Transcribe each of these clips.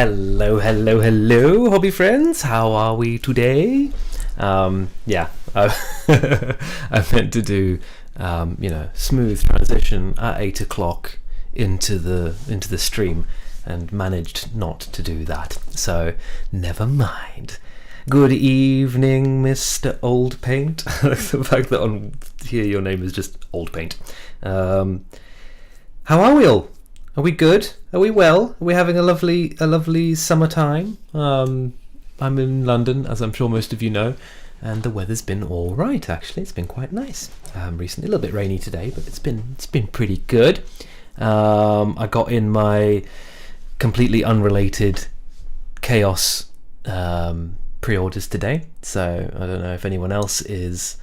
Hello, hobby friends. How are we today? I meant to do, smooth transition at 8 o'clock into the stream, and managed not to do that. So never mind. Good evening, Mr. Old Paint. The fact that on here your name is just Old Paint. How are we all? Are we good? Are we well? Are we having a lovely summertime? I'm in London, as I'm sure most of you know, and the weather's been all right. Actually, it's been quite nice recently. A little bit rainy today, but it's been pretty good. I got in my completely unrelated Chaos pre-orders today, so I don't know if anyone else is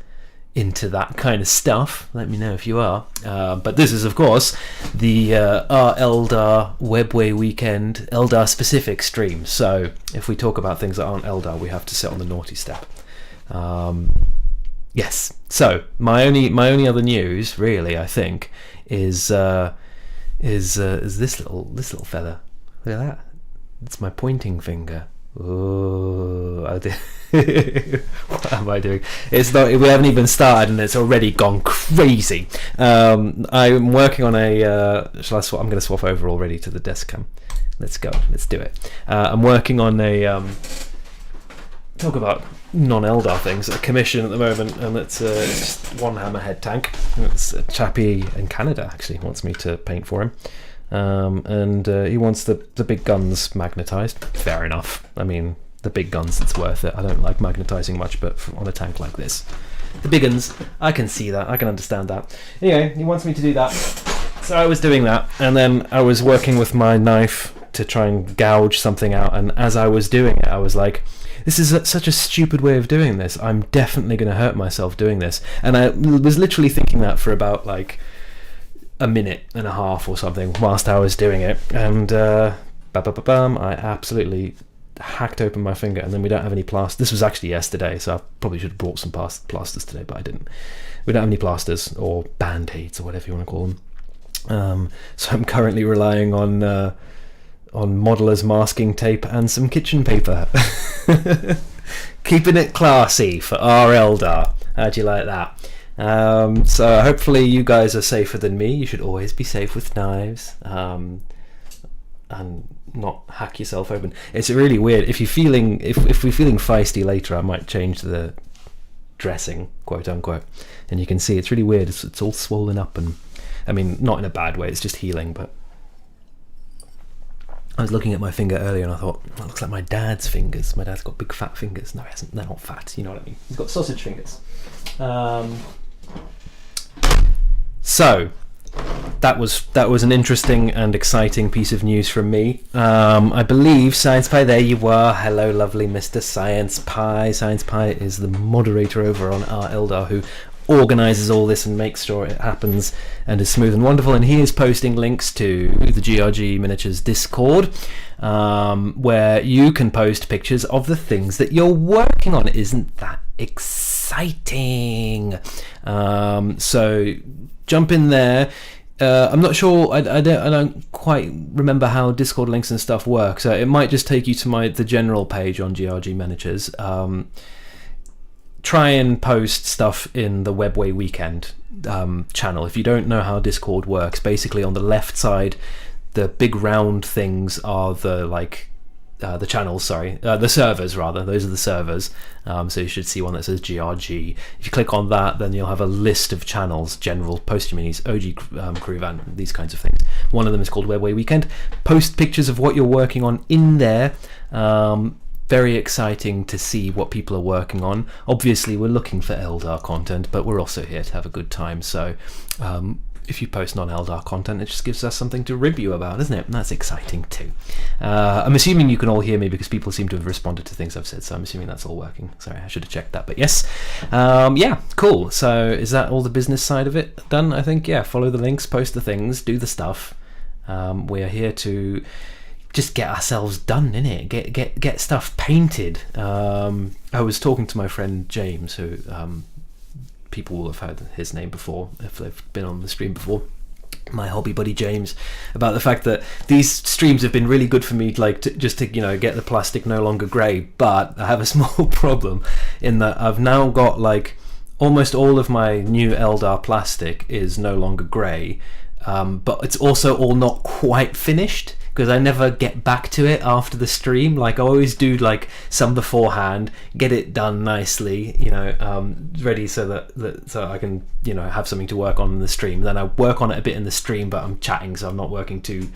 into that kind of stuff. Let me know if you are. But this is, of course, the our Eldar Webway weekend, Eldar specific stream. So if we talk about things that aren't Eldar, we have to sit on the naughty step. Yes. So my only other news, really, I think, is this little fella. Look at that. It's my pointing finger. Oh, what am I doing? It's not. We haven't even started, and it's already gone crazy. I'm working on a. Shall I swap? I'm going to swap over already to the desk cam. Let's go. Let's do it. I'm working on a. Talk about non-Eldar things. A commission at the moment, and it's just one hammerhead tank. It's a chappie in Canada actually wants me to paint for him. And he wants the big guns magnetized. Fair enough. I mean, the big guns, it's worth it. I don't like magnetizing much, but on a tank like this, the big guns, I can see that. I can understand that. Anyway, he wants me to do that. So I was doing that, and then I was working with my knife to try and gouge something out, and as I was doing it, I was like, this is such a stupid way of doing this. I'm definitely going to hurt myself doing this. And I was literally thinking that for about like a minute and a half or something whilst I was doing it, and I absolutely hacked open my finger, and then we don't have any plaster. This was actually yesterday, so I probably should have brought some plasters today, but I didn't. We don't have any plasters or band-aids or whatever you want to call them. So I'm currently relying on modeller's masking tape and some kitchen paper. Keeping it classy for our Eldar. How'd you like that? So hopefully you guys are safer than me. You should always be safe with knives, and not hack yourself open. It's really weird. If we're feeling feisty later, I might change the dressing, quote unquote, and you can see it's really weird. It's all swollen up, and I mean, not in a bad way. It's just healing. But I was looking at my finger earlier, and I thought, that looks like my dad's fingers. My dad's got big fat fingers. No, he hasn't. They're not fat. You know what I mean? He's got sausage fingers. So that was an interesting and exciting piece of news from me. I believe Science Pie, there you are. Hello, lovely Mr. Science Pie. Science Pie is the moderator over on our Eldar who organises all this and makes sure it happens and is smooth and wonderful. And he is posting links to the GRG Miniatures Discord, where you can post pictures of the things that you're working on. Isn't that exciting? So jump in there. I'm not sure. I don't quite remember how Discord links and stuff work. So it might just take you to the general page on GRG Miniatures. Try and post stuff in the Webway weekend channel. If you don't know how Discord works, basically on the left side, the big round things are the channels, the servers rather. Those are the servers. So you should see one that says GRG. If you click on that, then you'll have a list of channels: general, post your minis, OG crew van, these kinds of things. One of them is called Webway Weekend. Post pictures of what you're working on in there. Very exciting to see what people are working on. Obviously, we're looking for Eldar content, but we're also here to have a good time. So if you post non-Eldar content, it just gives us something to review about, isn't it? And that's exciting too. I'm assuming you can all hear me because people seem to have responded to things I've said, so I'm assuming that's all working. Sorry, I should have checked that, but yes. Yeah, cool. So is that all the business side of it done? I think, yeah, follow the links, post the things, do the stuff. We're here to just get ourselves done, innit? Get stuff painted. I was talking to my friend James, who people will have heard his name before if they've been on the stream before. my hobby buddy James, about the fact that these streams have been really good for me, like just to get the plastic no longer grey. But I have a small problem in that I've now got like almost all of my new Eldar plastic is no longer grey, but it's also all not quite finished, because I never get back to it after the stream. Like I always do like some beforehand, get it done nicely, ready so that so I can have something to work on in the stream. Then I work on it a bit in the stream, but I'm chatting, so I'm not working too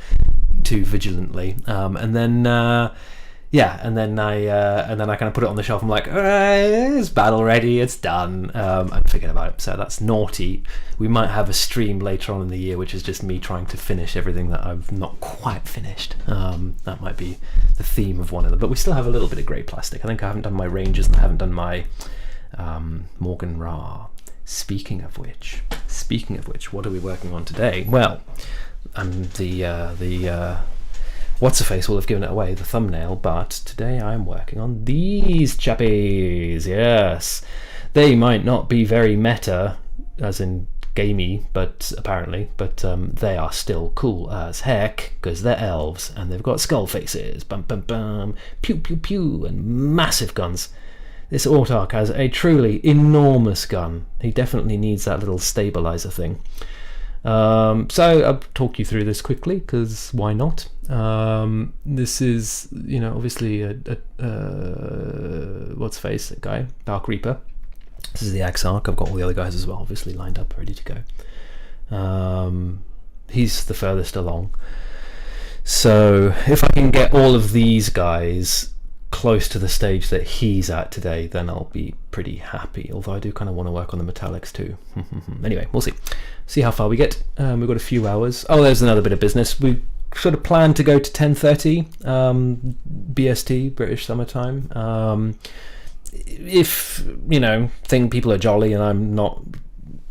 vigilantly. And then I kind of put it on the shelf. I'm like, all right, it's battle ready, it's done. I'm forget about it. So that's naughty. We might have a stream later on in the year, which is just me trying to finish everything that I've not quite finished. That might be the theme of one of them. But we still have a little bit of grey plastic. I think I haven't done my Rangers and I haven't done my Morgan Ra. Speaking of which, what are we working on today? Well, What's-a-face will have given it away, the thumbnail, but today I'm working on these chappies. Yes, they might not be very meta, as in gamey, but they are still cool as heck, because they're elves and they've got skull faces, bum bum bum, pew pew pew, and massive guns. This Autarch has a truly enormous gun. He definitely needs that little stabilizer thing. So I'll talk you through this quickly, because why not? This is, obviously what's face, that guy, Dark Reaper. This is the Axarch. I've got all the other guys as well, obviously lined up, ready to go. He's the furthest along. So if I can get all of these guys close to the stage that he's at today, then I'll be pretty happy, although I do kind of want to work on the metallics too. Anyway, we'll see how far we get. We've got a few hours. Oh, there's another bit of business. We sort of planned to go to 10:30 BST, British summertime. If think people are jolly and I'm not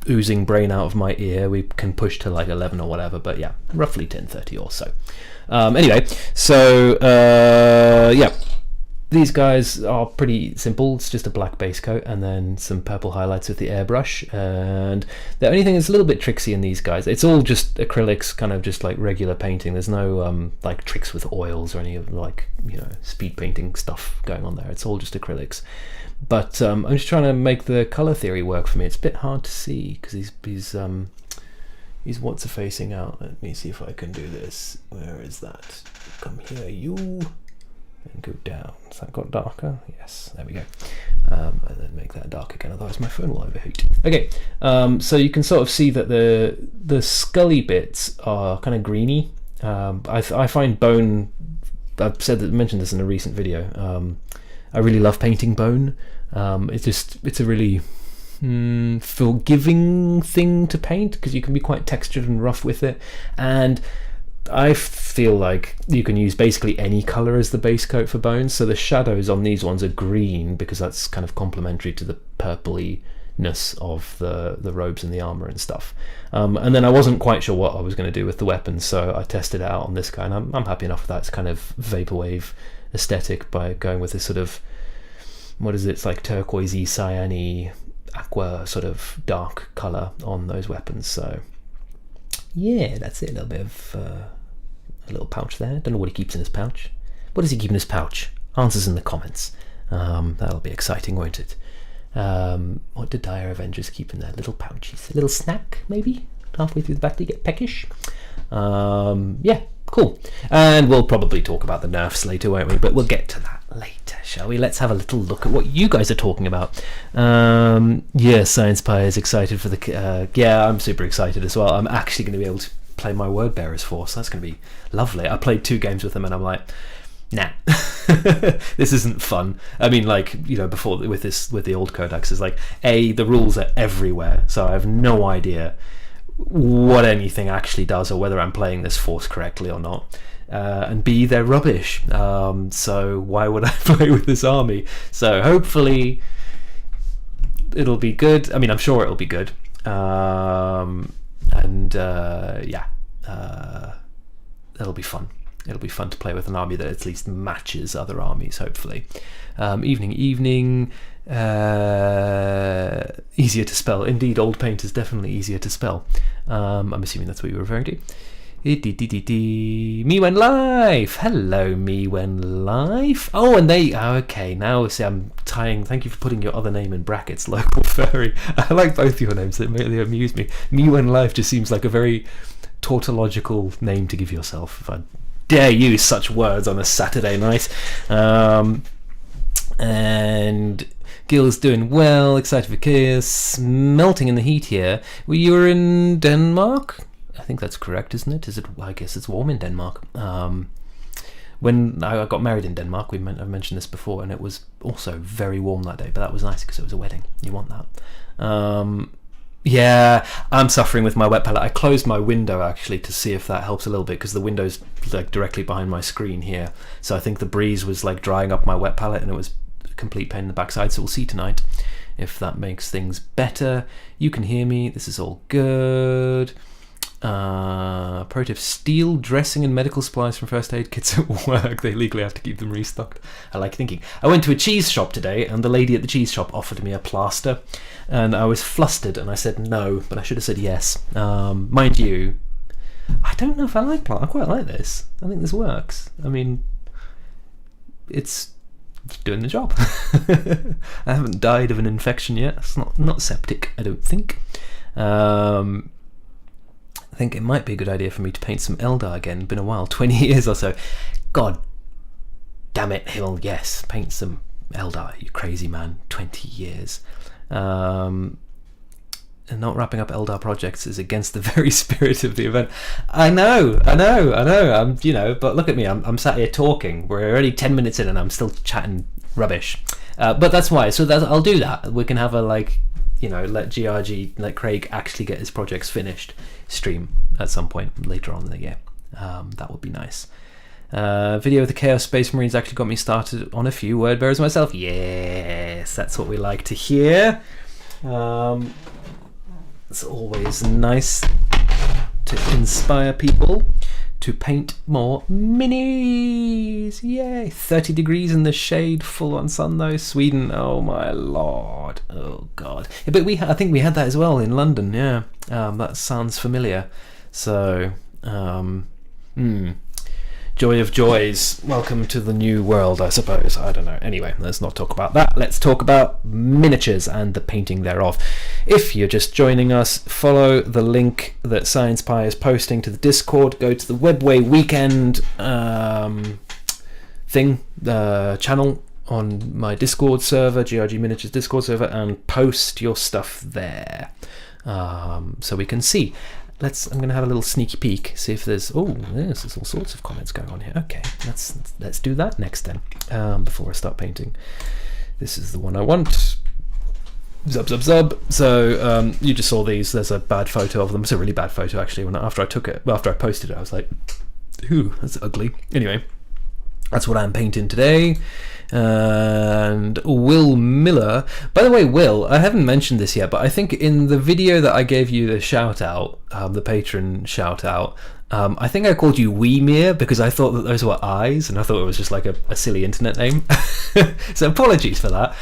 oozing brain out of my ear, we can push to like 11 or whatever, but yeah, roughly 10:30 or so. Anyway, so yeah, these guys are pretty simple. It's just a black base coat and then some purple highlights with the airbrush, and the only thing that's a little bit tricksy in these guys, it's all just acrylics, kind of just like regular painting. There's no like tricks with oils or any of like speed painting stuff going on there. It's all just acrylics. But I'm just trying to make the color theory work for me. It's a bit hard to see because he's what's facing out. Let me see if I can do this. Where is that? Come here, you, and go down. Has that got darker? Yes, there we go. And then make that dark again, otherwise my phone will overheat. Okay, so you can sort of see that the scully bits are kind of greeny. I find bone. I've mentioned this in a recent video. I really love painting bone. It's a really forgiving thing to paint because you can be quite textured and rough with it, and I feel like you can use basically any color as the base coat for bones. So the shadows on these ones are green because that's kind of complementary to the purpliness of the robes and the armor and stuff. And then I wasn't quite sure what I was going to do with the weapons, so I tested it out on this guy, and I'm happy enough with that. It's kind of vaporwave aesthetic by going with this sort of, what is it, it's like turquoisey, cyany, aqua sort of dark color on those weapons. So yeah, that's it. A little bit of a little pouch there. Don't know what he keeps in his pouch. What does he keep in his pouch? Answers in the comments. That'll be exciting, won't it? What did Dire Avengers keep in their little pouches? A little snack, maybe? Halfway through the battle you get peckish. Yeah, cool. And we'll probably talk about the nerfs later, won't we? But we'll get to that later, shall we? Let's have a little look at what you guys are talking about. Yeah, Science Pie is excited for the... yeah, I'm super excited as well. I'm actually going to be able to play my Word Bearers Force. That's going to be lovely. I played 2 games with them and I'm like, nah, this isn't fun. I mean, like, before with the old codex, is like, A, the rules are everywhere, so I have no idea what anything actually does or whether I'm playing this force correctly or not. And B, they're rubbish. So why would I play with this army? So hopefully it'll be good. I mean, I'm sure it'll be good. Yeah, it'll be fun. It'll be fun to play with an army that at least matches other armies, hopefully. Evening. Easier to spell. Indeed, Old Paint is definitely easier to spell. I'm assuming that's what you were referring to. Me when live. Hello, me when live. Oh, and okay, now see, I'm tying. Thank you for putting your other name in brackets, local furry. I like both your names. They amuse me. Me when live just seems like a very tautological name to give yourself, if I dare use such words on a Saturday night. And Gil's doing well, excited for chaos, melting in the heat here. Well, you were in Denmark? I think that's correct, isn't it? I guess it's warm in Denmark. When I got married in Denmark, I've mentioned this before, and it was also very warm that day, but that was nice because it was a wedding. You want that. Yeah, I'm suffering with my wet palette. I closed my window actually to see if that helps a little bit, because the window's like directly behind my screen here. So I think the breeze was like drying up my wet palette, and it was a complete pain in the backside. So we'll see tonight if that makes things better. You can hear me. This is all good. Pro tip: steal dressing and medical supplies from first aid kits at work. They legally have to keep them restocked. I like thinking. I went to a cheese shop today, and the lady at the cheese shop offered me a plaster, and I was flustered, and I said no, but I should have said yes. Mind you, I don't know if I like plaster. I quite like this. I think this works. I mean, it's doing the job. I haven't died of an infection yet. It's not septic, I don't think. I think it might be a good idea for me to paint some Eldar again. Been a while, 20 years or so. God damn it, Hill, yes, paint some Eldar, you crazy man. 20 years. And not wrapping up Eldar projects is against the very spirit of the event. I know. But look at me, I'm sat here talking. We're already 10 minutes in and I'm still chatting rubbish. But that's why. So I'll do that. We can have a let GRG, let Craig actually get his projects finished stream at some point later on in the year. That would be nice. Video of the Chaos Space Marines actually got me started on a few word bearers myself. Yes, that's what we like to hear. It's always nice to inspire people to paint more minis. Yay! 30 degrees in the shade, full on sun though. Sweden, oh my lord, oh god. Yeah, but I think we had that as well in London. Yeah, that sounds familiar. So, joy of joys, welcome to the new world, I suppose. I don't know. Anyway, let's not talk about that. Let's talk about miniatures and the painting thereof. If you're just joining us, follow the link that Science Pie is posting to the Discord. Go to the Webway weekend channel on my Discord server, GRG Miniatures Discord server, and post your stuff there so we can see. I'm going to have a little sneaky peek, see if there's all sorts of comments going on here. Okay, let's do that next then, before I start painting. This is the one I want. Zub. So you just saw these. There's a bad photo of them. It's a really bad photo actually. After I posted it, I was like, ooh, that's ugly. Anyway, that's what I'm painting today. And Will Miller, by the way, Will, I haven't mentioned this yet, but I think in the video that I gave you the shout out, the patron shout out, I think I called you Weemere because I thought that those were eyes, and I thought it was just like a silly internet name. So apologies for that.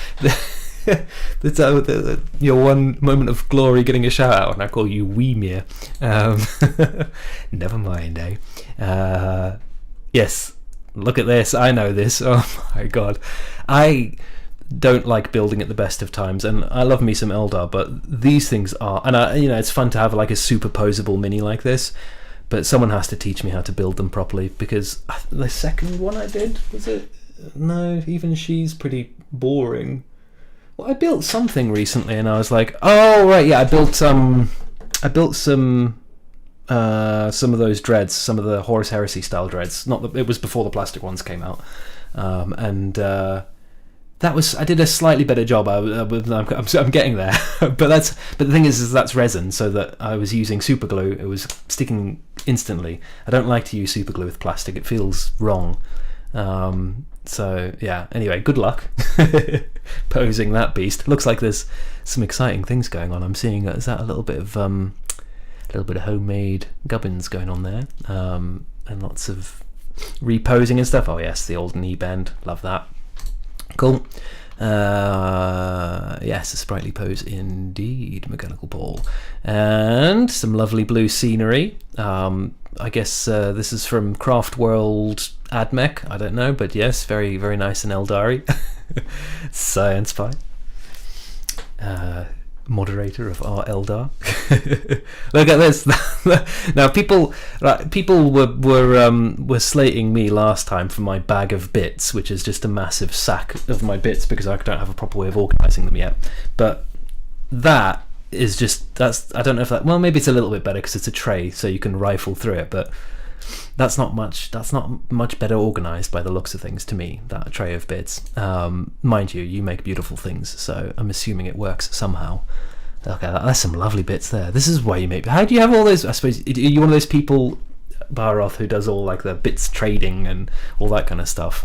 Your one moment of glory getting a shout out, and I call you Weemere. Never mind, eh? Yes. Look at this, I know this. Oh my god. I don't like building at the best of times, and I love me some Eldar, but these things are, and it's fun to have like a superposable mini like this, but someone has to teach me how to build them properly, because the second one I did, was it? No, even she's pretty boring. Well, I built something recently and I was like, oh right, yeah, I built some of those dreads, some of the Horus Heresy style dreads. It was before the plastic ones came out, I did a slightly better job. I'm getting there, but the thing is that's resin, so that I was using super glue. It was sticking instantly. I don't like to use super glue with plastic. It feels wrong. So yeah. Anyway, good luck posing that beast. Looks like there's some exciting things going on. I'm seeing is that a little bit of homemade gubbins going on there, and lots of reposing and stuff. Oh yes, the old knee bend, love that. Cool. Yes, a sprightly pose indeed, Mechanical Paul. And some lovely blue scenery. I guess this is from Craft World AdMech, I don't know, but yes, very, very nice and Eldari. Science Pie. Moderator of our Eldar. Look at this. Now people were slating me last time for my bag of bits, which is just a massive sack of my bits because I don't have a proper way of organising them yet. But that is just, I don't know if that, well, maybe it's a little bit better because it's a tray so you can rifle through it, but that's not much better organised by the looks of things to me, that tray of bits. Mind you make beautiful things, so I'm assuming it works somehow. Okay, that's some lovely bits there. This is why you make, how do you have all those, I suppose, are you one of those people, Baroth, who does all like the bits trading and all that kind of stuff?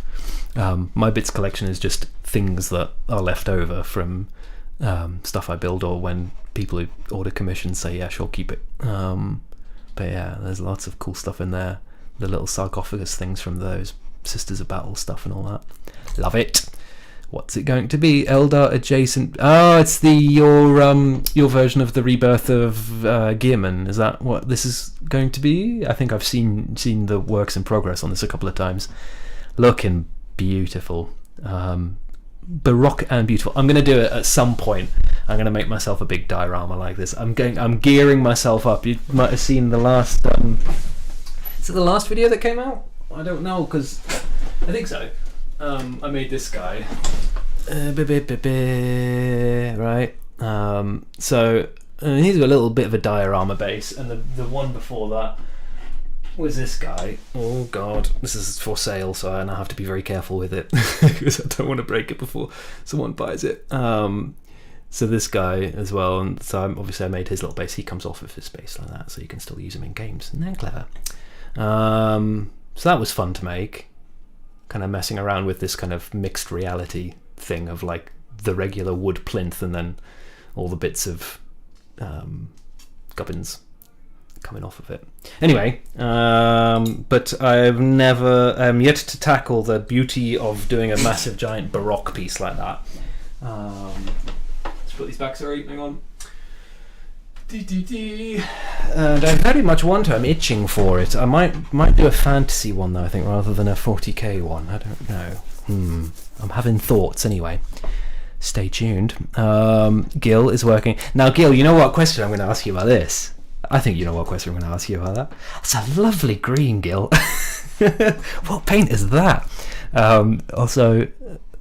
My bits collection is just things that are left over from stuff I build, or when people who order commissions say, yeah, sure, keep it. But yeah, there's lots of cool stuff in there. The little sarcophagus things from those Sisters of Battle stuff and all that. Love it. What's it going to be? Eldar adjacent. Oh, it's your version of the rebirth of Gearman. Is that what this is going to be? I think I've seen the works in progress on this a couple of times. Looking beautiful. Baroque and beautiful. I'm going to do it at some point. I'm going to make myself a big diorama like this. I'm gearing myself up. You might have seen the last is it the last video that came out? I don't know, because I think so. I made this guy right, so he's a little bit of a diorama base, and the one before that was this guy. Oh god, this is for sale, so I now have to be very careful with it because I don't want to break it before someone buys it. So this guy as well, and so obviously I made his little base. He comes off of his base like that, so you can still use him in games, and they're clever. So that was fun to make, kind of messing around with this kind of mixed reality thing of like the regular wood plinth and then all the bits of gubbins coming off of it. Anyway, but I've never yet to tackle the beauty of doing a massive giant Baroque piece like that. Let's put these back, sorry, hang on. And I very much want to. I'm itching for it. I might do a fantasy one though, I think, rather than a 40k one. I don't know. I'm having thoughts anyway. Stay tuned. Gil is working now. Gil, you know what question I'm going to ask you about this? I think you know what question I'm going to ask you about that. It's a lovely green, Gil. What paint is that? Also,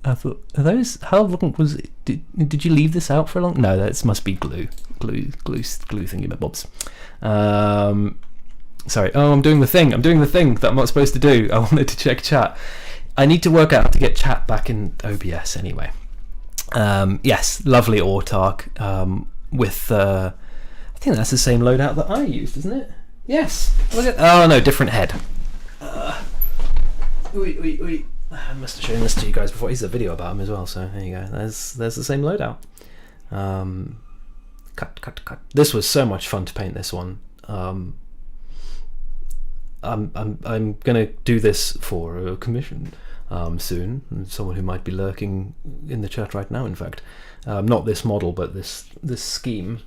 I thought, are those? How long was it? Did you leave this out for a long? No, that must be glue thingy-mabobs. Sorry. Oh, I'm doing the thing that I'm not supposed to do. I wanted to check chat. I need to work out how to get chat back in OBS anyway. Yes, lovely Autark with. I think that's the same loadout that I used, isn't it? Yes. Look at. Oh no, different head. I must have shown this to you guys before. Here's a video about him as well, so there you go. There's the same loadout. Cut. This was so much fun to paint this one. I'm gonna do this for a commission soon. Someone who might be lurking in the chat right now, in fact. Not this model, but this scheme.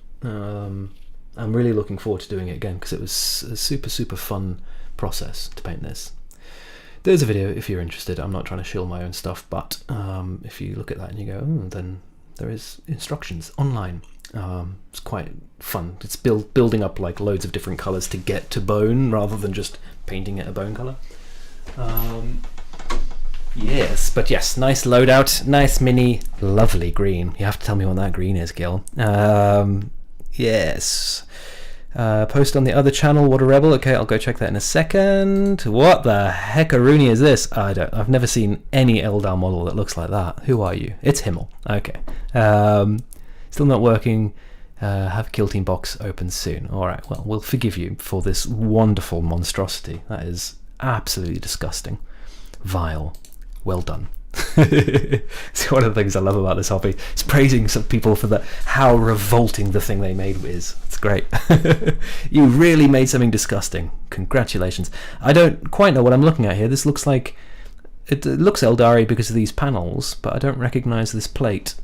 I'm really looking forward to doing it again because it was a super fun process to paint this. There's a video if you're interested. I'm not trying to shill my own stuff, but if you look at that and you go, then there is instructions online. It's quite fun. It's building up like loads of different colours to get to bone rather than just painting it a bone colour. Yes, but yes, nice loadout, nice mini, lovely green. You have to tell me what that green is, Gil. Yes. Post on the other channel, What a Rebel. Okay, I'll go check that in a second. What the heckaroonie is this? I've never seen any Eldar model that looks like that. Who are you? It's Himmel. Okay. Still not working. Have Kill Team box open soon. Alright, well, we'll forgive you for this wonderful monstrosity. That is absolutely disgusting. Vile. Well done. It's one of the things I love about this hobby. It's praising some people for how revolting the thing they made is. It's great. You really made something disgusting. Congratulations. I don't quite know what I'm looking at here. This looks like it looks Eldari because of these panels, but I don't recognise this plate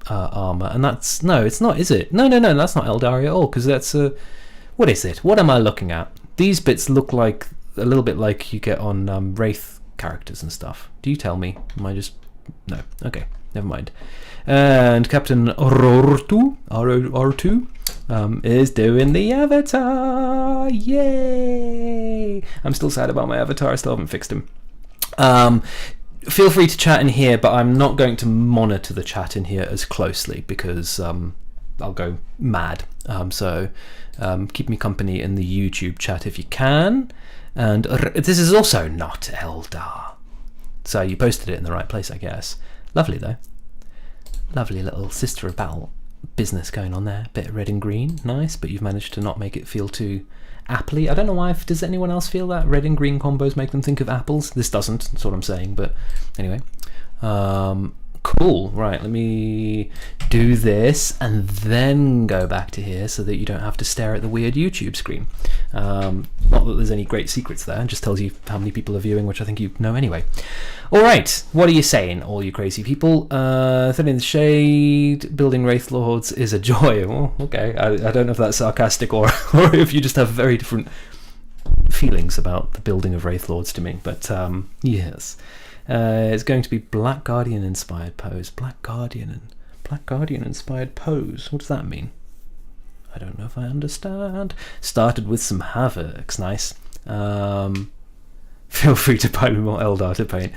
armour. And that's... No, it's not, is it? No, that's not Eldari at all, because that's a... What is it? What am I looking at? These bits look like a little bit like you get on Wraith characters and stuff. Do you tell me? Am I just... No. Okay, never mind. And Captain R2 is doing the avatar. Yay! I'm still sad about my avatar. I still haven't fixed him. Feel free to chat in here, but I'm not going to monitor the chat in here as closely because I'll go mad. So keep me company in the YouTube chat if you can. And this is also not Eldar. So you posted it in the right place, I guess. Lovely though. Lovely little Sister of Battle business going on there. Bit of red and green, nice, but you've managed to not make it feel too appley. I don't know why. Does anyone else feel that red and green combos make them think of apples? This doesn't, that's what I'm saying, but anyway. Cool, right, let me do this and then go back to here so that you don't have to stare at the weird YouTube screen. Not that there's any great secrets there, it just tells you how many people are viewing, which I think you know anyway. Alright, what are you saying, all you crazy people? Thin in the shade, building Wraith Lords is a joy. Oh, okay, I don't know if that's sarcastic or if you just have very different feelings about the building of Wraith Lords to me, but yes. It's going to be Black Guardian inspired pose. Black Guardian inspired pose. What does that mean? I don't know if I understand. Started with some Havocs. Nice. Feel free to buy me more Eldar to paint.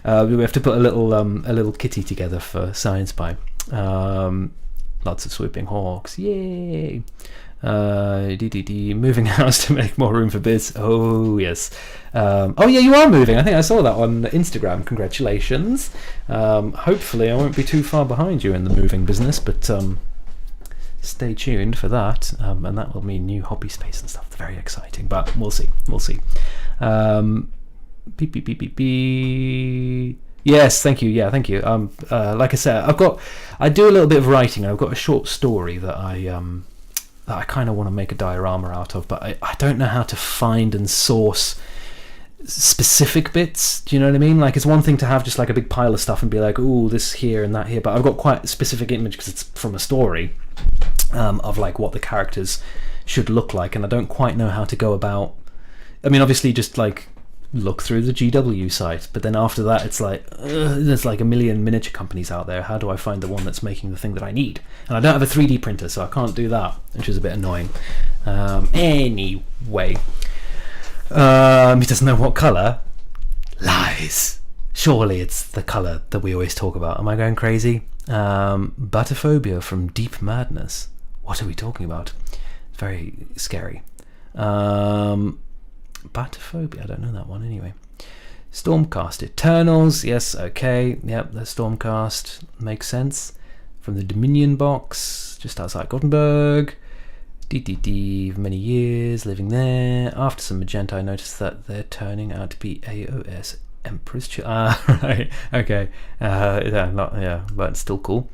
We have to put a little kitty together for Science Pie. Lots of swooping hawks. Yay! Moving house to make more room for bits. Oh yes. Oh yeah, you are moving. I think I saw that on Instagram. Congratulations. Hopefully I won't be too far behind you in the moving business, but stay tuned for that. And that will mean new hobby space and stuff. Very exciting, but we'll see. Beep beep beep beep beep. Yes, thank you. Yeah, thank you. Like I said, I do a little bit of writing. I've got a short story that I kind of want to make a diorama out of, but I don't know how to find and source specific bits. Do you know what I mean? Like, it's one thing to have just like a big pile of stuff and be like, ooh, this here and that here, but I've got quite a specific image because it's from a story of like what the characters should look like, and I don't quite know how to go about. I mean, obviously just like look through the GW site, but then after that it's like there's like a million miniature companies out there. How do I find the one that's making the thing that I need? And I don't have a 3D printer, so I can't do that, which is a bit annoying. Anyway, he doesn't know what colour. Lies. Surely it's the colour that we always talk about. Am I going crazy? Butterphobia from Deep Madness. What are we talking about? It's very scary. Butterphobia, I don't know that one anyway. Stormcast Eternals, yes, okay, yep, the Stormcast makes sense. From the Dominion box, just outside Gothenburg. DDD, many years living there. After some magenta, I noticed that they're turning out to be AOS Emperor's right, okay. Yeah, but still cool.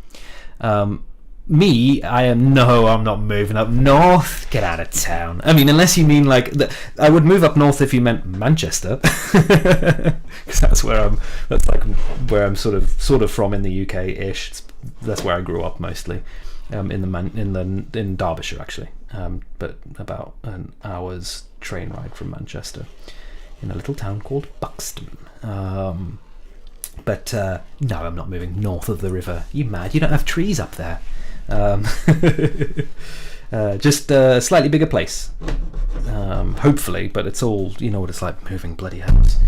Me, I'm not moving up north. Get out of town. I mean, unless you mean like I would move up north if you meant Manchester, because that's where I'm sort of from in the UK-ish. That's where I grew up mostly, in Derbyshire actually, but about an hour's train ride from Manchester, in a little town called Buxton. But no, I'm not moving north of the river. You mad? You don't have trees up there. Just a slightly bigger place, hopefully, but it's all, you know what it's like moving, bloody hells,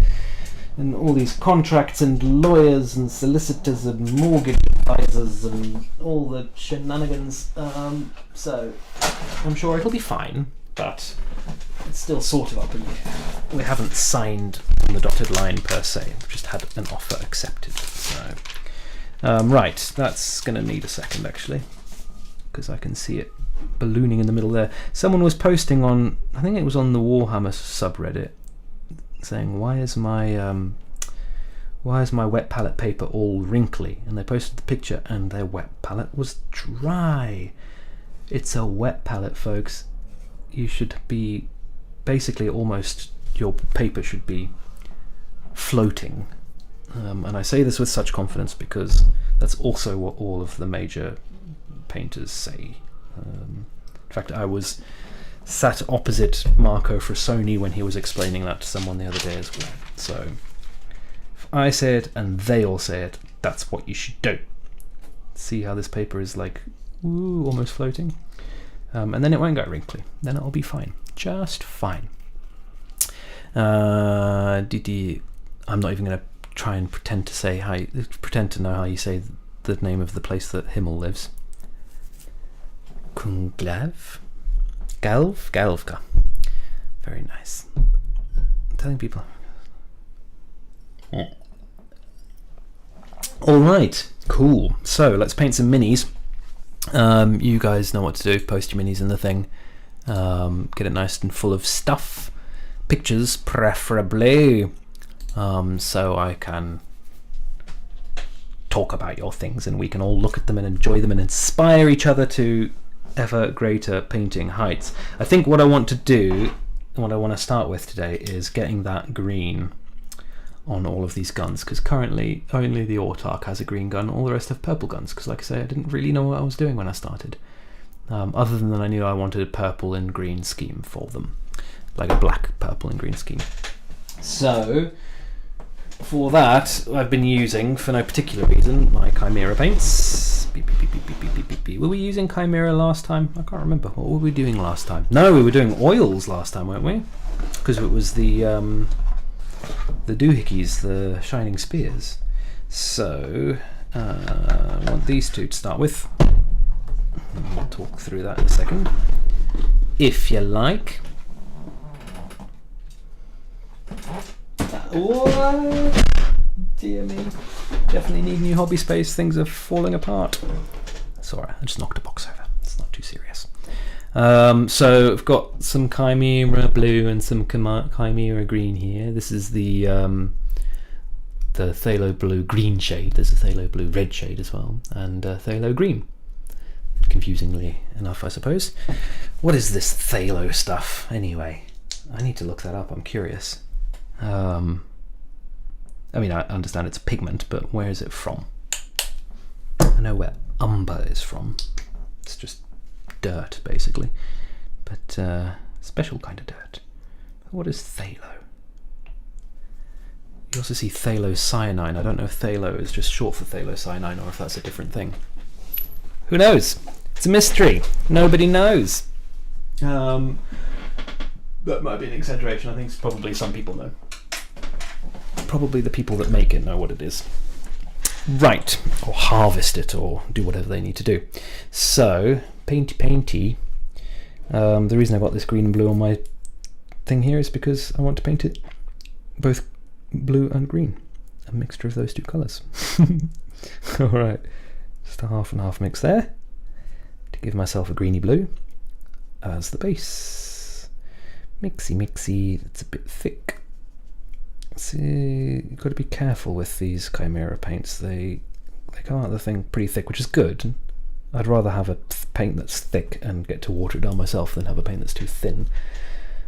and all these contracts and lawyers and solicitors and mortgage advisors and all the shenanigans, so I'm sure it'll be fine, but it's still sort of up in the air. We haven't signed on the dotted line per se, we've just had an offer accepted, so right, that's gonna need a second actually, because I can see it ballooning in the middle there. Someone was posting on, I think it was on the Warhammer subreddit, saying why is my wet palette paper all wrinkly, and they posted the picture and their wet palette was dry. It's a wet palette, folks. You should be basically almost, your paper should be floating And I say this with such confidence because that's also what all of the major painters say. In fact, I was sat opposite Marco Frassoni when he was explaining that to someone the other day as well. So if I say it and they all say it, that's what you should do. See how this paper is like, ooh, almost floating? And then it won't get wrinkly. Then it'll be fine. Just fine. I'm not even going to try and pretend to know how you say the name of the place that Himmel lives. Kunglav? Galvka. Very nice. I'm telling people. Alright, cool. So let's paint some minis. You guys know what to do. Post your minis in the thing. Get it nice and full of stuff. Pictures, preferably. So I can talk about your things and we can all look at them and enjoy them and inspire each other to ever greater painting heights. I think what I want to do, what I want to start with today, is getting that green on all of these guns, because currently only the Autarch has a green gun, all the rest have purple guns, because like I say, I didn't really know what I was doing when I started, other than I knew I wanted a purple and green scheme for them, like a black, purple and green scheme. So for that I've been using, for no particular reason, my Chimera paints. Beep, beep, beep, beep, beep, beep, beep, beep. Were we using Chimera last time? I can't remember. What were we doing last time? No, we were doing oils last time, weren't we? Because it was the doohickeys, the shining spears. So I want these two to start with. We'll talk through that in a second, if you like. What? Dear me. Definitely need new hobby space. Things are falling apart. It's alright, I just knocked a box over. It's not too serious. So I've got some Chimera blue and some Chimera green here. This is the Phthalo blue green shade. There's a Phthalo blue red shade as well, and Phthalo green. Confusingly enough, I suppose. What is this Phthalo stuff anyway? I need to look that up. I'm curious. I mean, I understand it's a pigment, but where is it from? I know where umber is from. It's just dirt, basically, but special kind of dirt. What is phthalo? You also see phthalocyanine. I don't know if phthalo is just short for phthalocyanine or if that's a different thing. Who knows? It's a mystery. Nobody knows. That might be an exaggeration. I think probably some people know. Probably the people that make it know what it is. Right, or harvest it, or do whatever they need to do. So, painty. The reason I got this green and blue on my thing here is because I want to paint it both blue and green. A mixture of those two colours. Alright, just a half and half mix there to give myself a greeny blue as the base. Mixy, that's a bit thick. See, you've got to be careful with these Chimera paints. They come out the thing pretty thick, which is good. I'd rather have a paint that's thick and get to water it down myself than have a paint that's too thin,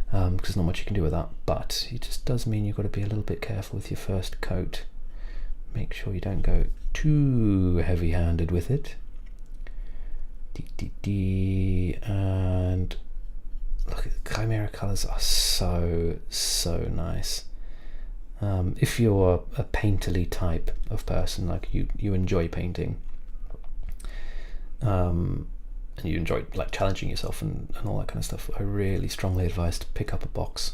because there's not much you can do with that. But it just does mean you've got to be a little bit careful with your first coat. Make sure you don't go too heavy-handed with it. And look, Chimera colours are so nice. If you're a painterly type of person, like you enjoy painting, and you enjoy like challenging yourself and all that kind of stuff, I really strongly advise to pick up a box,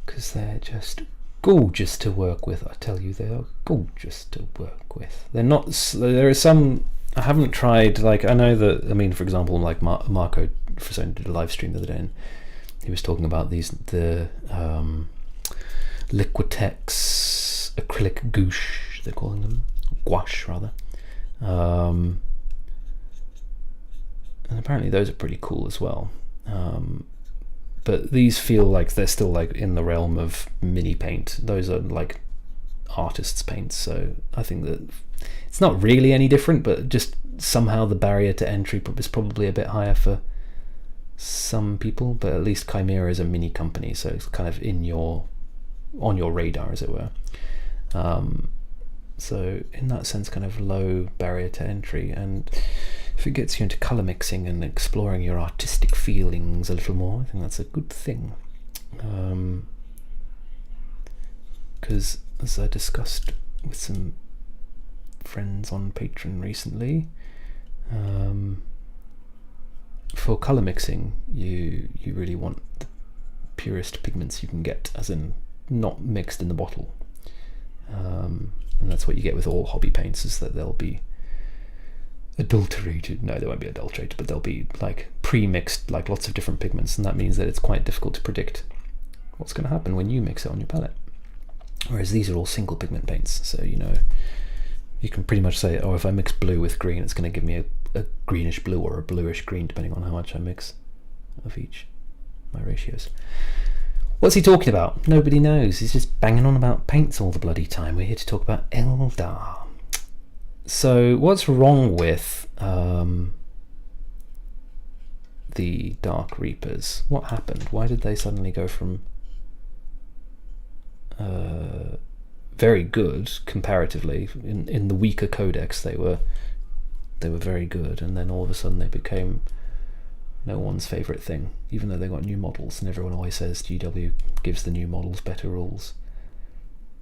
because they're just gorgeous to work with. I tell you, they are gorgeous to work with. They're not. There are some I haven't tried. Like I know that. I mean, for example, like Marco Frassoni did a live stream the other day, and he was talking about the Liquitex acrylic gouache, they're calling them, gouache rather, and apparently those are pretty cool as well. But these feel like they're still like in the realm of mini paint. Those are like artists' paints, so I think that it's not really any different, but just somehow the barrier to entry is probably a bit higher for some people. But at least Chimera is a mini company, so it's kind of in your on your radar, as it were. So in that sense, kind of low barrier to entry, and if it gets you into colour mixing and exploring your artistic feelings a little more, I think that's a good thing. Because as I discussed with some friends on Patreon recently, for colour mixing, you really want the purest pigments you can get, as in not mixed in the bottle. And that's what you get with all hobby paints, is that they'll be adulterated. No, they won't be adulterated, but they'll be like pre-mixed, like lots of different pigments, and that means that it's quite difficult to predict what's going to happen when you mix it on your palette. Whereas these are all single pigment paints, so you know, you can pretty much say, oh, if I mix blue with green, it's going to give me a greenish blue or a bluish green, depending on how much I mix of each, my ratios. What's he talking about? Nobody knows. He's just banging on about paints all the bloody time. We're here to talk about Eldar. So what's wrong with the Dark Reapers? What happened? Why did they suddenly go from very good comparatively in the weaker codex? They were very good, and then all of a sudden they became no one's favourite thing, even though they got new models, and everyone always says GW gives the new models better rules.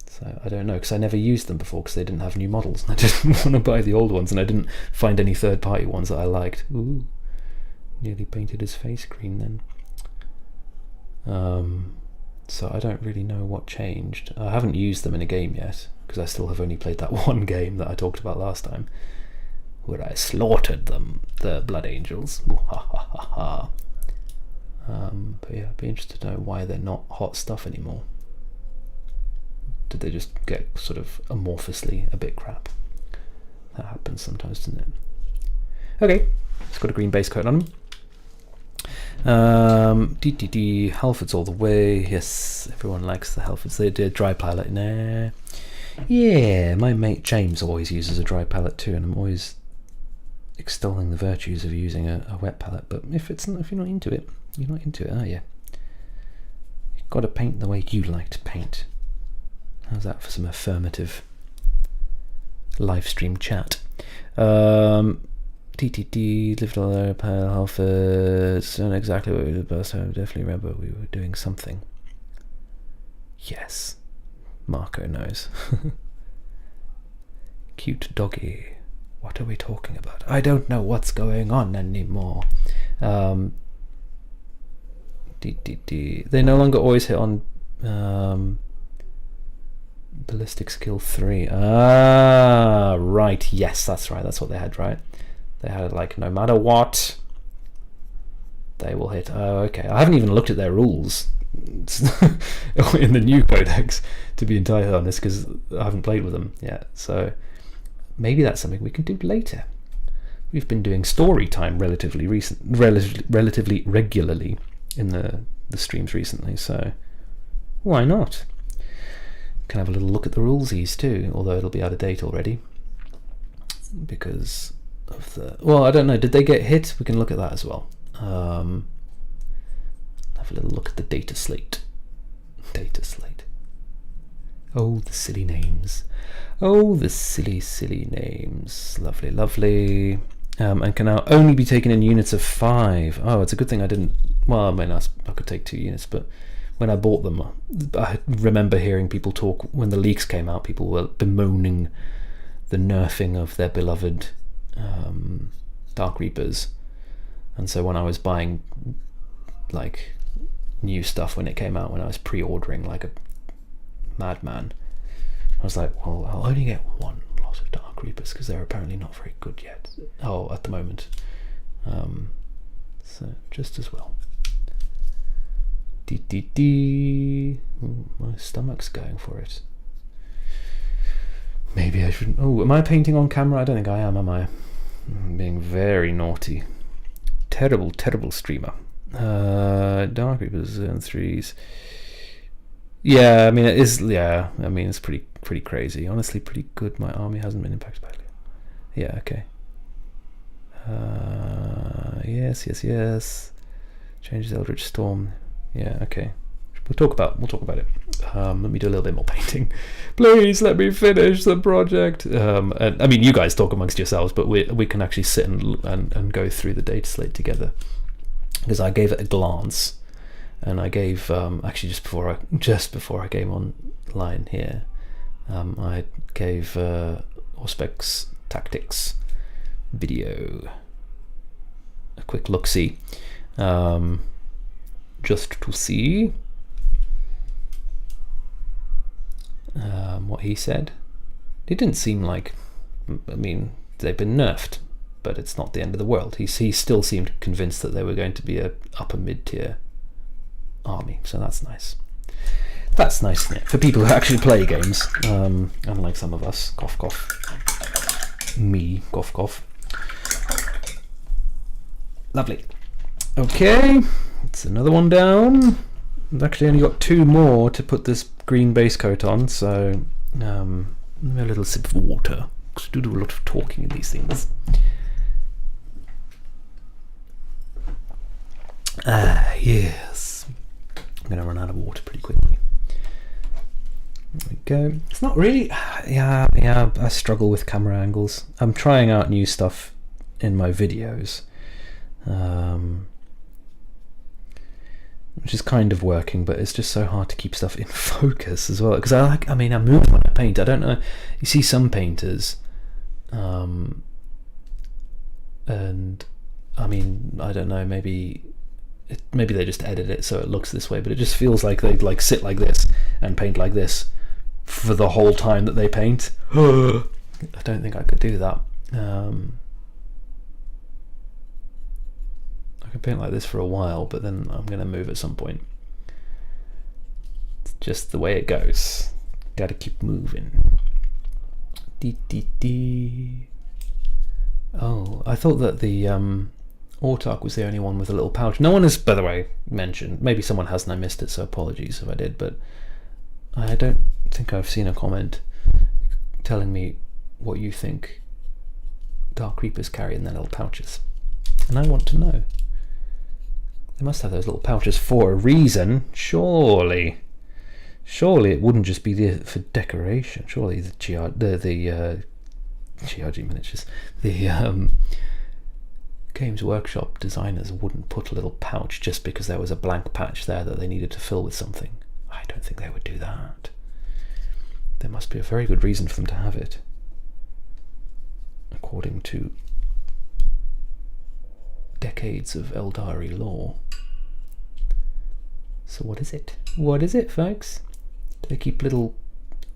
So I don't know, because I never used them before because they didn't have new models, and I didn't want to buy the old ones, and I didn't find any third-party ones that I liked. Ooh, nearly painted his face green then. So I don't really know what changed. I haven't used them in a game yet, because I still have only played that one game that I talked about last time, where I slaughtered them, the Blood Angels. But yeah, I'd be interested to know why they're not hot stuff anymore. Did they just get sort of amorphously a bit crap? That happens sometimes, doesn't it? Okay, it's got a green base coat on them. Halfords all the way. Yes, everyone likes the Halfords. They did dry palette. Nah. Yeah, my mate James always uses a dry palette too, and I'm always extolling the virtues of using a wet palette. But if you're not into it, you're not into it, are you? You've got to paint the way you like to paint. How's that for some affirmative live stream chat? TTD, lived all there, pale Halfords. Don't know exactly what we did, but I definitely remember we were doing something. Yes, Marco knows. Cute doggy. What are we talking about? I don't know what's going on anymore. They no longer always hit on ballistic skill 3. Ah, right. Yes, that's right. That's what they had, right? They had like no matter what, they will hit. Oh, okay. I haven't even looked at their rules in the new codex, to be entirely honest, because I haven't played with them yet. So maybe that's something we can do later. We've been doing story time relatively regularly in the streams recently, so why not? Can have a little look at the rulesies too, although it'll be out of date already because of the. Well, I don't know. Did they get hit? We can look at that as well. Have a little look at the data slate. Data slate. Oh, the silly names. Oh, the silly names. Lovely, lovely. And can now only be taken in units of 5. Oh, it's a good thing I didn't. Well, I mean, I could take 2 units, but when I bought them, I remember hearing people talk when the leaks came out. People were bemoaning the nerfing of their beloved Dark Reapers, and so when I was buying like new stuff when it came out, when I was pre-ordering like a madman, I was like, well, I'll only get 1 lot of Dark Reapers because they're apparently not very good yet. Oh, at the moment. So just as well. Ooh, my stomach's going for it. Maybe I shouldn't. Oh, am I painting on camera? I don't think I am I? I'm being very naughty. Terrible streamer. Dark Reapers and 3s. Yeah, I mean it is. Yeah, I mean it's pretty crazy. Honestly, pretty good. My army hasn't been impacted by it. Yeah. Okay. Yes. Changes Eldritch Storm. Yeah. Okay. we'll talk about it. Let me do a little bit more painting. Please let me finish the project. And I mean, you guys talk amongst yourselves, but we can actually sit and go through the data slate together, because I gave it a glance, and I gave actually just before I came online here, I gave Auspex Tactics video a quick look-see, just to see what he said. It didn't seem like, I mean, they've been nerfed, but it's not the end of the world. He still seemed convinced that they were going to be a upper mid-tier army, so that's nice. That's nice, isn't it? For people who actually play games, unlike some of us. Cough, cough. Me, cough, cough. Lovely. Okay, it's another one down. I've actually only got 2 more to put this green base coat on, so a little sip of water, because I do a lot of talking in these things. Yes. I'm going to run out of water pretty quickly. There we go. It's not really... Yeah, I struggle with camera angles. I'm trying out new stuff in my videos, which is kind of working, but it's just so hard to keep stuff in focus as well, because I move when I paint. I don't know, you see some painters, and I mean, I don't know, maybe they just edit it so it looks this way, but it just feels like they like sit like this and paint like this for the whole time that they paint. I don't think I could do that. I can paint like this for a while, but then I'm going to move at some point. It's just the way it goes. Gotta keep moving. Oh, I thought that the Autark was the only one with a little pouch. No one has, by the way, mentioned. Maybe someone has and I missed it, so apologies if I did, but I don't think I've seen a comment telling me what you think Dark Reapers carry in their little pouches. And I want to know. They must have those little pouches for a reason, surely. Surely it wouldn't just be for decoration. Surely the GRG miniatures, the Games Workshop designers wouldn't put a little pouch just because there was a blank patch there that they needed to fill with something. I don't think they would do that. There must be a very good reason for them to have it, according to decades of Eldari lore. So what is it? What is it, folks? Do they keep little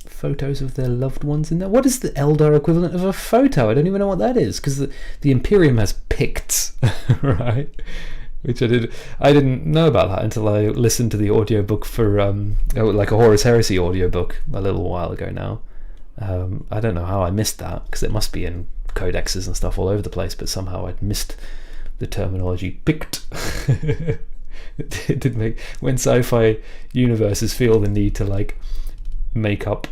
photos of their loved ones in there? What is the Eldar equivalent of a photo? I don't even know what that is, because the Imperium has picts, right? Which I didn't know about that until I listened to the audiobook for like a Horus Heresy audiobook a little while ago now. I don't know how I missed that, because it must be in codexes and stuff all over the place, but somehow I'd missed the terminology picked. It did make, when sci-fi universes feel the need to like make up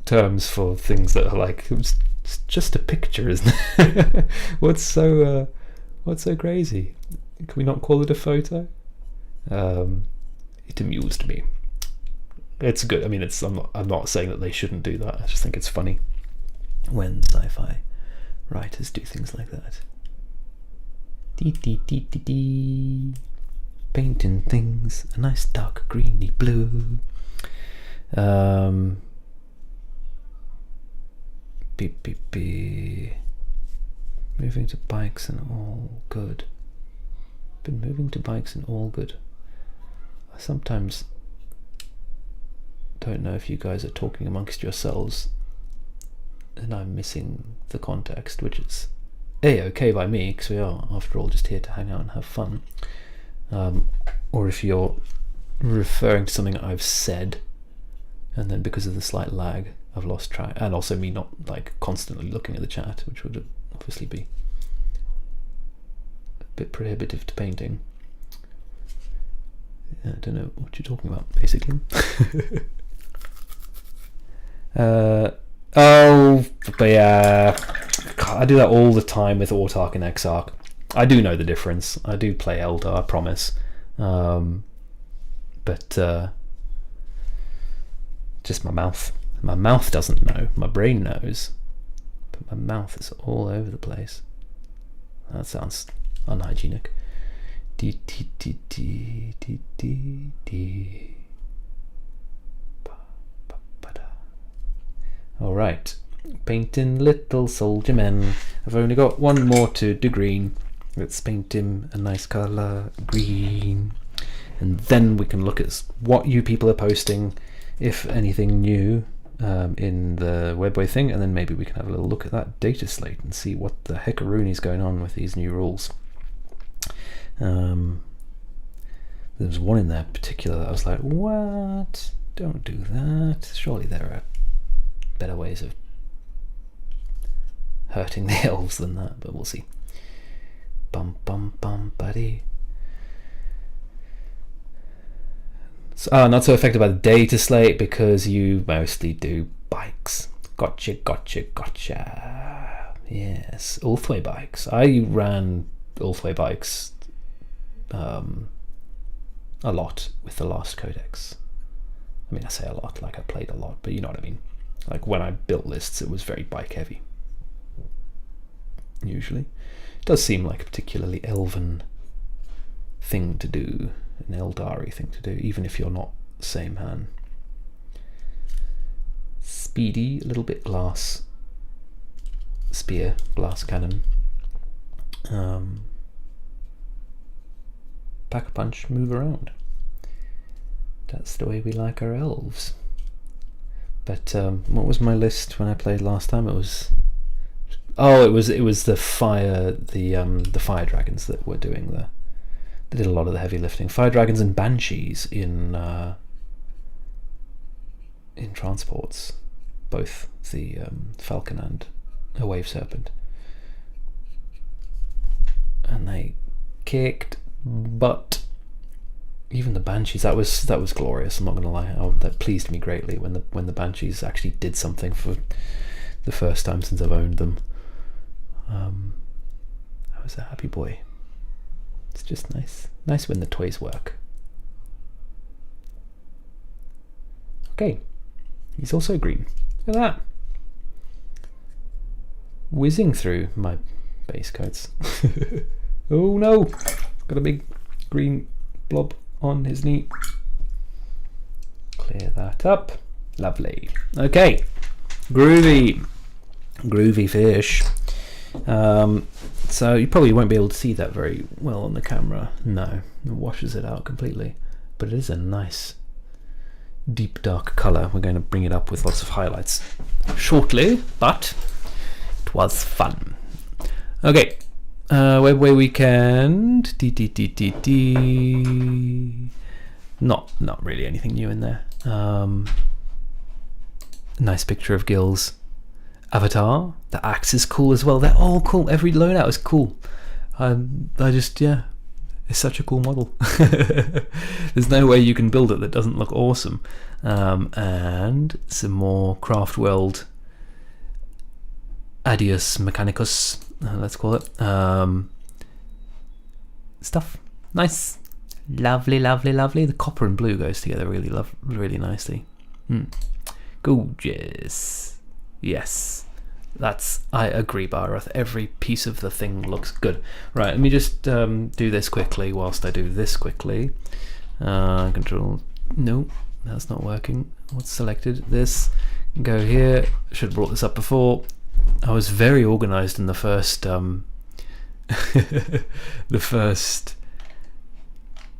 terms for things that are like, it's just a picture, isn't it? What's so crazy? Can we not call it a photo? It amused me. It's good. I mean, I'm not saying that they shouldn't do that. I just think it's funny when sci-fi writers do things like that. Painting things a nice dark greeny blue. Beep beep beep. Moving to bikes and all good. Been moving to bikes and all good. I sometimes don't know if you guys are talking amongst yourselves and I'm missing the context, which is okay by me, because we are, after all, just here to hang out and have fun. Or if you're referring to something I've said, and then because of the slight lag, I've lost track, and also me not like constantly looking at the chat, which would obviously be a bit prohibitive to painting. I don't know what you're talking about, basically. Oh, but yeah, God, I do that all the time with Autark and Exarch. I do know the difference. I do play Eldar, I promise. But Just my mouth. My mouth doesn't know. My brain knows. But my mouth is all over the place. That sounds unhygienic. Alright. Painting little soldier men. I've only got one more to do green. Let's paint him a nice colour, green. And then we can look at what you people are posting, if anything new, in the Webway thing, and then maybe we can have a little look at that data slate and see what the heckarooni's going on with these new rules. There's one in there particular that I was like, what? Don't do that. Surely there are better ways of hurting the elves than that, but we'll see. Bum bum bum buddy. So, not so affected by the data slate because you mostly do bikes. Gotcha, gotcha, gotcha. Yes, Ulthway bikes. I ran Ulthway bikes a lot with the last codex. I mean, I say a lot, like I played a lot, but you know what I mean. Like when I built lists, it was very bike heavy. Usually. It does seem like a particularly elven thing to do, an Eldari thing to do, even if you're not same hand. Speedy, a little bit glass spear, glass cannon. Pack a punch, move around. That's the way we like our elves. But what was my list when I played last time? It was it was the fire dragons that were doing they did a lot of the heavy lifting. Fire dragons and banshees in transports, both the falcon and a wave serpent, and they kicked butt. Even the banshees, that was glorious. I'm not gonna lie, that pleased me greatly when the banshees actually did something for the first time since I've owned them. I was a happy boy. It's just nice when the toys work. Okay, he's also green. Look at that, whizzing through my base coats. Oh no, got a big green blob on his knee. Clear that up. Lovely. Okay, groovy fish. So you probably won't be able to see that very well on the camera. No, it washes it out completely. But it is a nice deep dark colour. We're going to bring it up with lots of highlights shortly, but it was fun. Okay, Webway weekend. Not really anything new in there. Nice picture of Gil's avatar. The axe is cool as well. They're all cool. Every loadout is cool. I just, yeah, it's such a cool model. There's no way you can build it that doesn't look awesome. And some more Craft World Adius Mechanicus, let's call it, stuff. Nice. Lovely. The copper and blue goes together really nicely. Gorgeous. Yes, I agree, Barath. Every piece of the thing looks good. Right, let me just do this quickly whilst I do this quickly. Control, no, that's not working. What's selected? This, go here. Should have brought this up before. I was very organized in the first the first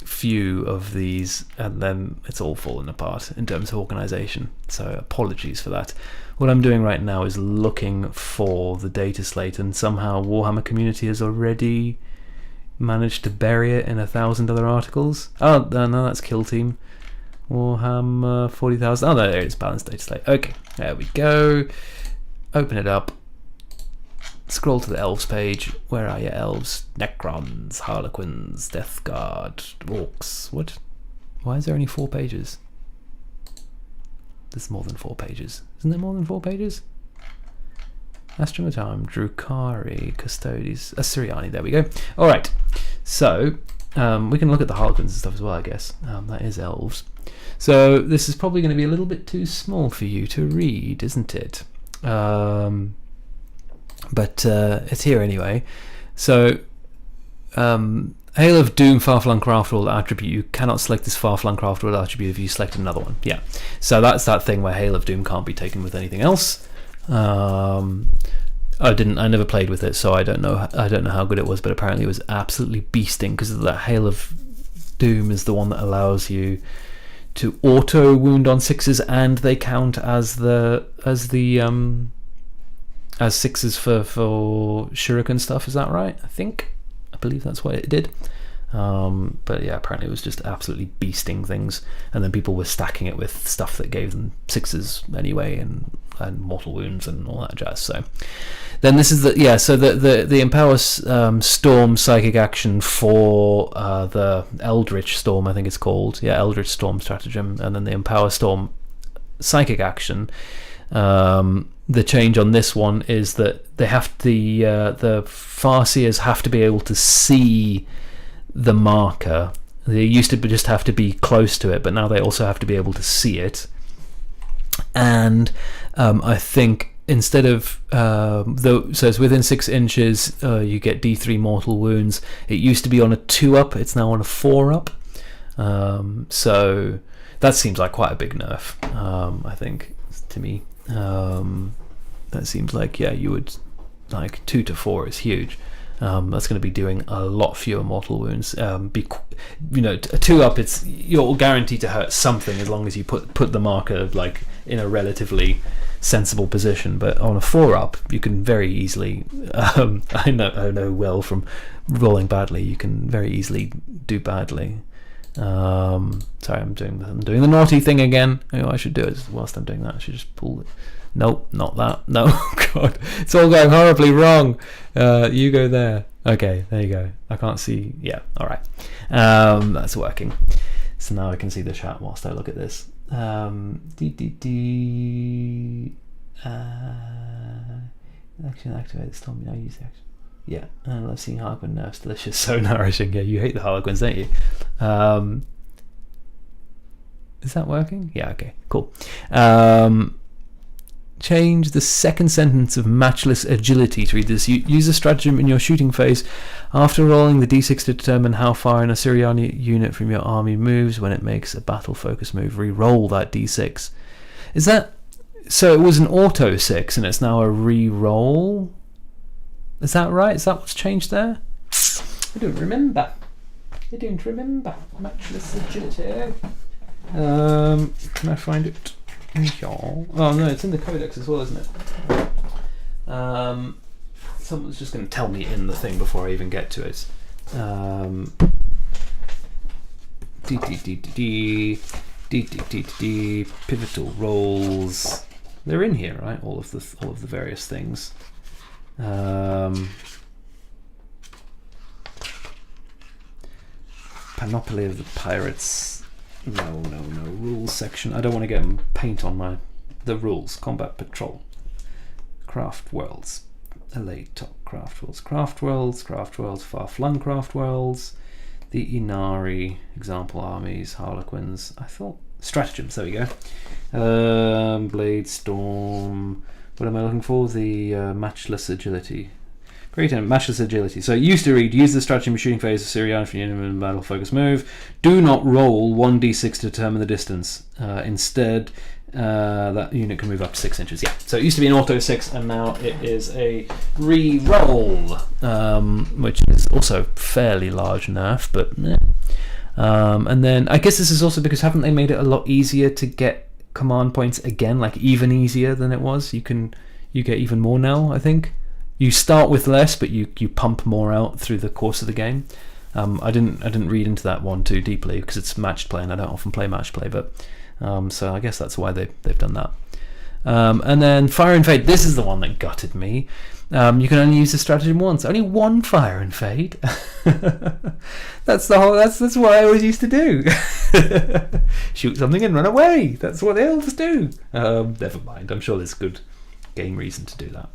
few of these, and then it's all fallen apart in terms of organization, so apologies for that. What I'm doing right now is looking for the data slate, and somehow Warhammer Community has already managed to bury it in 1,000 other articles. Oh no, that's Kill Team. Warhammer 40,000. Oh, there it is, balanced data slate. Okay, there we go. Open it up. Scroll to the elves page. Where are your elves? Necrons, Harlequins, Death Guard, Orcs. What? Why is there only 4 pages? There's more than 4 pages. Isn't there more than 4 pages? Astromatarm, Drukari, Custodes, Assyriani. There we go. Alright, so We can look at the Harlequins and stuff as well, I guess. That is elves. So this is probably going to be a little bit too small for you to read, isn't it? But it's here anyway. So, Hail of Doom Far-Flung Craft World attribute. You cannot select this Far-Flung Craft World attribute if you select another one. Yeah. So that's that thing where Hail of Doom can't be taken with anything else. I never played with it, so I don't know how good it was, but apparently it was absolutely beasting, because the Hail of Doom is the one that allows you to auto wound on 6s, and they count as sixes for shuriken stuff. Is that right? I believe that's what it did. But yeah, apparently it was just absolutely beasting things, and then people were stacking it with stuff that gave them 6s anyway, and mortal wounds and all that jazz. So then this is the Empower Storm psychic action for the Eldritch Storm, I think it's called. Yeah, Eldritch Storm stratagem, and then the Empower Storm psychic action. The change on this one is that they have the Farseers have to be able to see the marker. They used to just have to be close to it, but now they also have to be able to see it. And I think instead of so it's within 6 inches, you get D3 mortal wounds. It used to be on a 2-up, it's now on a 4-up. So that seems like quite a big nerf, I think, to me. That seems like, yeah, you would, like 2 to 4 is huge. That's going to be doing a lot fewer mortal wounds. A 2-up, you're guaranteed to hurt something as long as you put the marker like in a relatively sensible position. But on a 4-up, you can very easily. I know well from rolling badly, you can very easily do badly. Sorry, I'm doing the naughty thing again. I should do it whilst I'm doing that. I should just pull it. Nope, not that. No, God, it's all going horribly wrong. You go there. Okay, there you go. I can't see. Yeah, all right. That's working. So now I can see the chat whilst I look at this. Action activate the storm. Now use the action. Yeah, and I've seen Harlequin nerfs. Delicious, so nourishing. Yeah, you hate the Harlequins, don't you? Is that working? Yeah, okay, cool. Change the second sentence of Matchless Agility to read this. Use a stratagem in your shooting phase. After rolling the d6 to determine how far an Assyrian unit from your army moves, when it makes a battle focus move, re-roll that d6. Is that... So it was an auto 6 and it's now a re-roll? Is that right? Is that what's changed there? I don't remember. Matchless Agility. Can I find it? Oh no, it's in the codex as well, isn't it? Someone's just going to tell me in the thing before I even get to it. Pivotal rolls. They're in here, right? All of the various things. Panoply of the Pirates. No. Rules section. I don't want to get paint on the rules. Combat Patrol. Craft Worlds. LA Top Craft Worlds. Far-Flung Craft Worlds. The Inari. Example Armies. Harlequins. I thought... Stratagems. There we go. Blade Storm. What am I looking for? The Matchless Agility. Great, Matchless Agility. So it used to read, use the stratagem shooting phase of Syrian for your battle focus move. Do not roll 1d6 to determine the distance. Instead, that unit can move up to 6 inches. Yeah. So it used to be an auto 6, and now it is a re-roll, which is also fairly large nerf, but eh. And then I guess this is also because haven't they made it a lot easier to get command points again, like even easier than it was? You get even more now, I think. You start with less, but you pump more out through the course of the game. I didn't read into that one too deeply because it's matched play, and I don't often play match play. But so I guess that's why they've done that. And then Fire and Fade. This is the one that gutted me. You can only use the stratagem once. Only one Fire and Fade. That's what I always used to do. Shoot something and run away. That's what the elves do. Never mind. I'm sure there's good game reason to do that.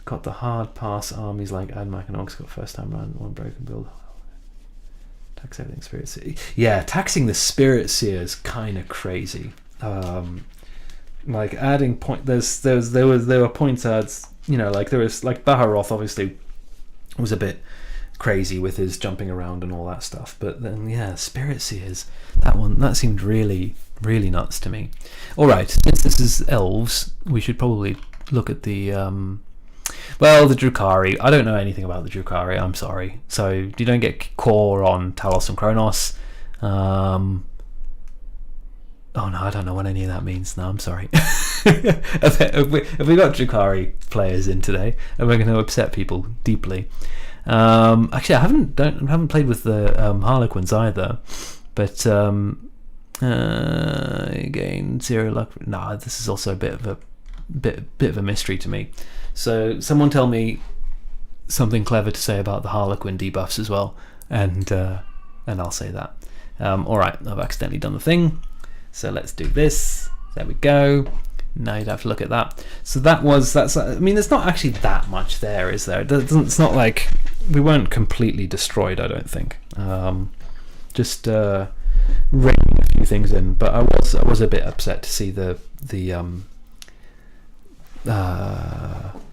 got the hard pass armies like Admac and Ox got first time round, one broken build. Tax everything Spirit Seer. Yeah, taxing the Spirit Seer is kind of crazy. Like adding point, there were points adds. Like there was like Baharoth obviously was a bit crazy with his jumping around and all that stuff, but then yeah, Spirit Seers, that seemed really nuts to me. Alright, since this is elves, we should probably look at the the Drukhari. I don't know anything about the Drukhari, I'm sorry. So you don't get core on Talos and Kronos. Oh no, I don't know what any of that means. No, I'm sorry. Have we got Drukhari players in today, and we're going to upset people deeply. Actually, I haven't played with the Harlequins either, but again, 0 luck. Nah, this is also a bit of a mystery to me. So someone tell me something clever to say about the Harlequin debuffs as well, and I'll say that. All right, I've accidentally done the thing, so let's do this. There we go. Now you'd have to look at that. So that's. I mean, there's not actually that much there, is there? It's not like we weren't completely destroyed, I don't think. Just reining a few things in, but I was a bit upset to see the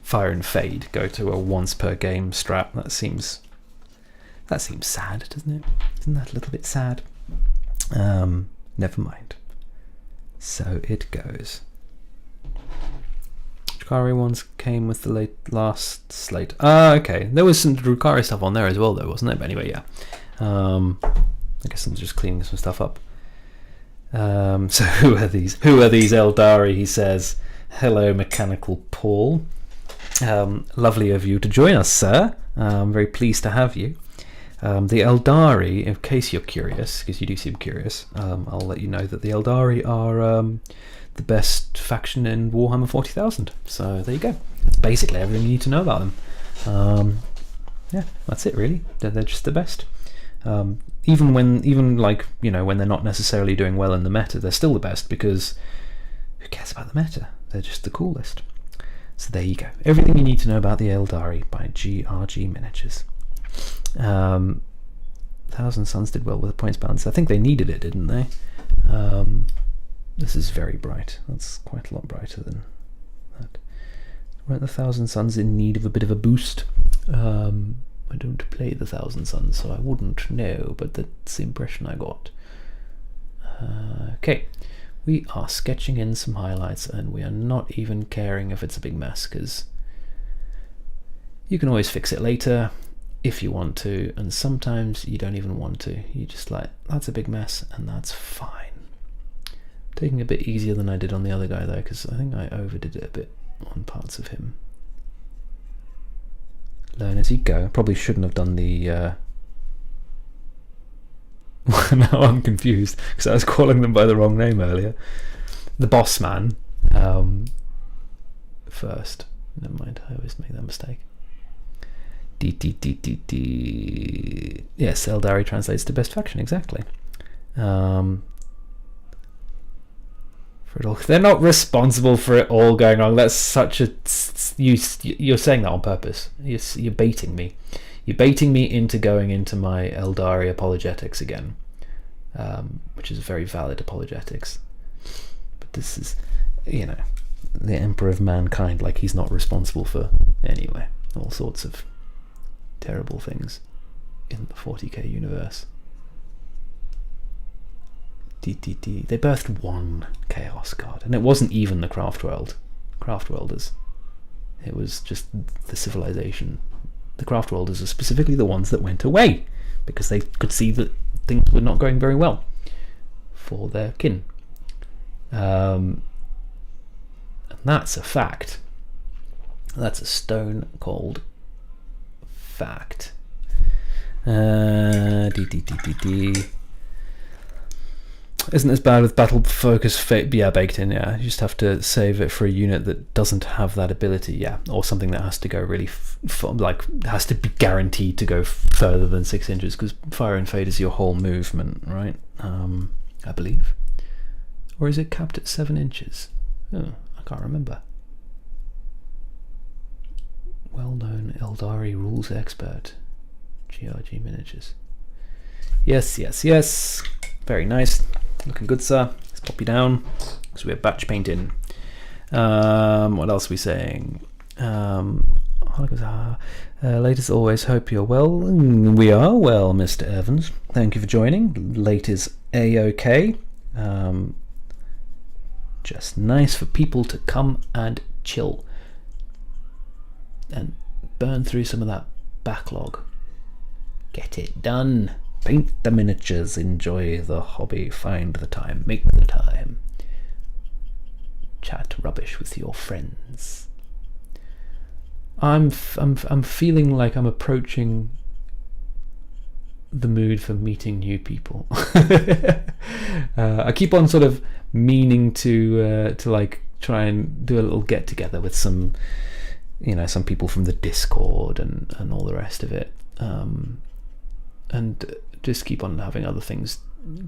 Fire and Fade go to a once per game strat. That seems sad, doesn't it? Isn't that a little bit sad? Never mind. So it goes. Drukhari ones came with the last slate. Okay. There was some Drukhari stuff on there as well, though, wasn't there? But anyway, yeah. I guess I'm just cleaning some stuff up. So who are these? Who are these Eldari? He says, "Hello, Mechanical Paul. Lovely of you to join us, sir. I'm very pleased to have you. The Eldari, in case you're curious, because you do seem curious, I'll let you know that the Eldari are the best faction in Warhammer 40,000. So there you go. That's basically everything you need to know about them. Yeah, that's it really. They're just the best. Even when they're not necessarily doing well in the meta, they're still the best, because who cares about the meta? They're just the coolest. So there you go. Everything you need to know about the Eldari by GRG Miniatures. 1,000 Suns did well with the points balance. I think they needed it, didn't they? This is very bright. That's quite a lot brighter than that. Weren't the 1,000 Suns in need of a bit of a boost? I don't play the 1,000 Suns, so I wouldn't know, but that's the impression I got. Okay, we are sketching in some highlights, and we are not even caring if it's a big mess, because you can always fix it later if you want to, and sometimes you don't even want to. You just like, that's a big mess, and that's fine. Taking a bit easier than I did on the other guy though, because I think I overdid it a bit on parts of him. Learn as you go. Probably shouldn't have done the now I'm confused because I was calling them by the wrong name earlier. The boss man first. Never mind, I always make that mistake. Yes, Eldari translates to best faction, exactly. For it all, they're not responsible for it all going wrong. That's such a you're saying that on purpose. You're baiting me. You're baiting me into going into my Eldari apologetics again, which is very valid apologetics. But this is, the Emperor of Mankind, like he's not responsible for anyway all sorts of terrible things in the 40k universe. They birthed one Chaos card, and it wasn't even the Craftworlders. It was just the civilization. The Craftworlders are specifically the ones that went away because they could see that things were not going very well for their kin. And that's a fact. That's a stone cold fact. Isn't as bad with battle focus baked in, yeah. You just have to save it for a unit that doesn't have that ability, yeah, or something that has to go really has to be guaranteed to go further than 6 inches, because Fire and Fade is your whole movement, right? I believe, or is it capped at 7 inches? Oh, I can't remember. Well-known Eldari rules expert. GRG miniatures. Yes, yes, yes. Very nice. Looking good, sir. Let's pop you down. So we're batch painting. What else are we saying? Late as always, hope you're well. We are well, Mr. Evans. Thank you for joining. Late is A-OK. Just nice for people to come and chill and burn through some of that backlog. Get it done. Paint the miniatures. Enjoy the hobby. Find the time. Make the time. Chat rubbish with your friends. I'm feeling like I'm approaching the mood for meeting new people. I keep on sort of meaning to like try and do a little get together with some, some people from the Discord and all the rest of it, and just keep on having other things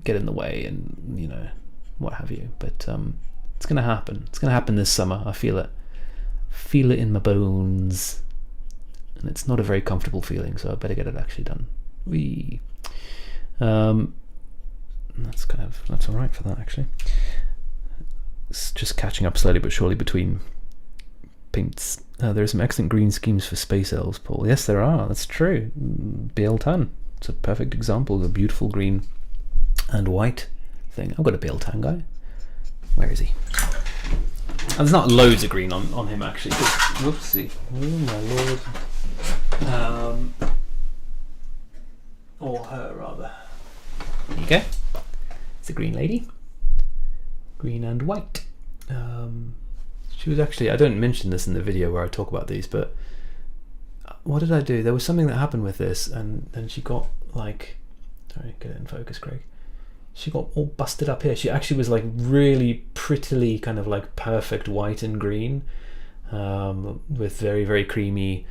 get in the way and what have you. But it's gonna happen. It's gonna happen this summer. I feel it. Feel it in my bones, and it's not a very comfortable feeling, so I better get it actually done. That's all right for that actually. It's just catching up slowly but surely between paints. There are some excellent green schemes for space elves, Paul. Yes, there are. That's true. Biel-Tan. It's a perfect example of a beautiful green and white thing. I've got a Biel-Tan guy. Where is he? And there's not loads of green on him actually. Whoopsie. Oh my lord. Or her rather. There you go. It's a green lady. Green and white. She was actually, I don't mention this in the video where I talk about these, but what did I do? There was something that happened with this, and then she got like, sorry, get it in focus, Craig. She got all busted up here. She actually was like really prettily kind of like perfect white and green, with very, very creamy,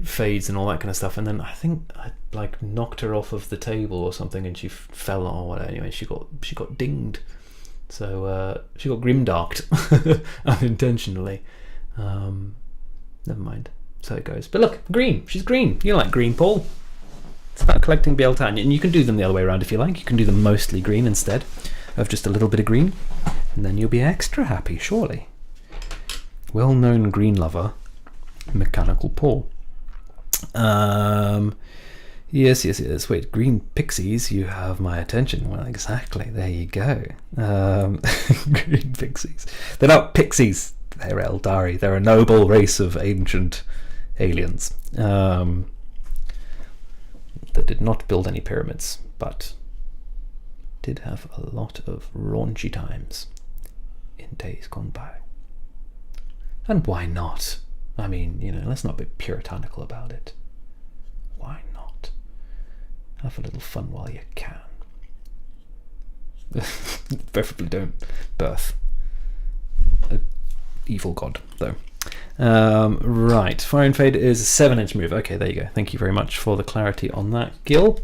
fades and all that kind of stuff. And then I think I like knocked her off of the table or something, and she fell or whatever. Anyway, she got dinged. So she got grimdarked unintentionally. Never mind. So it goes. But look, green. She's green. You like green, Paul. Start collecting Biel-Tan, and you can do them the other way around if you like. You can do them mostly green instead of just a little bit of green, and then you'll be extra happy, surely. Well-known green lover, Mechanical Paul. Yes. Wait, green pixies, you have my attention. Well, exactly. There you go. Green pixies. They're not pixies. They're Eldari. They're a noble race of ancient aliens. That did not build any pyramids, but did have a lot of raunchy times in days gone by. And why not? I mean, let's not be puritanical about it. Why not? Have a little fun while you can. Preferably don't birth an evil god, though. Right, Fire and Fade is a 7-inch move. Okay, there you go. Thank you very much for the clarity on that, Gil.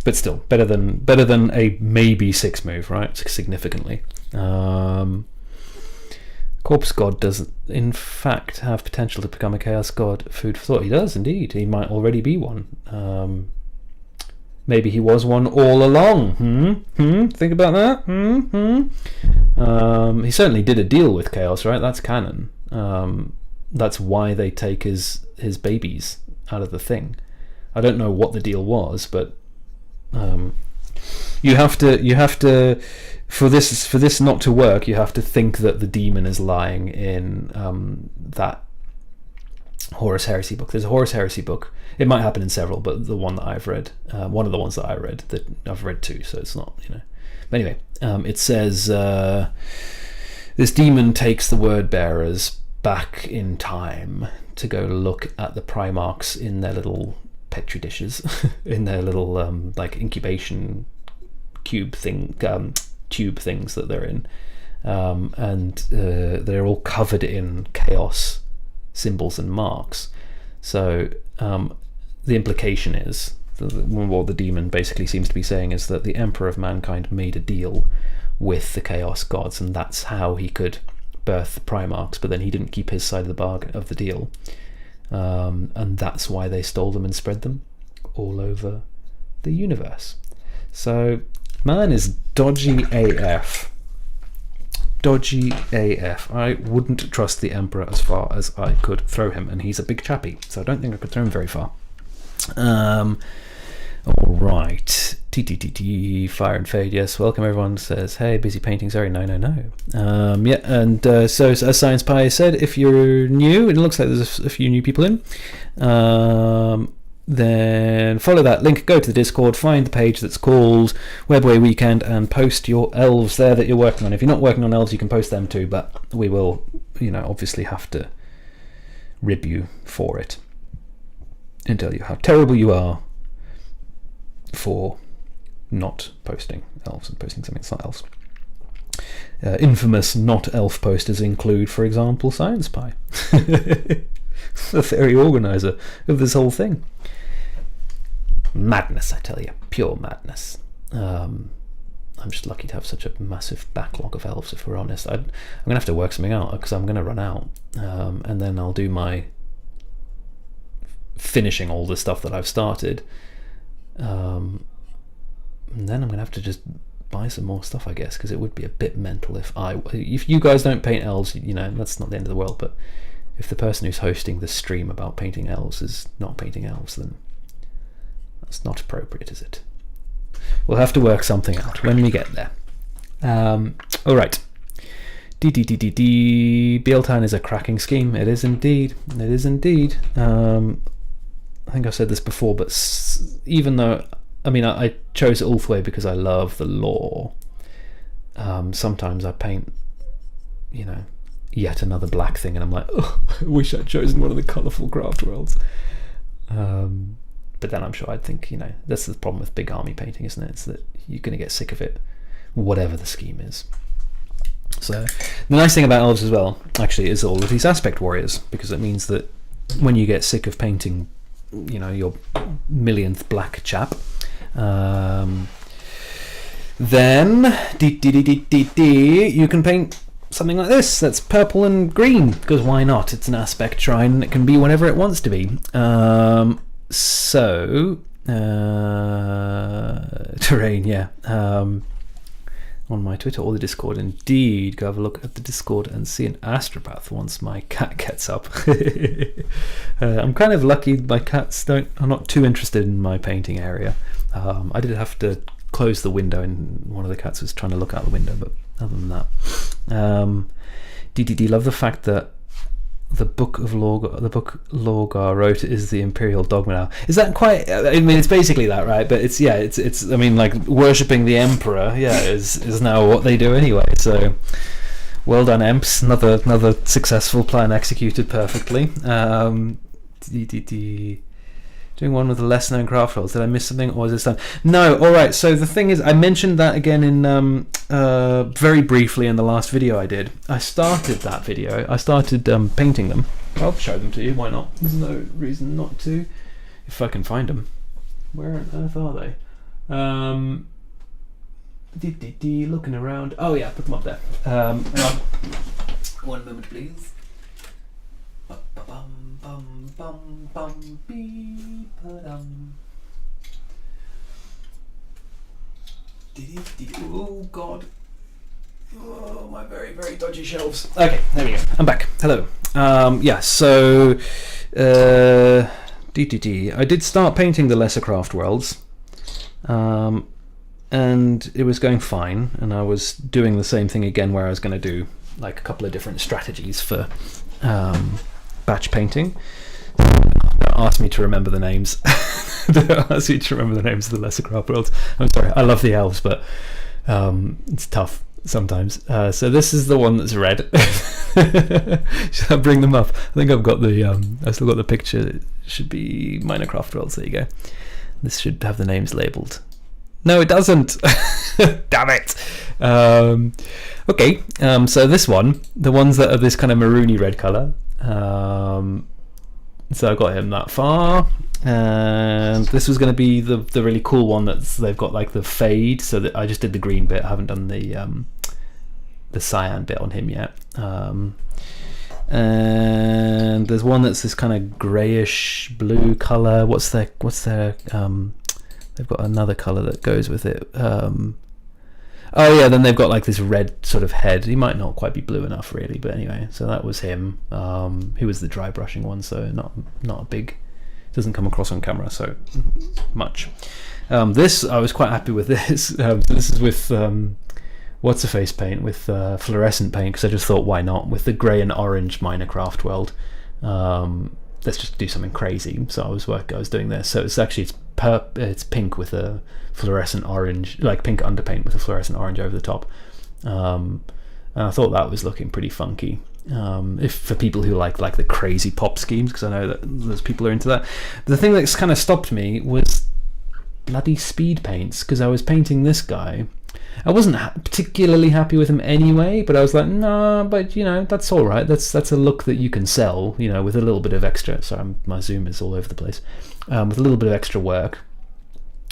But still, better than a maybe 6 move, right? Significantly. Corpse God does in fact have potential to become a Chaos God. Food for thought. He does indeed. He might already be one. Maybe he was one all along. Think about that. He certainly did a deal with Chaos, right? That's canon. That's why they take his babies out of the thing. I don't know what the deal was, but you have to for this not to work, you have to think that the demon is lying in that Horus Heresy book. There's a Horus Heresy book. It might happen in several, but the one that I've read, one of the ones that I read, that I've read two, so it's not, But anyway, it says this demon takes the word bearers back in time to go look at the Primarchs in their little petri dishes, in their little like incubation tube things that they're in, and they're all covered in chaos symbols and marks. So the implication is what the demon basically seems to be saying is that the Emperor of Mankind made a deal with the Chaos Gods, and that's how he could birth the Primarchs, but then he didn't keep his side of the bargain of the deal, and that's why they stole them and spread them all over the universe. So man is dodgy AF. Dodgy AF. I wouldn't trust the Emperor as far as I could throw him, and he's a big chappy, so I don't think I could throw him very far. Alright. TTTT, Fire and Fade, yes, welcome everyone. Says, hey, busy painting, sorry, no. Yeah, and so as Science Pie said, if you're new, it looks like there's a few new people in, then follow that link, go to the Discord, find the page that's called Webway Weekend, and post your elves there that you're working on. If you're not working on elves, you can post them too, but we will, obviously have to rib you for it and tell you how terrible you are for not posting elves and posting something that's not elves. Infamous not elf posters include, for example, Science Pie, the theory organizer of this whole thing. Madness, I tell you, pure madness. I'm just lucky to have such a massive backlog of elves, if we're honest. I'm gonna have to work something out, because I'm gonna run out, and then I'll do my finishing all the stuff that I've started, and then I'm gonna have to just buy some more stuff, I guess, because it would be a bit mental if you guys don't paint elves, that's not the end of the world, but if the person who's hosting the stream about painting elves is not painting elves, then that's not appropriate, is it? We'll have to work something out when we get there. Alright. Bealtown is a cracking scheme. It is indeed. It is indeed. I think I've said this before, but even though, I chose Ulthway because I love the lore, sometimes I paint, yet another black thing, and I'm like, oh, I wish I'd chosen one of the colourful craft worlds. But then I'm sure I'd think, that's the problem with big army painting, isn't it? It's that you're going to get sick of it, whatever the scheme is. So the nice thing about elves as well, actually, is all of these aspect warriors, because it means that when you get sick of painting, your millionth black chap, then you can paint something like this that's purple and green, because why not? It's an aspect shrine, and it can be whatever it wants to be. Terrain, yeah. On my Twitter or the Discord, indeed. Go have a look at the Discord and see an astropath once my cat gets up. I'm kind of lucky my cats are not too interested in my painting area. I did have to close the window, and one of the cats was trying to look out the window, but other than that, DDD, love the fact that the book Lorgar wrote is the Imperial dogma now. Is that quite? It's basically that, right? But it's like worshipping the Emperor. Yeah, is now what they do anyway. So, well done, Emps. Another successful plan executed perfectly. Doing one with the less known craft rolls. Did I miss something, or is this done? No. All right. So the thing is, I mentioned that again in very briefly in the last video I did. I started that video. I started painting them. I'll show them to you. Why not? There's no reason not to. If I can find them. Where on earth are they? Looking around. Oh yeah, put them up there. Hang on. 1 moment, please. Oh god. Oh, my very, very dodgy shelves. Okay, there we go. I'm back. Hello. Yeah, so I did start painting the lesser craft worlds, and it was going fine, and I was doing the same thing again where I was going to do like a couple of different strategies for batch painting. Don't ask me to remember the names. Don't ask me to remember the names of the lesser craft worlds. I'm sorry, I love the elves, but it's tough sometimes. So this is the one that's red. Should I bring them up? I think I've got the I still got the picture. It should be minor craft worlds. There you go. This should have the names labelled. No, it doesn't. Damn it. Okay, so this one, the ones that are this kind of maroony red colour, so I got him that far, and this was going to be the really cool one that's they've got like the fade, so that I just did the green bit. I haven't done the cyan bit on him yet. And there's one that's this kind of greyish blue colour. What's their they've got another colour that goes with it. Oh yeah, then they've got like this red sort of head. He might not quite be blue enough really, but anyway, so that was him. He was the dry brushing one, so not a big, doesn't come across on camera so much. This, I was quite happy with this. This is with what's the face paint, with fluorescent paint, because I just thought, why not, with the grey and orange Minecraft world. Let's just do something crazy. So I was doing this. So it's pink with a fluorescent orange, like pink underpaint with a fluorescent orange over the top. And I thought that was looking pretty funky. If for people who like the crazy pop schemes, because I know that those people are into that. The thing that's kind of stopped me was bloody speed paints, because I was painting this guy. I wasn't particularly happy with him anyway, but I was like, nah, but that's all right. That's a look that you can sell, with a little bit of extra. Sorry, my zoom is all over the place. With a little bit of extra work,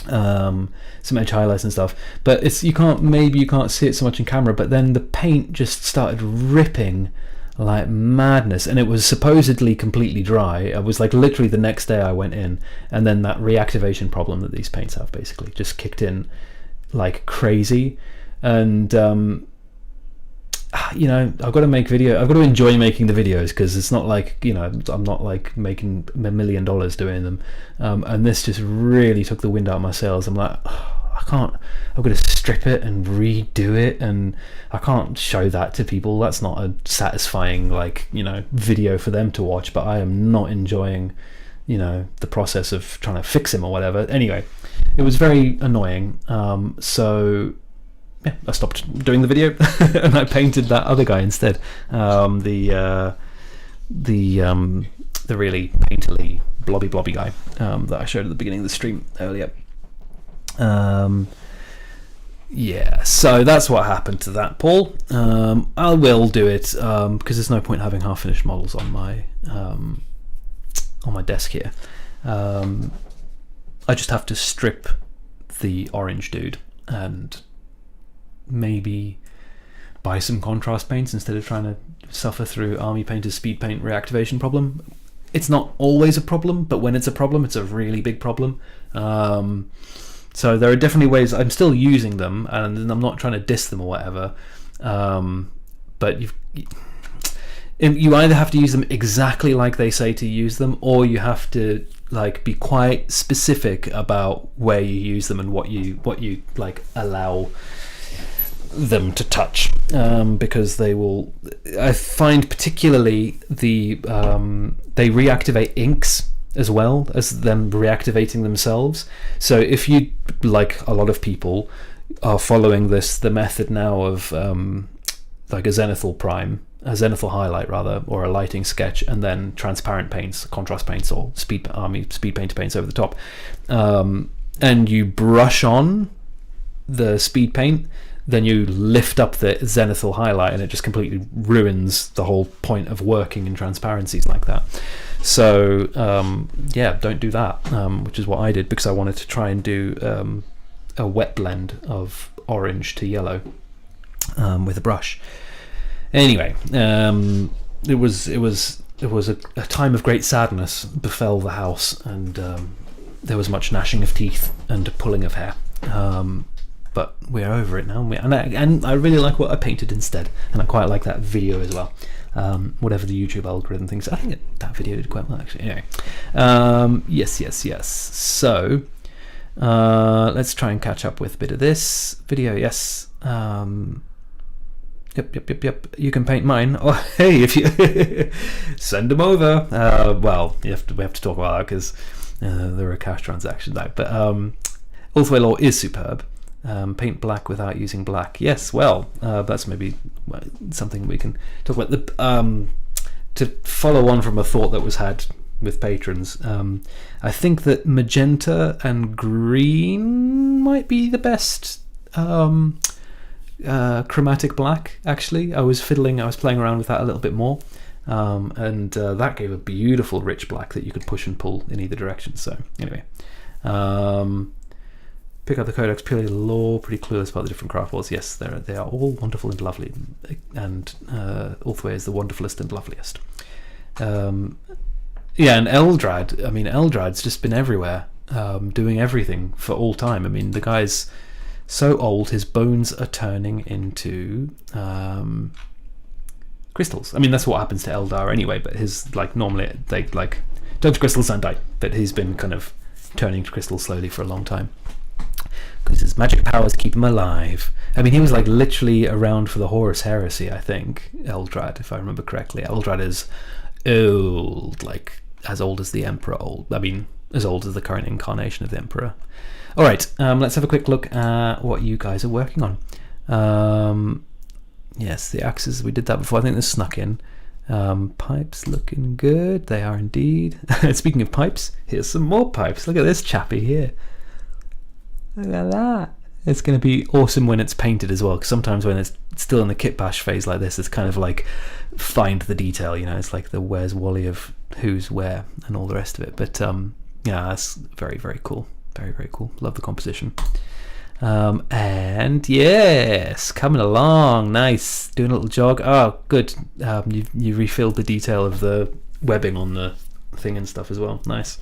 some edge highlights and stuff. But you can't see it so much in camera. But then the paint just started ripping like madness, and it was supposedly completely dry. I was like, literally the next day I went in, and then that reactivation problem that these paints have basically just kicked in like crazy. And I've got to make video. I've got to enjoy making the videos, because it's not like I'm not like making $1 million doing them. And this just really took the wind out of my sails. I'm like, I can't. I've got to strip it and redo it, and I can't show that to people. That's not a satisfying video for them to watch. But I am not enjoying the process of trying to fix him or whatever. Anyway, it was very annoying. So yeah, I stopped doing the video and I painted that other guy instead. The really painterly blobby guy that I showed at the beginning of the stream earlier. Yeah, so that's what happened to that, Paul. I will do it because there's no point having half-finished models on my desk here. I just have to strip the orange dude and maybe buy some contrast paints instead of trying to suffer through Army Painter's speed paint reactivation problem. It's not always a problem, but when it's a problem, it's a really big problem. So there are definitely ways. I'm still using them, and I'm not trying to diss them or whatever. But you either have to use them exactly like they say to use them, or you have to be quite specific about where you use them and what you allow them to touch, because they will. I find particularly they reactivate inks as well as them reactivating themselves. So if you, like a lot of people, are following the method now of like a zenithal highlight rather, or a lighting sketch, and then transparent paints, contrast paints, or speed painter paints over the top, and you brush on the speed paint, then you lift up the zenithal highlight, and it just completely ruins the whole point of working in transparencies like that. So yeah, don't do that, which is what I did, because I wanted to try and do a wet blend of orange to yellow with a brush. Anyway, it was a time of great sadness befell the house, and there was much gnashing of teeth and pulling of hair. But we're over it now, and I really like what I painted instead, and I quite like that video as well. Whatever the YouTube algorithm thinks, I think that video did quite well actually. Anyway, yes. So let's try and catch up with a bit of this video. Yes. Yep. You can paint mine. Oh, hey, if you send them over. Well, we have to talk about that because there are cash transactions now. But Ulthway Law is superb. Paint black without using black. Yes, well, that's maybe something we can talk about. To follow on from a thought that was had with patrons, I think that magenta and green might be the best chromatic black. Actually, I was playing around with that a little bit more, and that gave a beautiful rich black that you could push and pull in either direction. So anyway, pick up the codex purely lore, pretty clueless about the different craft walls. Yes, they are all wonderful and lovely, and Ulthway is the wonderfulest and loveliest. Yeah, and Eldrad, I mean, Eldrad's just been everywhere, doing everything for all time. I mean, the guy's so old, his bones are turning into crystals. I mean, that's what happens to Eldar anyway, but his, like, normally they, like, turn to crystals and die, but he's been kind of turning to crystals slowly for a long time. Because his magic powers keep him alive. I mean, he was, like, literally around for the Horus Heresy, I think, Eldrad, if I remember correctly. Eldrad is old, like, as old as the Emperor old. I mean, as old as the current incarnation of the Emperor. Alright, let's have a quick look at what you guys are working on. Yes, the axes, we did that before. I think this snuck in. Pipes looking good. They are indeed. Speaking of pipes, here's some more pipes. Look at this chappy here. Look at that. It's going to be awesome when it's painted as well, because sometimes when it's still in the kit bash phase like this, it's kind of like find the detail, you know, it's like the Where's Wally of who's where and all the rest of it. But yeah, that's very, very cool. Very, very cool. Love the composition. And yes, coming along. Nice. Doing a little jog. Oh, good. You refilled the detail of the webbing on the thing and stuff as well. Nice.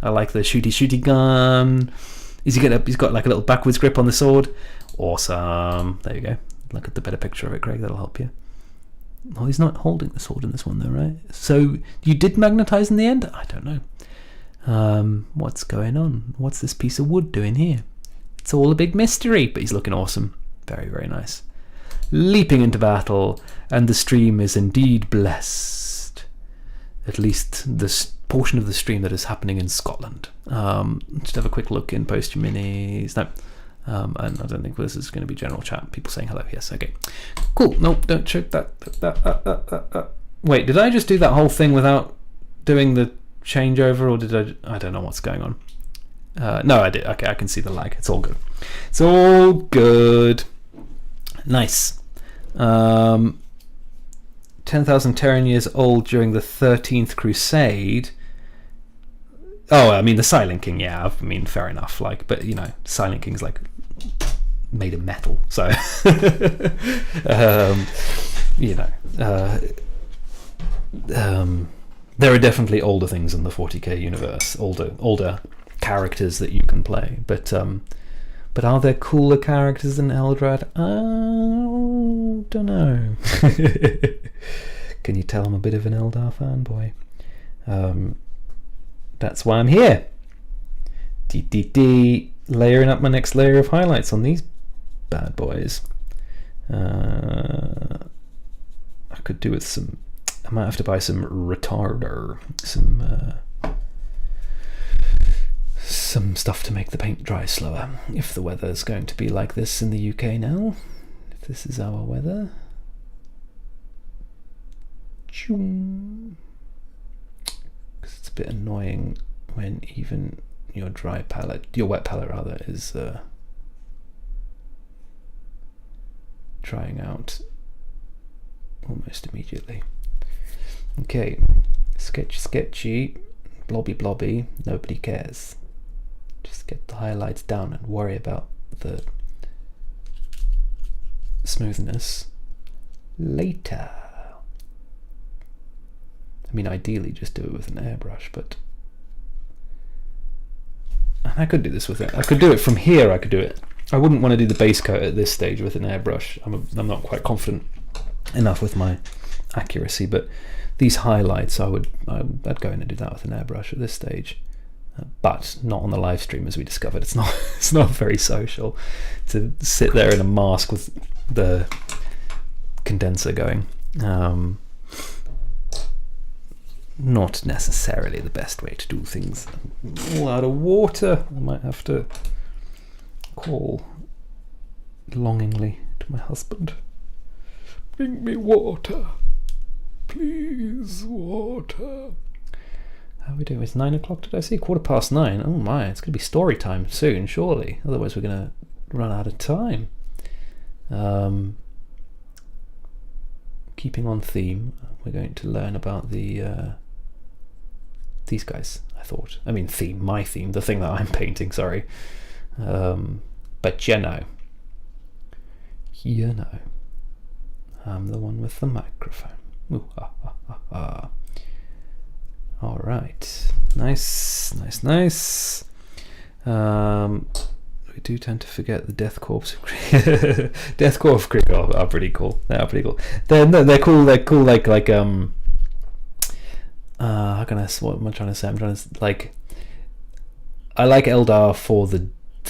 I like the shooty gun. He's got like a little backwards grip on the sword. Awesome. There you go. Look at the better picture of it, Greg. That'll help you. Oh, he's not holding the sword in this one though, right? So you did magnetize in the end? I don't know. What's going on? What's this piece of wood doing here? It's all a big mystery, but he's looking awesome. Very, very nice. Leaping into battle, and the stream is indeed blessed. At least this portion of the stream that is happening in Scotland. Just have a quick look in post your minis. No. And I don't think this is going to be general chat. People saying hello. Yes, okay. Cool. No, don't check that. Wait, did I just do that whole thing without doing the changeover, or did I don't know what's going on. No, I did. Okay, I can see the lag. It's all good. It's all good. Nice. 10,000 Terran years old during the 13th Crusade. Oh, I mean, the Silent King, yeah. I mean, fair enough. Like, but, you know, Silent King's, like, made of metal. So, you know. There are definitely older things in the 40k universe. Older characters that you can play. But are there cooler characters than Eldrad? I don't know. Can you tell I'm a bit of an Eldar fanboy? That's why I'm here. Layering up my next layer of highlights on these bad boys. I could do with some. I might have to buy some retarder, some stuff to make the paint dry slower. If the weather's going to be like this in the UK now, if this is our weather. It's a bit annoying when even your wet palette rather, is drying out almost immediately. Okay, sketchy, blobby, nobody cares. Just get the highlights down and worry about the smoothness later. I mean, ideally just do it with an airbrush, but I could do this with it. I could do it from here. I could do it. I wouldn't want to do the base coat at this stage with an airbrush. I'm not quite confident enough with my accuracy, but these highlights I'd go in and do that with an airbrush at this stage, but not on the live stream, as we discovered. It's not very social to sit there in a mask with the condenser going. Not necessarily the best way to do things. I'm all out of water. I might have to call longingly to my husband. Bring me water. Please, water. How are we doing? It's 9 o'clock, did I see? 9:15. Oh my, it's going to be story time soon, surely. Otherwise we're going to run out of time. Keeping on theme, we're going to learn about the these guys, my theme, the thing that I'm painting, sorry. But I'm the one with the microphone. Ooh, ah, ah, ah, ah. All right, nice. We do tend to forget the Death Corps of Krieg. Death Corps of Krieg are pretty cool. They're cool. They're cool. Like how can what am I trying to say? I'm trying to like. I like Eldar for the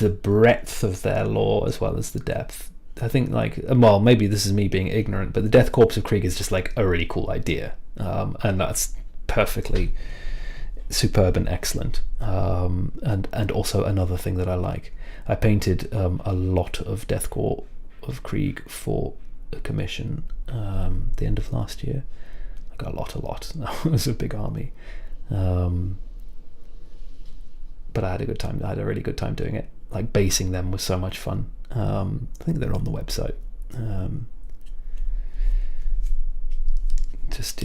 breadth of their lore as well as the depth. I think like, well, maybe this is me being ignorant, but the Death Corps of Krieg is just like a really cool idea, and that's perfectly superb and excellent. And also another thing that I like, I painted a lot of Death Corps of Krieg for a commission the end of last year. Like a lot. That was a big army, but I had a good time. I had a really good time doing it. Like basing them was so much fun. I think they're on the website. Just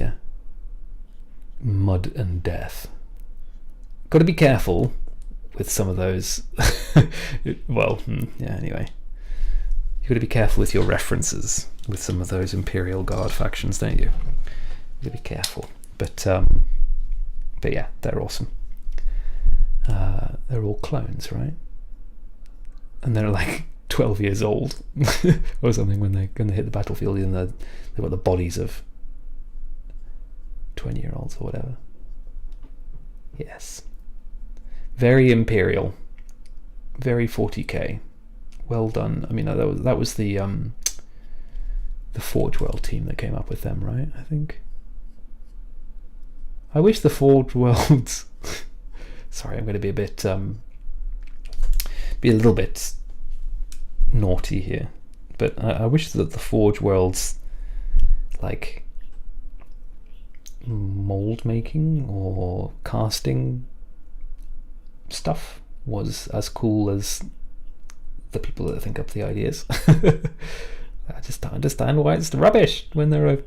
mud and death. Got to be careful with some of those. Well, anyway, you got to be careful with your references with some of those Imperial Guard factions, don't you? You got to be careful. But yeah, they're awesome. They're all clones, right? And they're like 12 years old or something when they hit the battlefield, and they've got the bodies of 20-year-olds or whatever. Yes, very Imperial, very 40k. Well done. I mean, that was the Forge World team that came up with them, right? I think. I wish the Forge Worlds. Sorry, I'm going to be a little bit naughty here, but I wish that the Forge Worlds, like mold making or casting stuff, was as cool as the people that think up the ideas. I just don't understand why it's rubbish when there are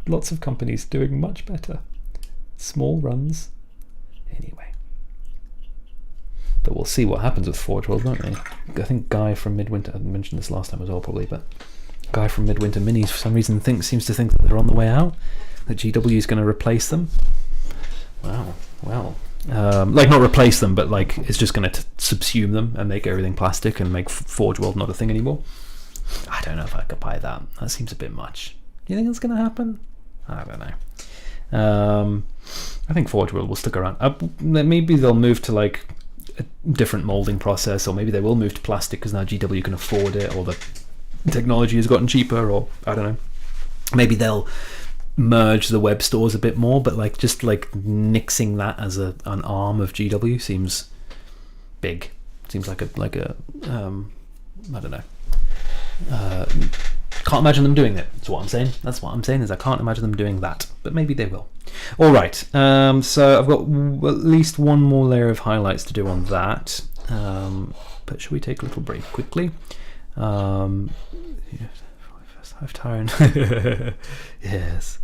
lots of companies doing much better. Small runs. Anyway. But we'll see what happens with Forge World, won't we? I think Guy from Midwinter, I mentioned this last time as well probably, but Guy from Midwinter Minis for some reason seems to think that they're on the way out, that GW is going to replace them. Wow, well, like not replace them, but like it's just going to subsume them and make everything plastic and make Forge World not a thing anymore. I don't know if I could buy that. That seems a bit much. Do you think that's going to happen? I don't know. I think Forge World will stick around. Maybe they'll move to like a different molding process, or maybe they will move to plastic because now GW can afford it, or the technology has gotten cheaper, or I don't know. Maybe they'll merge the web stores a bit more, but like just like nixing that as an arm of GW seems big. Seems like a I don't know. Can't imagine them doing it. That's what I'm saying. Is I can't imagine them doing that, but maybe they will. All right. So I've got at least one more layer of highlights to do on that. But should we take a little break quickly? First 5 turn. Yes.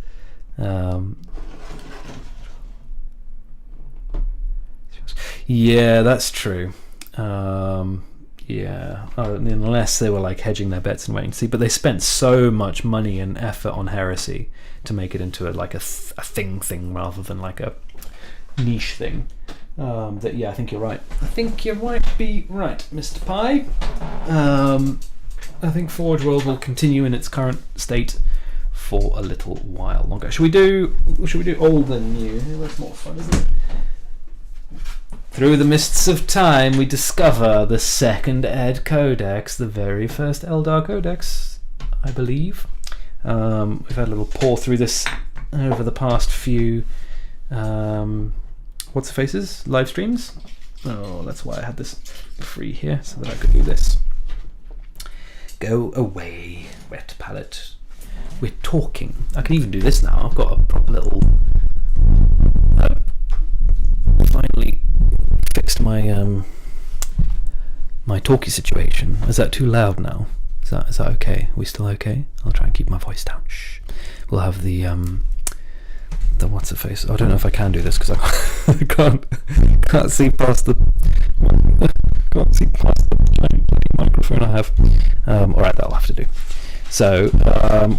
Yeah, that's true. Yeah, unless they were like hedging their bets and waiting to see. But they spent so much money and effort on Heresy to make it into a thing rather than like a niche thing. That I think you're right. I think you might be right, Mr. Pye. I think Forge World will continue in its current state for a little while longer. Should we do old and new? That's more fun, isn't it? Through the mists of time, we discover the second Ed Codex, the very first Eldar Codex, I believe. We've had a little pour through this over the past few what's the faces? Live streams? Oh, that's why I had this free here, so that I could do this. Go away, wet palette. We're talking. I can even do this now. I've got a proper little finally fixed my my talkie situation. Is that too loud now? Is that okay? Are we still okay? I'll try and keep my voice down. Shh. We'll have the what's the face? I don't know if I can do this because I can't see past the giant I have. Alright, that'll have to do. So,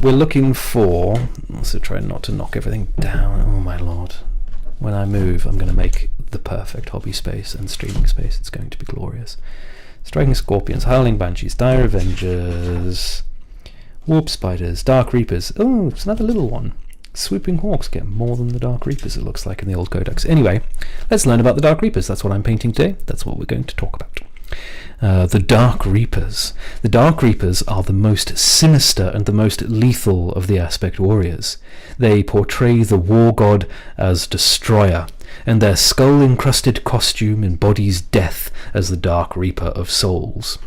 we're looking for... Also try not to knock everything down. Oh my lord. When I move, I'm going to make the perfect hobby space and streaming space. It's going to be glorious. Striking Scorpions, Howling Banshees, Dire Avengers, Warp Spiders, Dark Reapers. Oh, it's another little one. Swooping Hawks get more than the Dark Reapers, it looks like, in the old codex. Anyway, let's learn about the Dark Reapers. That's what I'm painting today. That's what we're going to talk about. The Dark Reapers. The Dark Reapers are the most sinister and the most lethal of the Aspect Warriors. They portray the war god as Destroyer, and their skull-encrusted costume embodies death as the Dark Reaper of Souls.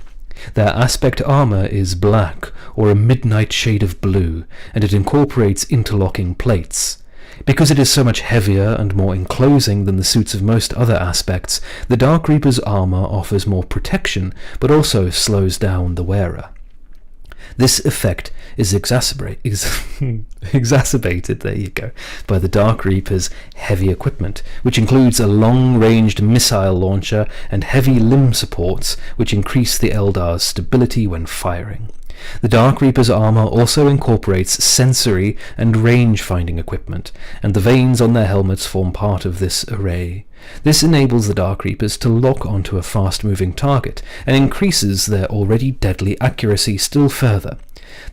Their aspect armor is black, or a midnight shade of blue, and it incorporates interlocking plates. Because it is so much heavier and more enclosing than the suits of most other aspects, the Dark Reaper's armor offers more protection, but also slows down the wearer. This effect is exacerbated, there you go, by the Dark Reaper's heavy equipment, which includes a long-ranged missile launcher and heavy limb supports, which increase the Eldar's stability when firing. The Dark Reaper's armor also incorporates sensory and range-finding equipment, and the vanes on their helmets form part of this array. This enables the Dark Reapers to lock onto a fast-moving target, and increases their already deadly accuracy still further.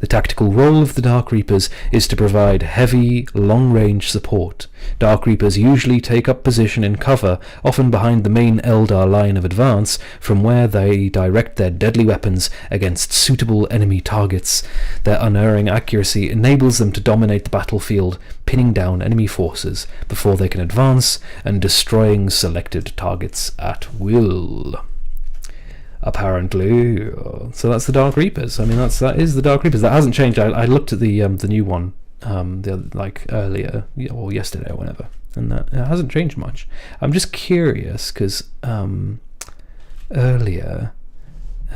The tactical role of the Dark Reapers is to provide heavy, long-range support. Dark Reapers usually take up position in cover, often behind the main Eldar line of advance, from where they direct their deadly weapons against suitable enemy targets. Their unerring accuracy enables them to dominate the battlefield, pinning down enemy forces before they can advance, and destroying selected targets at will. Apparently, so that's the Dark Reapers. I mean, that is the Dark Reapers. That hasn't changed. I looked at the new one, earlier or yesterday or whenever, and that it hasn't changed much. I'm just curious because earlier,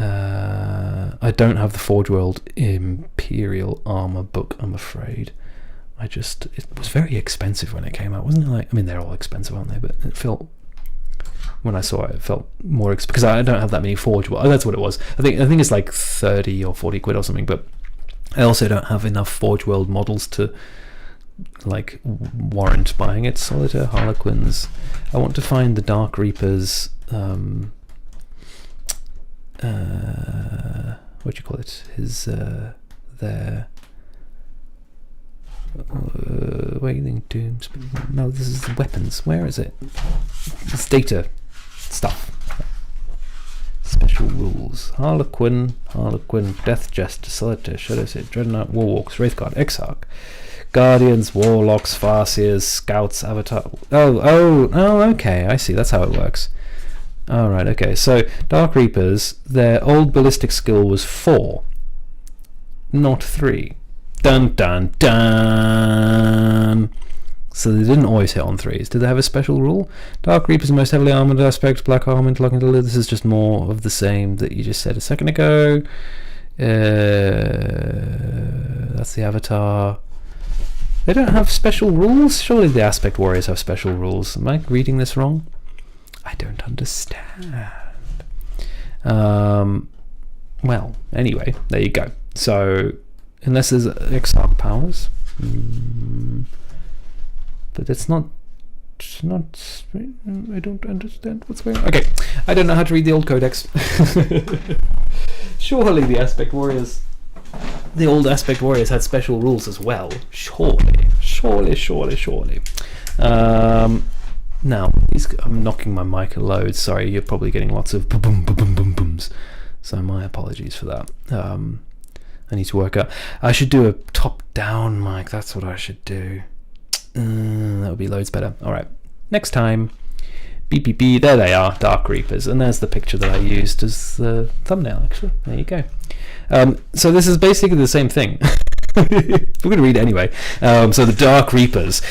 I don't have the Forge World Imperial Armor book, I'm afraid. It was very expensive when it came out, wasn't it? Like, I mean, they're all expensive, aren't they? But it felt. When I saw it felt more because I don't have that many Forge World. Oh, that's what it was. I think it's like 30 or 40 quid or something. But I also don't have enough Forge World models to like warrant buying it. Solitaire Harlequins. I want to find the Dark Reapers. What do you call it? Their Wailing Dooms. No, this is the weapons. Where is it? It's data stuff. Special rules. Harlequin, Death Jester, Solitaire, Shadowseer, Dreadnought, Warwalks, Wraithguard, Exarch, Guardians, Warlocks, Farseers, Scouts, Avatar. Oh, okay, I see. That's how it works. Alright, okay. So, Dark Reapers, their old ballistic skill was 4, not 3. Dun dun dun! So they didn't always hit on 3s. Did they have a special rule? Dark Reapers most heavily armoured aspect, black armor, interlocking. This is just more of the same that you just said a second ago. That's the Avatar. They don't have special rules? Surely the Aspect Warriors have special rules. Am I reading this wrong? I don't understand. Well, anyway, there you go. So, unless there's Exarch powers. But it's not I don't understand what's going on. Okay, I don't know how to read the old codex. Surely the old Aspect Warriors had special rules as well. Surely. Now, I'm knocking my mic a load. Sorry, you're probably getting lots of boom boom boom boom booms. So my apologies for that. I need to work out. I should do a top-down mic. That's what I should do. That would be loads better. Alright, next time. Beep beep beep. There they are, Dark Reapers. And there's the picture that I used as the thumbnail, actually. There you go. So this is basically the same thing. We're going to read it anyway. So the Dark Reapers.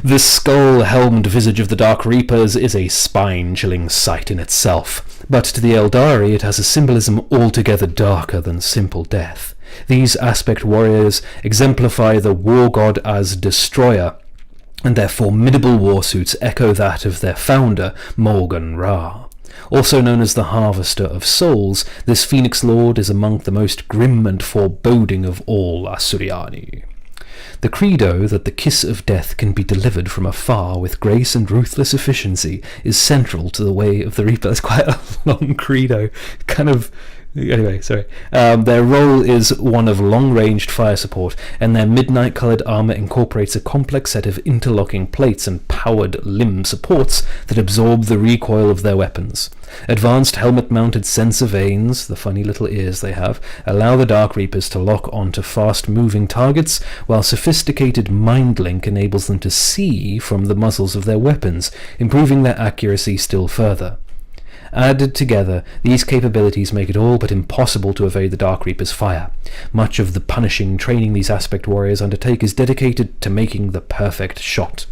The skull-helmed visage of the Dark Reapers is a spine-chilling sight in itself. But to the Eldari it has a symbolism altogether darker than simple death. These Aspect Warriors exemplify the war god as Destroyer, and their formidable war suits echo that of their founder, Morgan Ra. Also known as the Harvester of Souls, this Phoenix Lord is among the most grim and foreboding of all Asuryani. The credo that the kiss of death can be delivered from afar with grace and ruthless efficiency is central to the way of the Reaper. That's quite a long credo. Kind of... Anyway, sorry. Their role is one of long-ranged fire support, and their midnight-coloured armour incorporates a complex set of interlocking plates and powered limb supports that absorb the recoil of their weapons. Advanced helmet-mounted sensor vanes, the funny little ears they have, allow the Dark Reapers to lock onto fast-moving targets, while sophisticated mind link enables them to see from the muzzles of their weapons, improving their accuracy still further. Added together, these capabilities make it all but impossible to evade the Dark Reaper's fire. Much of the punishing training these aspect warriors undertake is dedicated to making the perfect shot.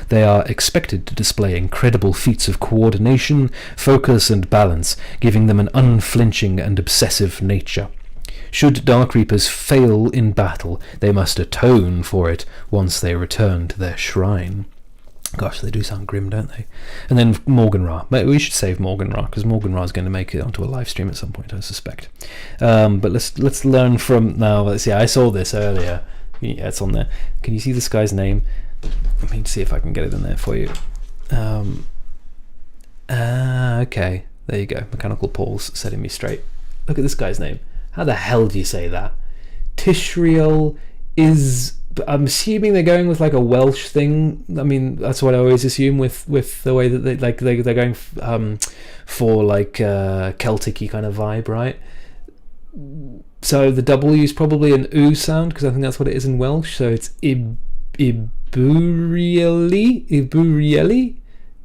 They are expected to display incredible feats of coordination, focus, and balance, giving them an unflinching and obsessive nature. Should Dark Reapers fail in battle, they must atone for it once they return to their shrine. Gosh, they do sound grim, don't they? And then Morgan Ra. We should save Morgan Ra, because Morgan Ra is going to make it onto a live stream at some point, I suspect. But let's learn from now. Let's see. I saw this earlier. Yeah, it's on there. Can you see this guy's name? Let me see if I can get it in there for you. Okay. There you go. Mechanical Paul's setting me straight. Look at this guy's name. How the hell do you say that? Tishriel is... I'm assuming they're going with like a Welsh thing. I mean, that's what I always assume with the way that they're going for like Celtic-y kind of vibe, right? So the W is probably an oo sound, because I think that's what it is in Welsh. So it's Iburieli.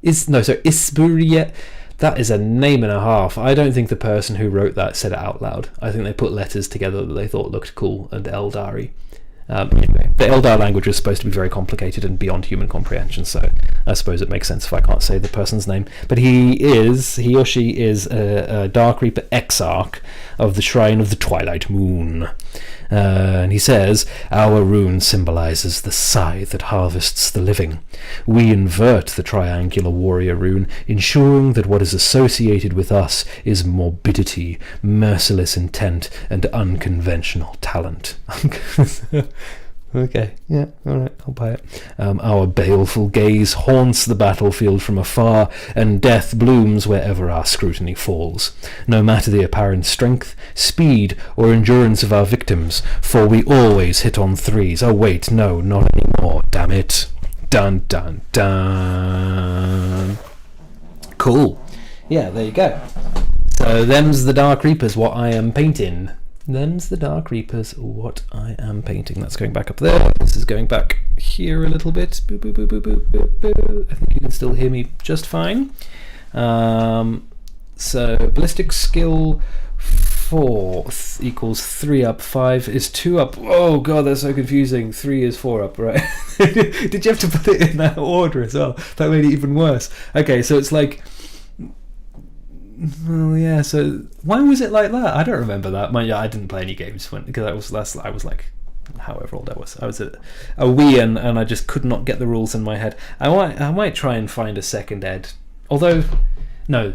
Isburia. That is a name and a half. I don't think the person who wrote that said it out loud. I think they put letters together that they thought looked cool and Eldari. Anyway, the Eldar language is supposed to be very complicated and beyond human comprehension, so I suppose it makes sense if I can't say the person's name. But he or she is a Dark Reaper Exarch of the Shrine of the Twilight Moon. And he says, our rune symbolizes the scythe that harvests the living. We invert the triangular warrior rune, ensuring that what is associated with us is morbidity, merciless intent, and unconventional talent. Okay, yeah, alright, I'll buy it. Our baleful gaze haunts the battlefield from afar, and death blooms wherever our scrutiny falls. No matter the apparent strength, speed, or endurance of our victims, for we always hit on threes. Oh wait, no, not anymore, damn it. Dun dun dun. Cool. Yeah, there you go. So them's the Dark Reapers, what I am painting. Them's the Dark Reapers, what I am painting. That's going back up there. This is going back here a little bit. Boo, boo, boo, boo, boo, boo, boo. I think you can still hear me just fine. So ballistic skill 4 equals 3 up, 5 is 2 up. Oh god, that's so confusing. 3 is 4 up, right? Did you have to put it in that order as well? That made it even worse. Okay, so it's like... Well, yeah. So why was it like that? I don't remember that. I didn't play any games because I was like, however old I was. I was a wee and I just could not get the rules in my head. I might try and find a second ed. Although, no,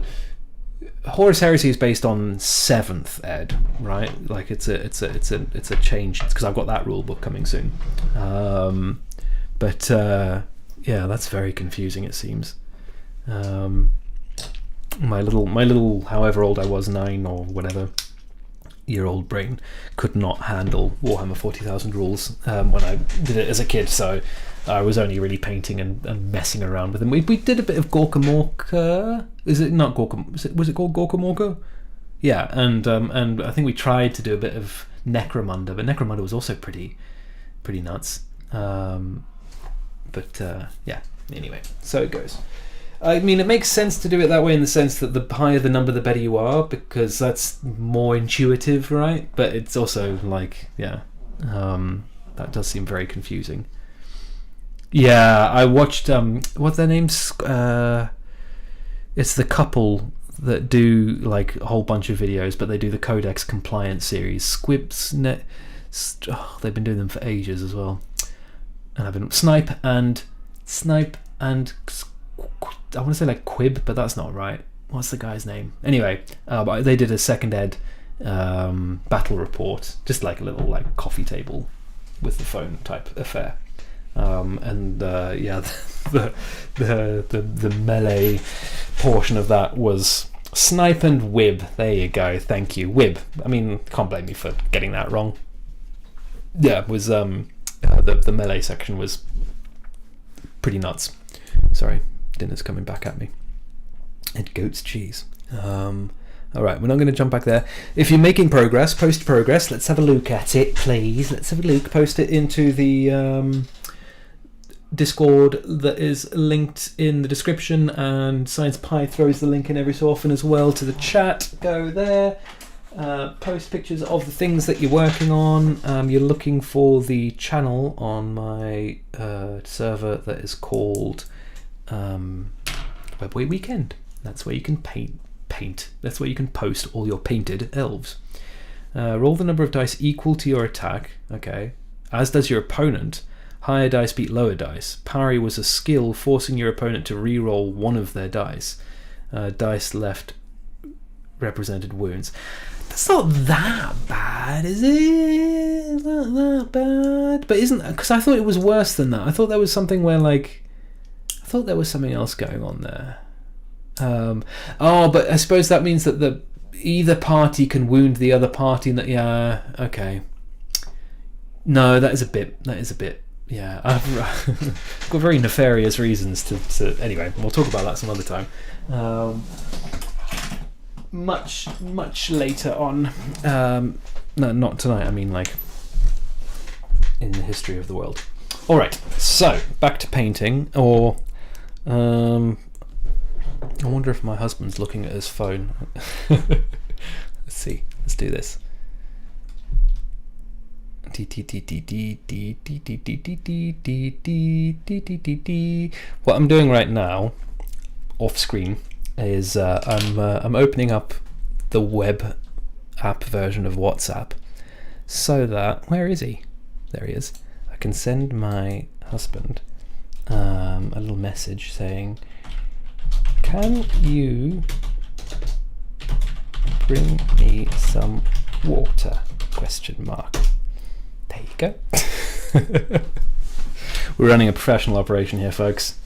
Horus Heresy is based on 7th ed, right? Like it's a change because I've got that rule book coming soon. But yeah, that's very confusing. It seems. My little however old I was, 9 or whatever year old brain could not handle Warhammer 40,000 rules when I did it as a kid, so I was only really painting and messing around with them. We did a bit of Gorka Morka. Is it not Gorka? Was it called Gorka Morka? Yeah, and I think we tried to do a bit of Necromunda, but Necromunda was also pretty nuts. But yeah, anyway, so it goes. I mean, it makes sense to do it that way in the sense that the higher the number, the better you are, because that's more intuitive, right? But it's also like, yeah, that does seem very confusing. Yeah, I watched, what's their names? It's the couple that do like a whole bunch of videos, but they do the Codex Compliance series. They've been doing them for ages as well. And I've been Snipe and I want to say like Quib, but that's not right. what's the guy's name? Anyway, but they did a second ed battle report, just like a little like coffee table with the phone type affair. Yeah, the melee portion of that was snipe and wib. There you go. Thank you, wib. I mean, can't blame me for getting that wrong. Yeah, it was the melee section was pretty nuts. Sorry, dinner's coming back at me. And goat's cheese. All right, we're not going to jump back there. If you're making progress, post progress. Let's have a look at it, please. Let's have a look. Post it into the Discord that is linked in the description, and Science Pie throws the link in every so often as well to the chat. Go there. Post pictures of the things that you're working on. You're looking for the channel on my server that is called Webway Weekend. That's where you can paint. That's where you can post all your painted elves. Roll the number of dice equal to your attack. Okay. As does your opponent. Higher dice beat lower dice. Parry was a skill forcing your opponent to re-roll one of their dice. Dice left represented wounds. That's not that bad, is it? It's not that bad. But isn't... Because I thought it was worse than that. I thought there was something where, like... I thought there was something else going on there. But I suppose that means that either party can wound the other party. Yeah, okay. No, that is a bit... Yeah, I've got very nefarious reasons to... Anyway, we'll talk about that some other time. Much later on. No, not tonight. I mean, like, in the history of the world. All right, so back to painting. Or, I wonder if my husband's looking at his phone. Let's see. Let's do this. What I'm doing right now, off screen, is I'm opening up the web app version of WhatsApp, so that where is he? There he is. I can send my husband a little message saying, "Can you bring me some water?" Question mark. There you go. We're running a professional operation here, folks.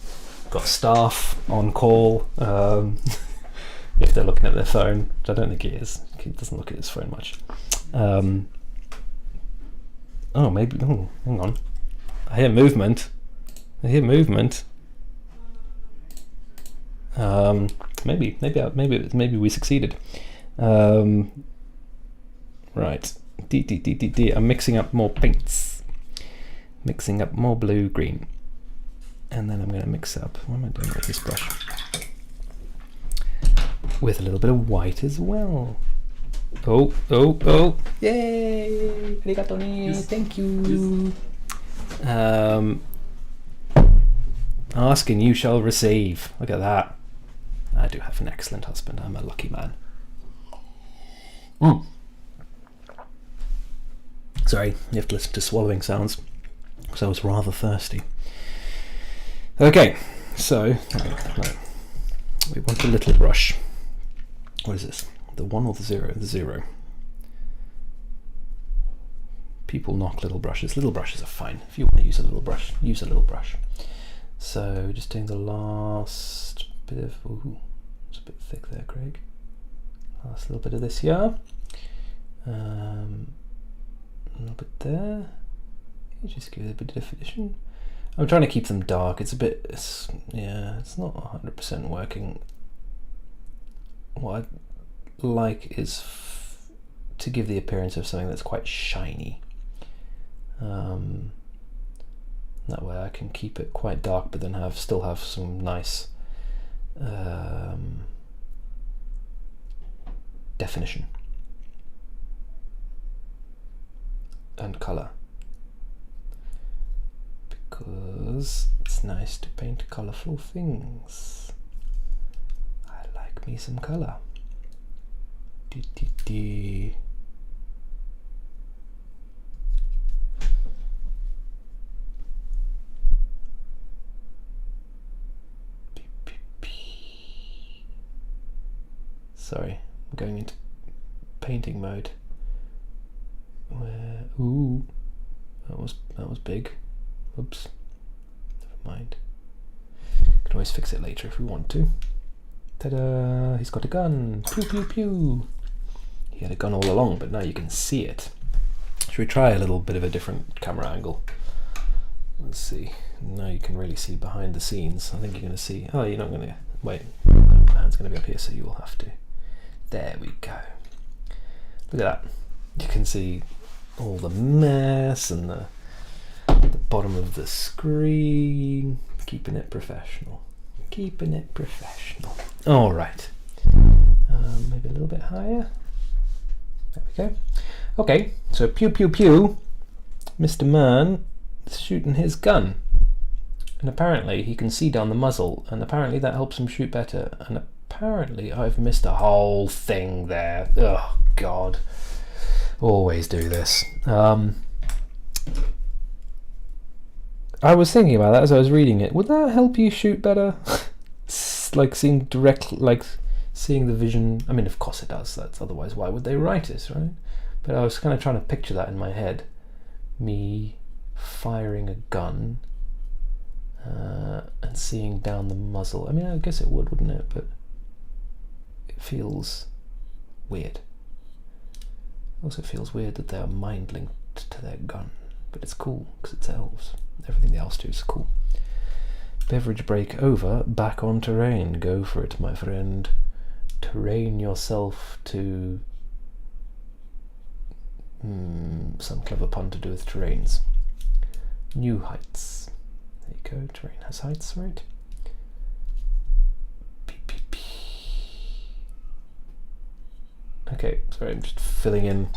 Got staff on call. If they're looking at their phone, which I don't think he is. He doesn't look at his phone much. Maybe. Oh, hang on. I hear movement. Maybe we succeeded. Right. I'm mixing up more paints. Mixing up more blue, green. And then I'm going to mix up, what am I doing with this brush? With a little bit of white as well. Oh. Yay! Arigato ni. Thank you. Ask and you shall receive. Look at that. I do have an excellent husband. I'm a lucky man. Sorry, you have to listen to swallowing sounds because I was rather thirsty. Okay, so we want a little brush. What is this? The 1 or the 0? The 0. People knock little brushes. Little brushes are fine. If you want to use a little brush, use a little brush. So just doing the last bit of... Ooh, it's a bit thick there, Craig. Last little bit of this here. A little bit there. You just give it a bit of definition. I'm trying to keep them dark. It's not 100% working. What I'd like is to give the appearance of something that's quite shiny. That way I can keep it quite dark, but then still have some nice definition and color, because it's nice to paint colorful things. I like me some color. Sorry, I'm going into painting mode. Where? Ooh, that was big. Oops. Never mind. Can always fix it later if we want to. Ta-da! He's got a gun. Pew pew pew. He had a gun all along, but now you can see it. Should we try a little bit of a different camera angle? Let's see. Now you can really see behind the scenes. I think you're going to see. Oh, you're not going to. Wait. My hand's going to be up here, so you will have to. There we go. Look at that. You can see all the mess and the bottom of the screen. Keeping it professional. Keeping it professional. All right. Maybe a little bit higher. There we go. Okay, so pew pew pew. Mr. Man is shooting his gun. And apparently he can see down the muzzle, and apparently that helps him shoot better. And apparently I've missed a whole thing there. Oh, God. Always do this. I was thinking about that as I was reading it. Would that help you shoot better? Like seeing seeing the vision. I mean, of course it does. That's otherwise why would they write it, right? But I was kind of trying to picture that in my head. Me firing a gun and seeing down the muzzle. I mean, I guess it would, wouldn't it? But it feels weird. It also feels weird that they are mind linked to their gun. But it's cool because it's elves. Everything else do is cool. Beverage break over. Back on terrain. Go for it, my friend. Terrain yourself to some clever pun to do with terrains. New heights. There you go. Terrain has heights, right? Beep, beep, beep. Okay, sorry, I'm just filling in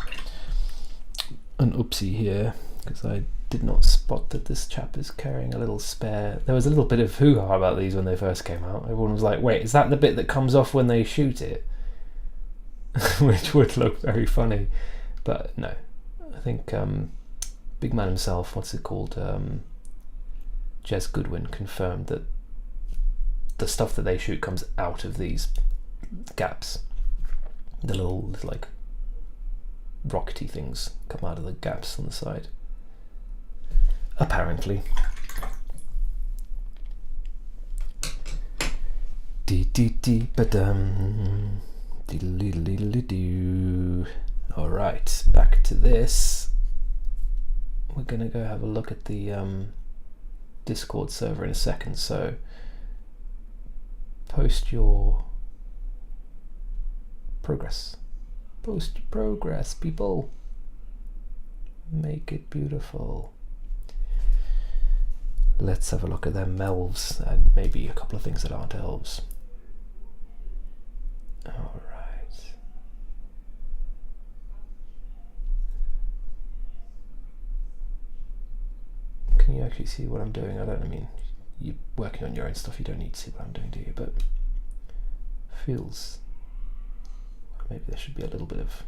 an oopsie here because I did not spot that this chap is carrying a little spare. There was a little bit of hoo-ha about these when they first came out. Everyone was like, wait, is that the bit that comes off when they shoot it? Which would look very funny. But no, I think Big Man himself, what's it called? Jez Goodwin confirmed that the stuff that they shoot comes out of these gaps. The little like rockety things come out of the gaps on the side. Apparently. Alright, back to this. We're gonna go have a look at the Discord server in a second, so post your progress. Post your progress, people. Make it beautiful. Let's have a look at them elves and maybe a couple of things that aren't elves. All right. Can you actually see what I'm doing? I mean, you're working on your own stuff, you don't need to see what I'm doing, do you? But feels maybe there should be a little bit of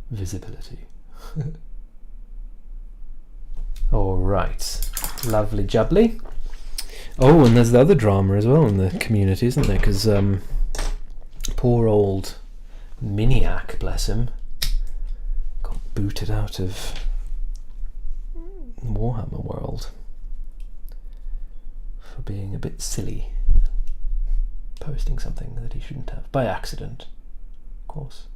visibility. All right. Lovely jubbly. Oh, and there's the other drama as well in the community, isn't there? Because poor old Miniac, bless him, got booted out of Warhammer World for being a bit silly, posting something that he shouldn't have, by accident, of course.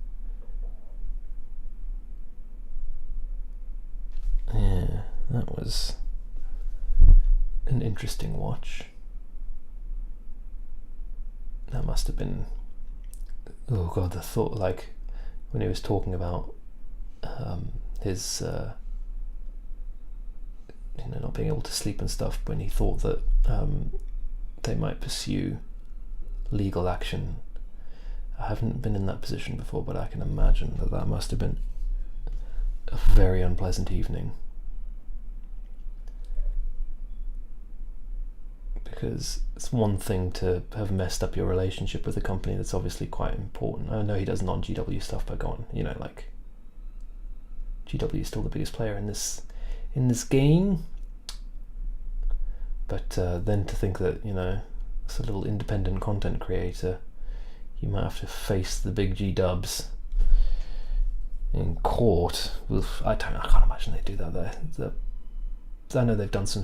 Yeah, that was an interesting watch. That must have been, oh god, the thought, like when he was talking about his not being able to sleep and stuff, when he thought that they might pursue legal action. I haven't been in that position before, but I can imagine that that must have been a very unpleasant evening. Because it's one thing to have messed up your relationship with a company that's obviously quite important. I know he does non-GW stuff, but go on, like GW is still the biggest player in this game. But then to think that, as a little independent content creator, you might have to face the big G dubs in court. Oof, I can't imagine they do that. I know they've done some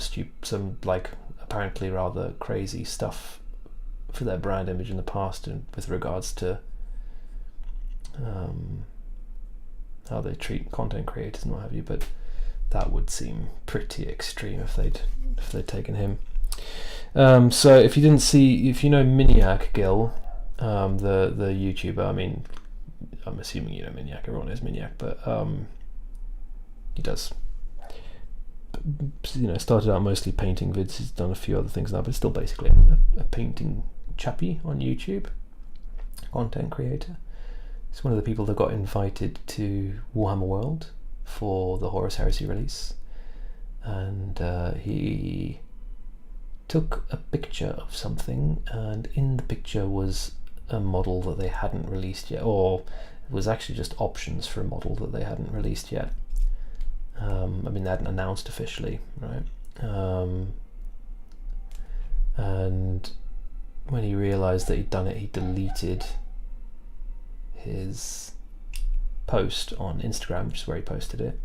like apparently rather crazy stuff for their brand image in the past, and with regards to how they treat content creators and what have you. But that would seem pretty extreme if they'd taken him. So if you know Miniac Gil, the YouTuber, I mean, I'm assuming you know Miniac, everyone knows Miniac, but he does, started out mostly painting vids. He's done a few other things now, but still basically a painting chappie on YouTube, content creator. He's one of the people that got invited to Warhammer World for the Horus Heresy release, and he took a picture of something, and in the picture was a model that they hadn't released yet, or it was actually just options for a model that they hadn't released yet. I mean, they hadn't announced officially, right? And when he realised that he'd done it, he deleted his post on Instagram, which is where he posted it.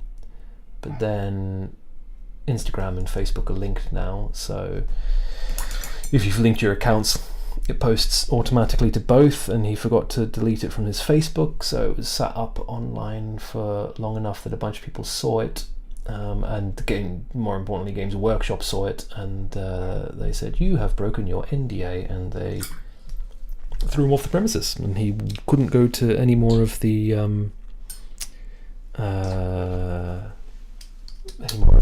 But then Instagram and Facebook are linked now, so if you've linked your accounts, it posts automatically to both, and he forgot to delete it from his Facebook, so it was sat up online for long enough that a bunch of people saw it, and more importantly, Games Workshop saw it, and they said, "You have broken your NDA," and they threw him off the premises, and he couldn't go to any more of the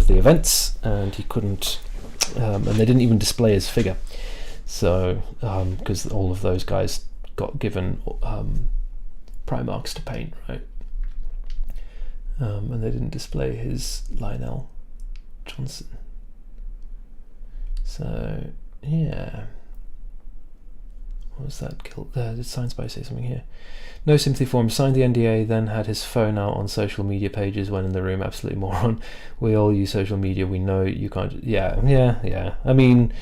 events, and he couldn't, and they didn't even display his figure. So, because all of those guys got given Primarchs to paint, right? And they didn't display his Lionel Johnson. So, yeah. What was that? Did Science By say something here? No sympathy for him. Signed the NDA, then had his phone out on social media pages when in the room. Absolutely moron. We all use social media. We know you can't. Yeah. I mean,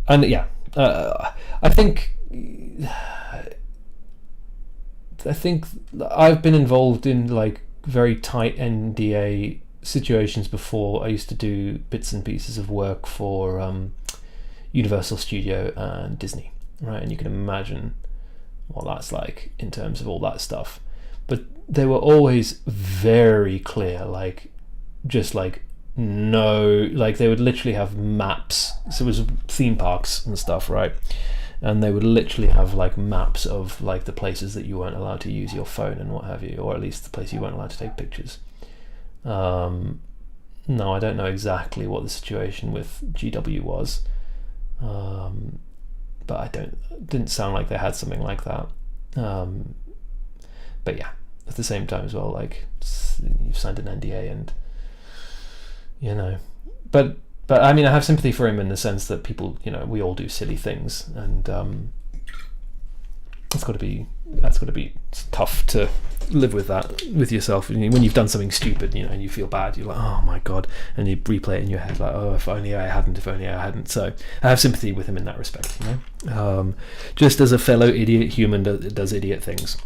and yeah. I think I've been involved in like very tight NDA situations before. I used to do bits and pieces of work for Universal Studio and Disney, right? And you can imagine what that's like in terms of all that stuff. But they were always very clear, like just like no, like they would literally have maps. So it was theme parks and stuff, right? And they would literally have like maps of like the places that you weren't allowed to use your phone and what have you, or at least the place you weren't allowed to take pictures. No, I don't know exactly what the situation with GW was, but didn't sound like they had something like that. But yeah, at the same time as well, like you've signed an NDA, and but I mean, I have sympathy for him in the sense that people, we all do silly things, and that's got to be tough to live with that with yourself. When you've done something stupid, and you feel bad, you're like, oh my god, and you replay it in your head like, oh, if only I hadn't. So I have sympathy with him in that respect, just as a fellow idiot human does idiot things.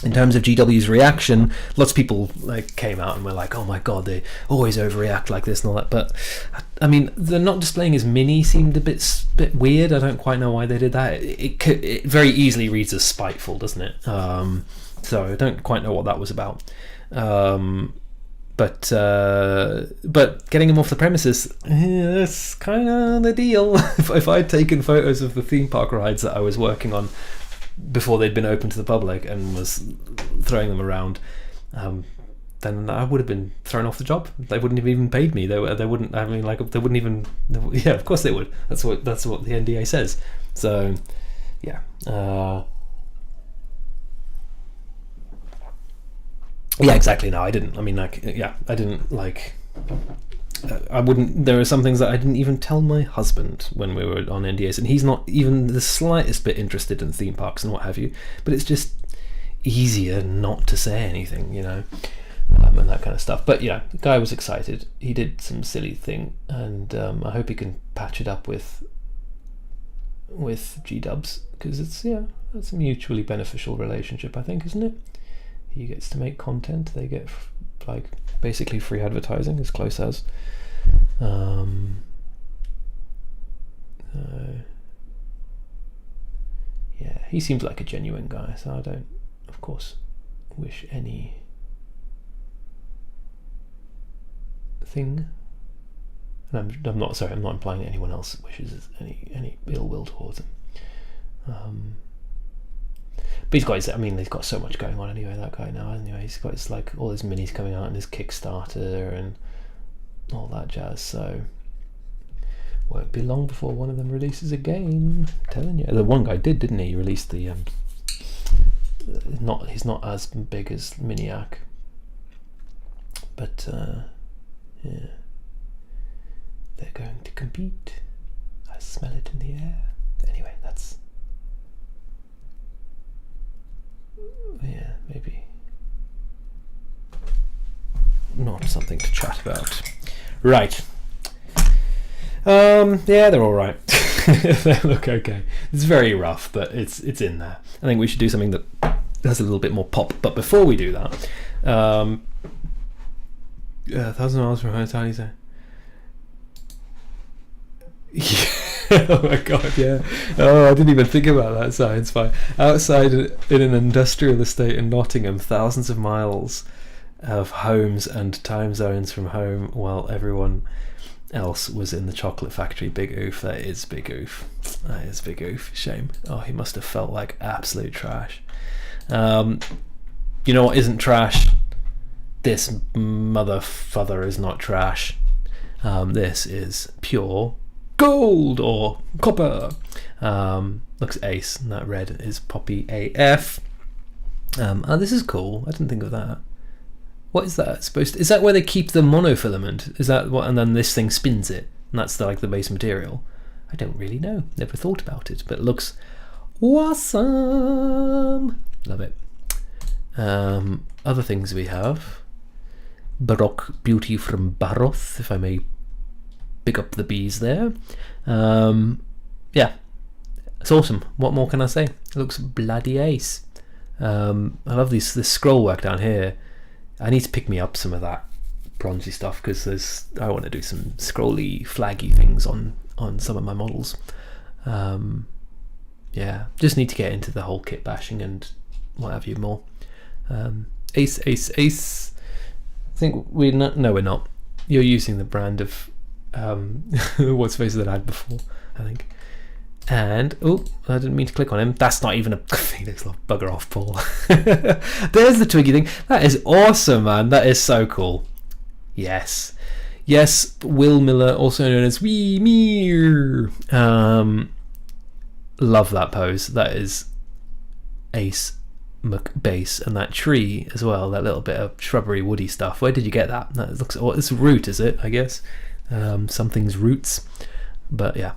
In terms of GW's reaction, lots of people like came out and were like, oh my god, they always overreact like this and all that. But I mean, the not displaying his mini seemed a bit weird. I don't quite know why they did that. It very easily reads as spiteful, doesn't it? So I don't quite know what that was about. But getting him off the premises, that's kind of the deal. If I'd taken photos of the theme park rides that I was working on before they'd been open to the public and was throwing them around, then I would have been thrown off the job. They wouldn't have even paid me. They wouldn't. I mean, like, they wouldn't even. Yeah, of course they would. That's what the NDA says. So, yeah. Yeah, exactly. No, I didn't. I mean, like, yeah, I didn't like. I wouldn't. There are some things that I didn't even tell my husband when we were on NDAs, and he's not even the slightest bit interested in theme parks and what have you. But it's just easier not to say anything, and that kind of stuff. But yeah, the guy was excited. He did some silly thing, and I hope he can patch it up with with G-dubs, because it's a mutually beneficial relationship, I think, isn't it? He gets to make content, they get like basically free advertising, as close as. Yeah, he seems like a genuine guy, so I don't, of course, wish any thing. And I'm not implying that anyone else wishes any ill will towards him. But he's got so much going on anyway, that guy now, anyway. He's got his, like, all his minis coming out and his Kickstarter and all that jazz, so won't be long before one of them releases a game. I'm telling you. The one guy didn't he? He released the he's not as big as Miniac, but yeah, they're going to compete. I smell it in the air. Anyway, that's maybe not something to chat about. Right. They're all right. They look okay. It's very rough, but it's in there. I think we should do something that has a little bit more pop. But before we do that, 1,000 miles from home, tiny zone. Oh my god, yeah. Oh, I didn't even think about that science fact. Outside in an industrial estate in Nottingham, thousands of miles of homes and time zones from home, while everyone else was in the chocolate factory. Big oof. That is big oof. That is big oof. Shame. Oh, he must have felt like absolute trash. You know what isn't trash? This motherfucker is not trash. This is pure gold or copper. Looks ace, and that red is poppy AF. Oh, this is cool. I didn't think of that. What is that supposed to? Is that where they keep the monofilament? Is that what? And then this thing spins it, and that's the base material. I don't really know. Never thought about it, but it looks awesome. Love it. Other things we have: Baroque Beauty from Baroth, if I may pick up the bees there. Yeah, it's awesome. What more can I say? It looks bloody ace. I love this scroll work down here. I need to pick me up some of that bronzy stuff, because I want to do some scrolly, flaggy things on some of my models. Yeah, just need to get into the whole kit bashing and what have you more. Ace. I think we're not. No, we're not. You're using the brand of what's face that I had before, I think. And oh, I didn't mean to click on him. That's not even a Phoenix Love. Bugger off, Paul. There's the Twiggy thing. That is awesome, man. That is so cool. Yes, Will Miller, also known as Wee Meer. Love that pose. That is ace McBase, and that tree as well. That little bit of shrubbery, woody stuff. Where did you get that? That looks. Oh, it's root, is it? I guess something's roots. But yeah.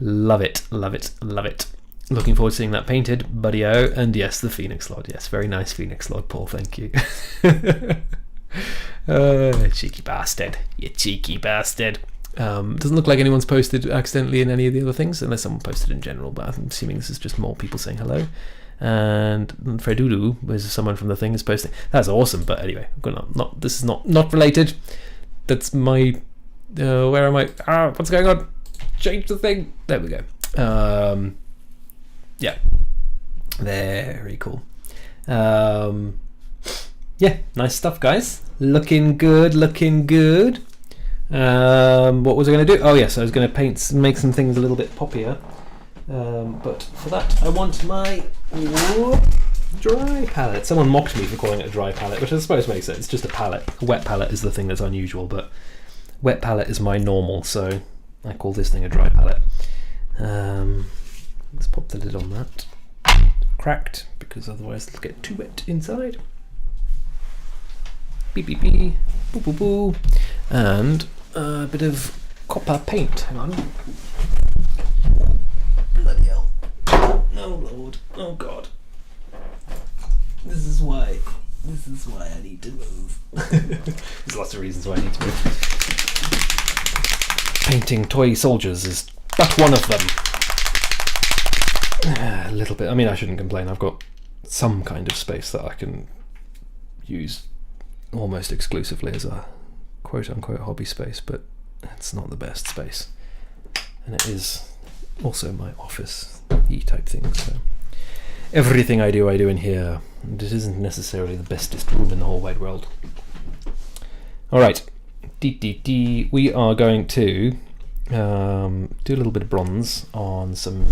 Love it. Looking forward to seeing that painted, buddy-o. And yes, the Phoenix Lord. Yes, very nice Phoenix Lord, Paul. Thank you. Cheeky bastard. You cheeky bastard. Doesn't look like anyone's posted accidentally in any of the other things, unless someone posted in general, but I'm assuming this is just more people saying hello. And Fredudu was someone from the thing is posting. That's awesome, but anyway, this is not related. That's my... where am I? What's going on? Change the thing. There we go. Yeah, very cool. Yeah, nice stuff, guys. Looking good. What was I going to do? Oh yes, I was going to make some things a little bit poppier. But for that, I want my dry palette. Someone mocked me for calling it a dry palette, which I suppose makes sense. It's just a palette. A wet palette is the thing that's unusual, but wet palette is my normal, so I call this thing a dry palette. Let's pop the lid on that. Cracked, because otherwise it'll get too wet inside. Beep beep beep. Boo boo boo. And a bit of copper paint. Hang on. Bloody hell. Oh Lord. Oh God. This is why I need to move. There's lots of reasons why I need to move. Painting toy soldiers is but one of them. A little bit. I mean, I shouldn't complain. I've got some kind of space that I can use almost exclusively as a quote-unquote hobby space, but it's not the best space. And it is also my office-y type thing, so everything I do in here. And it isn't necessarily the bestest room in the whole wide world. Alright, we are going to do a little bit of bronze on some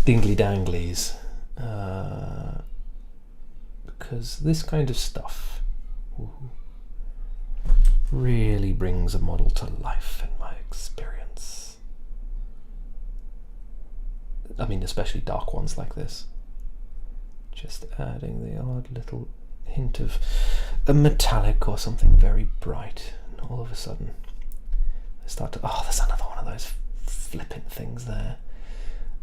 dingly danglies, because this kind of stuff really brings a model to life in my experience. I mean, especially dark ones like this. Just adding the odd little hint of a metallic or something very bright, and all of a sudden I start to, oh, there's another one of those flippant things there.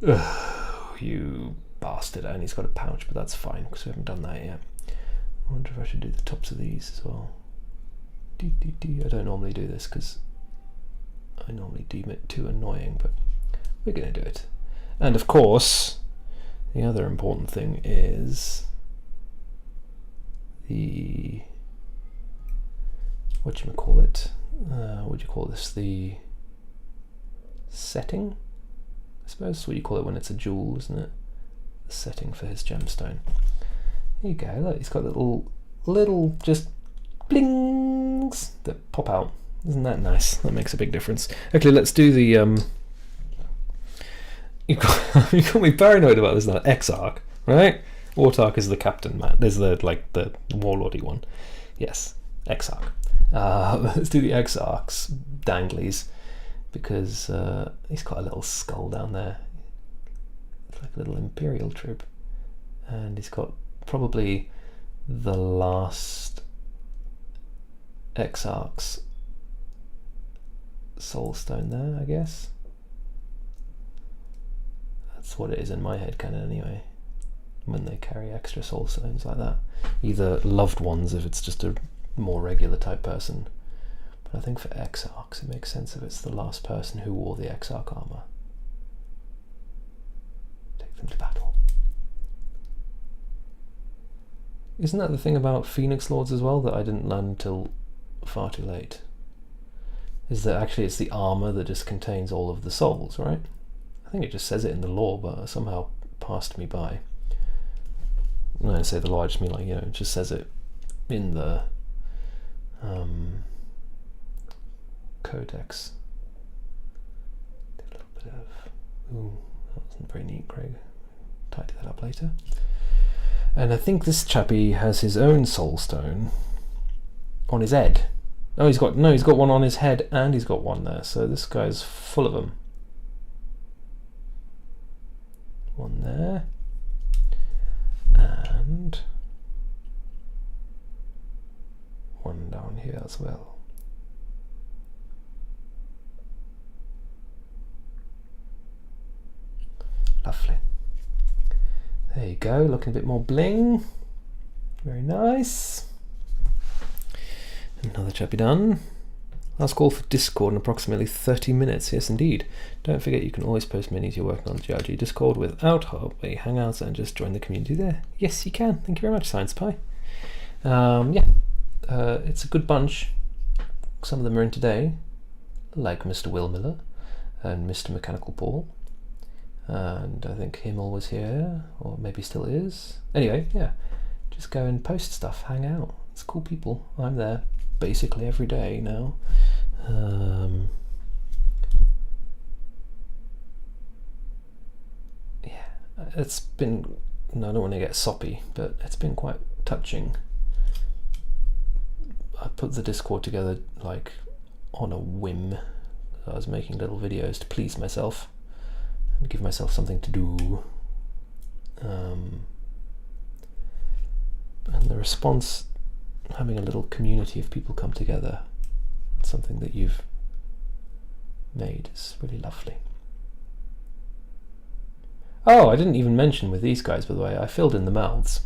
Ugh, you bastard. And he's got a pouch, but that's fine because we haven't done that yet. I wonder if I should do the tops of these as well. I don't normally do this because I normally deem it too annoying, but we're going to do it. And of course, the other important thing is the, what do you call it? What do you call this? The setting, I suppose. That's what you call it when it's a jewel, isn't it? The setting for his gemstone. There you go. Look, he's got little just blings that pop out. Isn't that nice? That makes a big difference. Okay, let's do the you got me paranoid about this now. Exarch, right? Autarch is the captain, Matt. There's the warlordy one. Yes, Exarch. Let's do the Exarch's danglies, because he's got a little skull down there. It's like a little Imperial troop, and he's got probably the last Exarch's soul stone there, I guess. That's what it is in my head canon anyway, when they carry extra soul stones like that. Either loved ones if it's just a more regular type person, but I think for Exarchs it makes sense if it's the last person who wore the Exarch armor. Take them to battle. Isn't that the thing about Phoenix Lords as well that I didn't learn until far too late? Is that actually it's the armor that just contains all of the souls, right? I think it just says it in the lore, but somehow passed me by. When I say the lore, I just mean like, it just says it in the codex. Did a little bit of, ooh, that wasn't very neat, Craig. Tidy that up later. And I think this chappie has his own soul stone on his head. Oh, he's got one on his head and he's got one there. So this guy's full of them. One there, and one down here as well. Lovely. There you go, looking a bit more bling. Very nice. Another chappy done. Last call for Discord in approximately 30 minutes. Yes, indeed. Don't forget you can always post minis you're working on the GRG Discord without Webway Hangouts and just join the community there. Yes, you can. Thank you very much, Science Pie. It's a good bunch. Some of them are in today, like Mr. Will Miller and Mr. Mechanical Paul. And I think Himmel was here, or maybe still is. Anyway, yeah, just go and post stuff, hang out. It's cool people. I'm there basically every day now. Yeah, it's been, I don't want to get soppy, but it's been quite touching. I put the Discord together like on a whim. I was making little videos to please myself and give myself something to do. And the response, having a little community of people come together, something that you've made, is really lovely. Oh, I didn't even mention with these guys, by the way, I filled in the mouths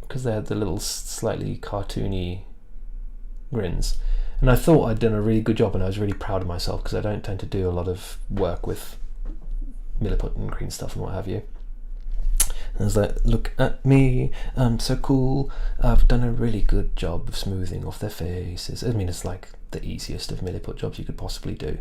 because they had the little slightly cartoony grins, and I thought I'd done a really good job, and I was really proud of myself because I don't tend to do a lot of work with milliput and green stuff and what have you. And I was like, look at me, I'm so cool, I've done a really good job of smoothing off their faces. I mean, it's like the easiest of milliput jobs you could possibly do.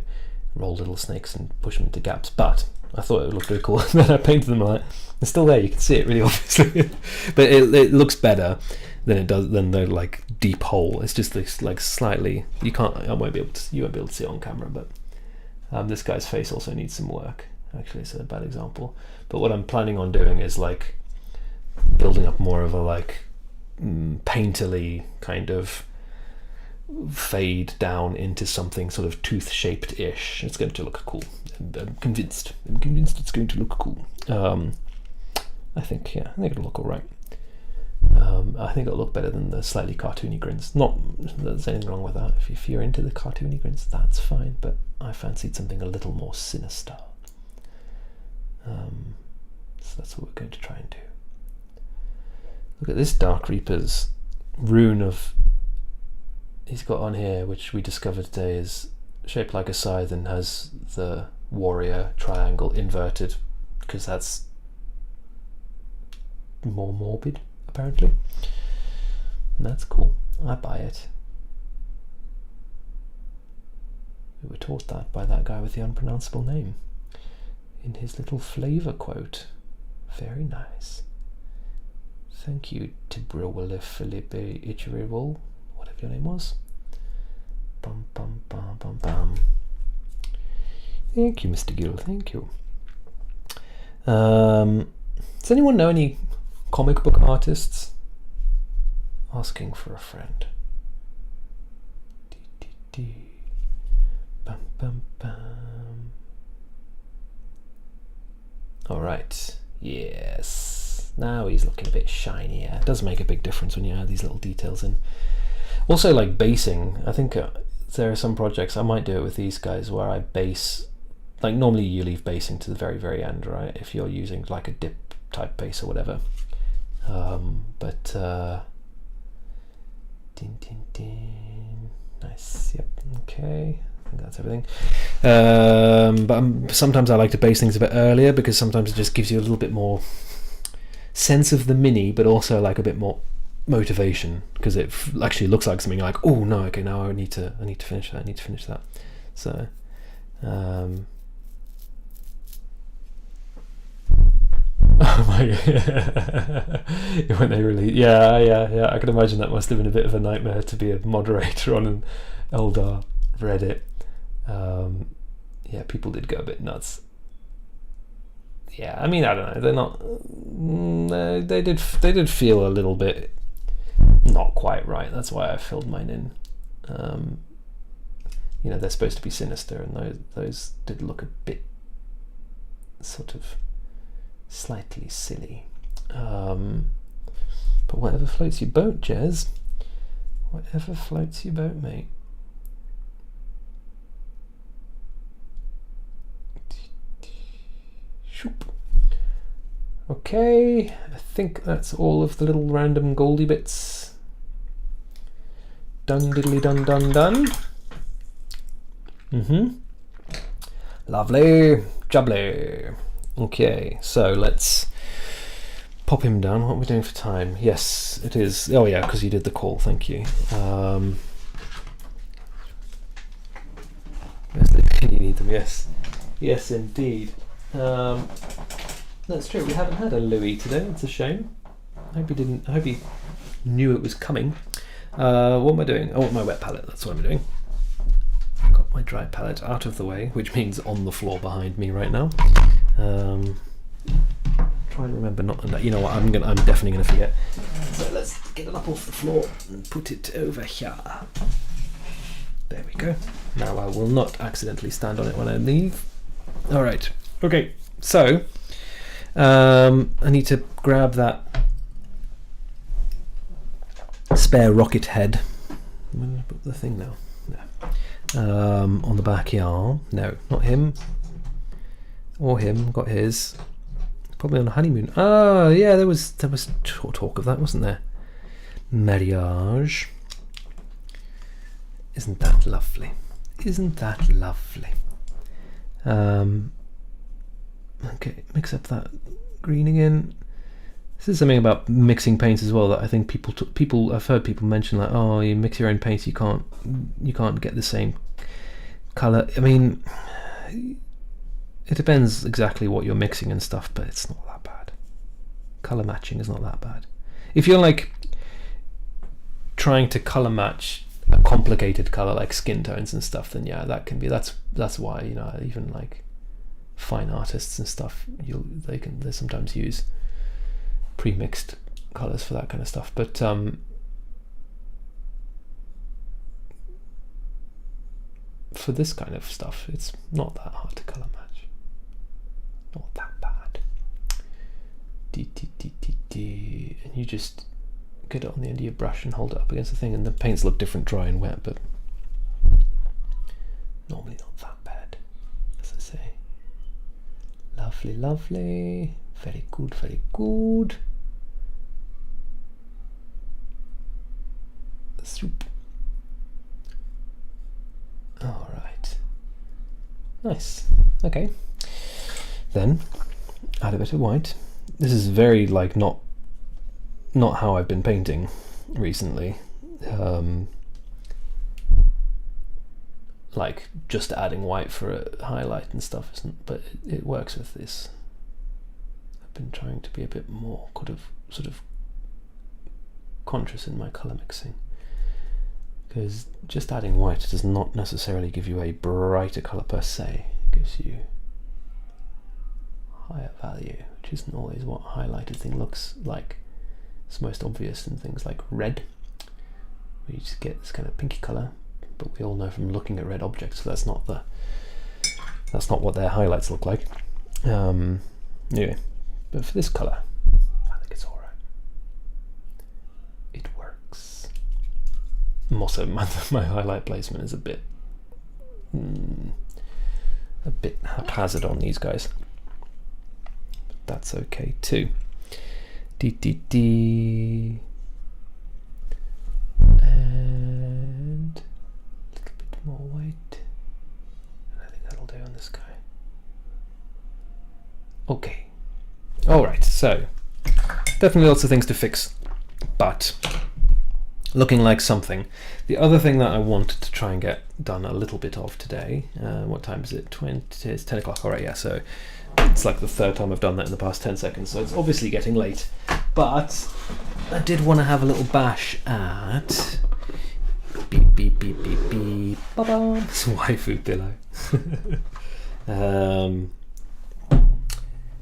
Roll little snakes and push them into gaps. But I thought it would look really cool, and then I painted them like, they're still there, you can see it really obviously. But it looks better than it does than the like deep hole. It's just this like slightly, you won't be able to see it on camera, but this guy's face also needs some work. Actually, it's a bad example. But what I'm planning on doing is like building up more of a like painterly kind of fade down into something sort of tooth-shaped-ish. It's going to look cool. I'm convinced it's going to look cool. I think it'll look alright. I think it'll look better than the slightly cartoony grins. Not that there's anything wrong with that. If you're into the cartoony grins, that's fine, but I fancied something a little more sinister. So that's what we're going to try and do. Look at this Dark Reaper's rune of he's got on here, which we discovered today is shaped like a scythe and has the warrior triangle inverted, because that's more morbid apparently, and that's cool. I buy it. We were taught that by that guy with the unpronounceable name in his little flavour quote. Very nice. Thank you, Tibrowale Felipe Ichirewol, whatever your name was. Bum bum bum bum bum. Thank you, Mr. Gill, thank you. Does anyone know any comic book artists? Asking for a friend. Bum bum bum. Alright, yes. Now he's looking a bit shinier. It does make a big difference when you add these little details in. Also, like basing, I think there are some projects, I might do it with these guys, where I base, like normally you leave basing to the very, very end, right? If you're using like a dip type base or whatever. Din, din, din. Nice, yep, okay. I think that's everything. But sometimes I like to base things a bit earlier, because sometimes it just gives you a little bit more sense of the mini, but also like a bit more motivation, because it actually looks like something like, oh no, okay, now I need to finish that. So oh my when they release, yeah, I can imagine that must have been a bit of a nightmare to be a moderator on an Eldar Reddit. Yeah, people did go a bit nuts. Yeah, I mean, I don't know, they're not, they did feel a little bit not quite right. That's why I filled mine in. You know, they're supposed to be sinister, and those did look a bit sort of slightly silly. But whatever floats your boat, Jez. Whatever floats your boat, mate. Okay, I think that's all of the little random goldy bits. Done diddly done done done. Lovely, jubbly. Okay, so let's pop him down. What are we doing for time? Yes, it is. Oh yeah, because you did the call. Thank you. You need them. Yes, yes, indeed. That's true. We haven't had a Louis today. It's a shame. I hope he knew it was coming. What am I doing? Oh, my wet palette. That's what I'm doing. I've got my dry palette out of the way, which means on the floor behind me right now. Try and remember not. You know what? I'm definitely gonna forget. So let's get it up off the floor and put it over here. There we go. Now I will not accidentally stand on it when I leave. All right. Okay. So I need to grab that spare rocket head. I'm going to put the thing now. No. On the back here. No, not him. Or him. Got his. Probably on a honeymoon. Oh yeah, there was talk of that, wasn't there? Marriage. Isn't that lovely? Isn't that lovely? Okay, mix up that green again. This is something about mixing paints as well that I think people I've heard people mention, like, oh, you mix your own paints, you can't get the same color. I mean, it depends exactly what you're mixing and stuff, but it's not that bad. Color matching is not that bad. If you're like trying to color match a complicated color like skin tones and stuff, then yeah, that can be, that's why, you know, even like fine artists and stuff, they sometimes use pre-mixed colors for that kind of stuff. But for this kind of stuff, it's not that hard to color match. Not that bad. And you just get it on the end of your brush and hold it up against the thing, and the paints look different dry and wet, but normally not that bad, as I say. Lovely, lovely. Very good, very good. Soup. All right. Nice. Okay. Then add a bit of white. This is very like not how I've been painting recently. Like just adding white for a highlight and stuff isn't, but it works with this. I've been trying to be a bit more sort of conscious in my color mixing, because just adding white does not necessarily give you a brighter color per se. It gives you higher value, which isn't always what a highlighted thing looks like. It's most obvious in things like red, where you just get this kind of pinky color, but we all know from looking at red objects that's not what their highlights look like. Anyway, but for this color, I think it's alright. It works. Also, my highlight placement is a bit haphazard on these guys, but that's okay too. And a little bit more white, and I think that'll do on this guy. Okay, all right, so definitely lots of things to fix, but looking like something. The other thing that I wanted to try and get done a little bit of today, what time is it? It's 10 o'clock, all right, yeah, so it's like the third time I've done that in the past 10 seconds, so it's obviously getting late, but I did want to have a little bash at beep beep beep beep beep ba-bam. It's a waifu pillow.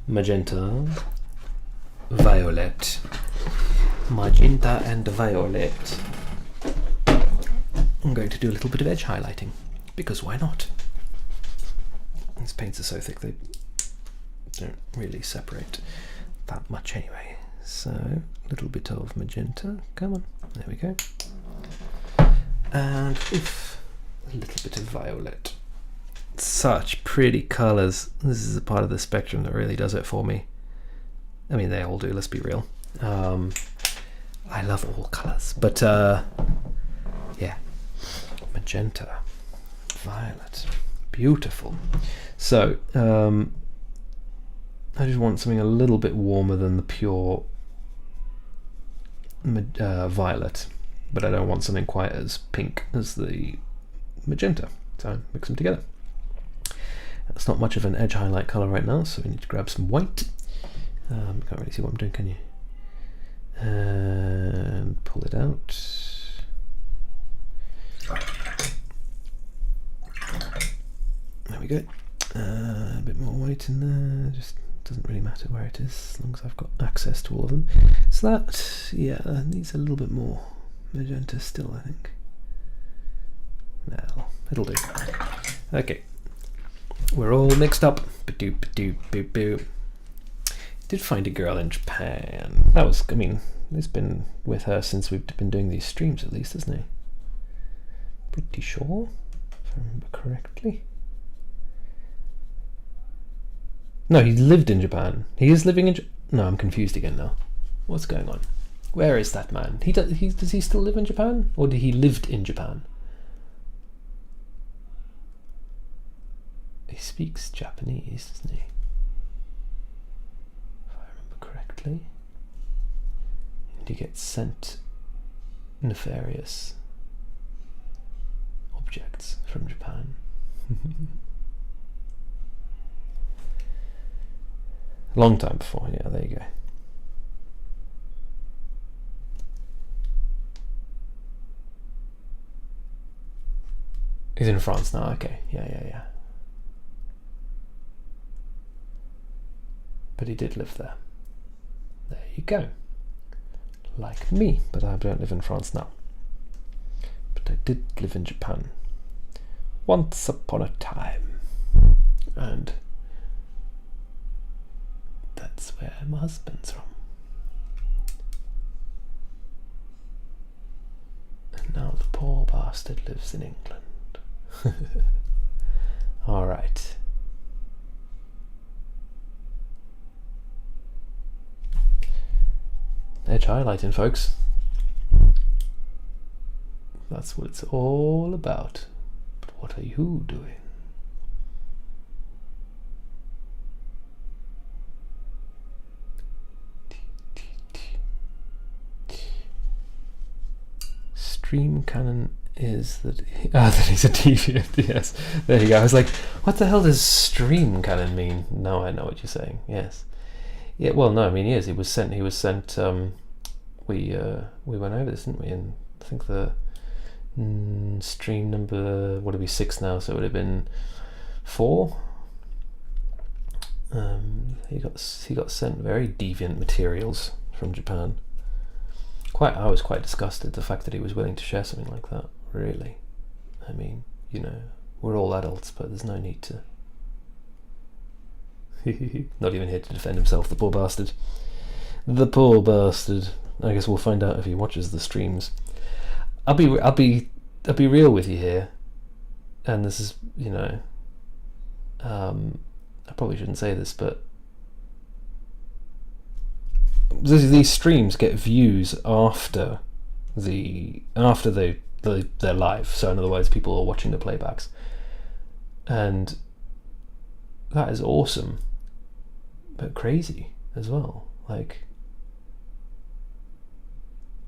Magenta, violet, magenta and violet. I'm going to do a little bit of edge highlighting, because why not? These paints are so thick they don't really separate that much anyway. So a little bit of magenta, come on, there we go. And a little bit of violet. Such pretty colours. This is a part of the spectrum that really does it for me. I mean, they all do, let's be real. I love all colours, but yeah, magenta, violet, beautiful. So I just want something a little bit warmer than the pure violet, but I don't want something quite as pink as the magenta, so mix them together. That's not much of an edge highlight color right now, so we need to grab some white. You can't really see what I'm doing, can you? And pull it out. There we go. A bit more white in there, just doesn't really matter where it is as long as I've got access to all of them. So that, yeah, needs a little bit more magenta still, I think. Well, it'll do. Okay, we're all mixed up. Ba-doop, ba-doop, boo-boo. Did find a girl in Japan. That was, I mean, it's been with her since we've been doing these streams at least, isn't he? Pretty sure, if I remember correctly. No, he lived in Japan. He is living in no, I'm confused again now. What's going on? Where is that man? Does he still live in Japan? Or did he lived in Japan? He speaks Japanese, doesn't he? apparently. And he gets sent nefarious objects from Japan. Long time before, yeah, there you go. He's in France now, okay, yeah. But he did live there. There you go. Like me, but I don't live in France now. But I did live in Japan once upon a time. And that's where my husband's from. And now the poor bastard lives in England. Alright. Edge highlighting, folks. That's what it's all about. But what are you doing? Stream Canon is that he's a deviant. Yes, there you go. I was like, what the hell does Stream Canon mean? Now I know what you're saying. Yes. Yeah, well, no, I mean, he was sent. We went over this, didn't we? And I think the stream number, what would it be, 6 now? So it would have been 4. He got sent very deviant materials from Japan. I was quite disgusted the fact that he was willing to share something like that. Really, I mean, you know, we're all adults, but there's no need to. Not even here to defend himself, the poor bastard. The poor bastard. I guess we'll find out if he watches the streams. I'll be real with you here, and this is, you know, I probably shouldn't say this, but these streams get views after they're live. So in other words, people are watching the playbacks, and that is awesome, but crazy as well. Like,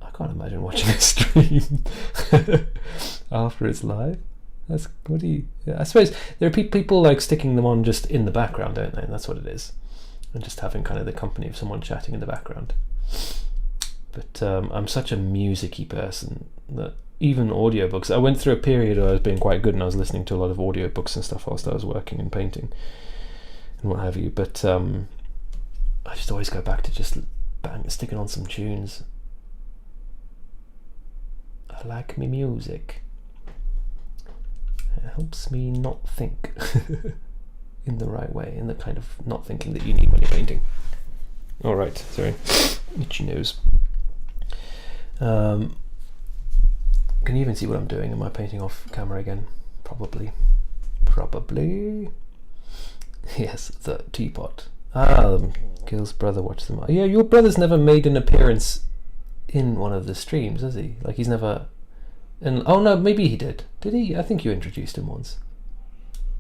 I can't imagine watching a stream after it's live. I suppose there are people like sticking them on just in the background, don't they? And that's what it is, and just having kind of the company of someone chatting in the background. But I'm such a music-y person that even audiobooks, I went through a period where I was being quite good and I was listening to a lot of audiobooks and stuff whilst I was working and painting and what have you, but I just always go back to just sticking on some tunes. I like me music. It helps me not think in the right way, in the kind of not thinking that you need when you're painting. Alright, sorry, itchy nose. Can you even see what I'm doing? Am I painting off camera again? Probably. Yes, the teapot. Gil's brother watched them. Yeah, your brother's never made an appearance in one of the streams, has he? Like, he's never... And oh no, maybe he did. Did he? I think you introduced him once.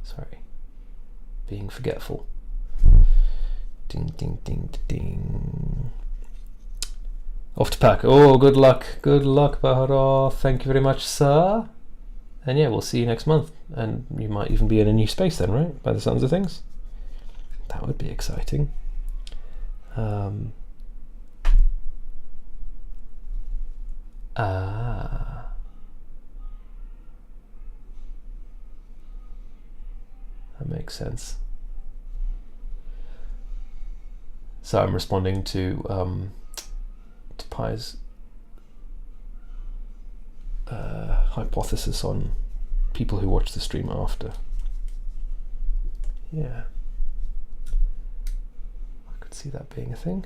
Sorry. Being forgetful. Ding, ding, ding, ding. Off to pack. Oh, good luck. Good luck, Bahara. Thank you very much, sir. And yeah, we'll see you next month. And you might even be in a new space then, right? By the sounds of things. That would be exciting. That makes sense. So I'm responding to Pi's hypothesis on people who watch the stream after. Yeah, I could see that being a thing.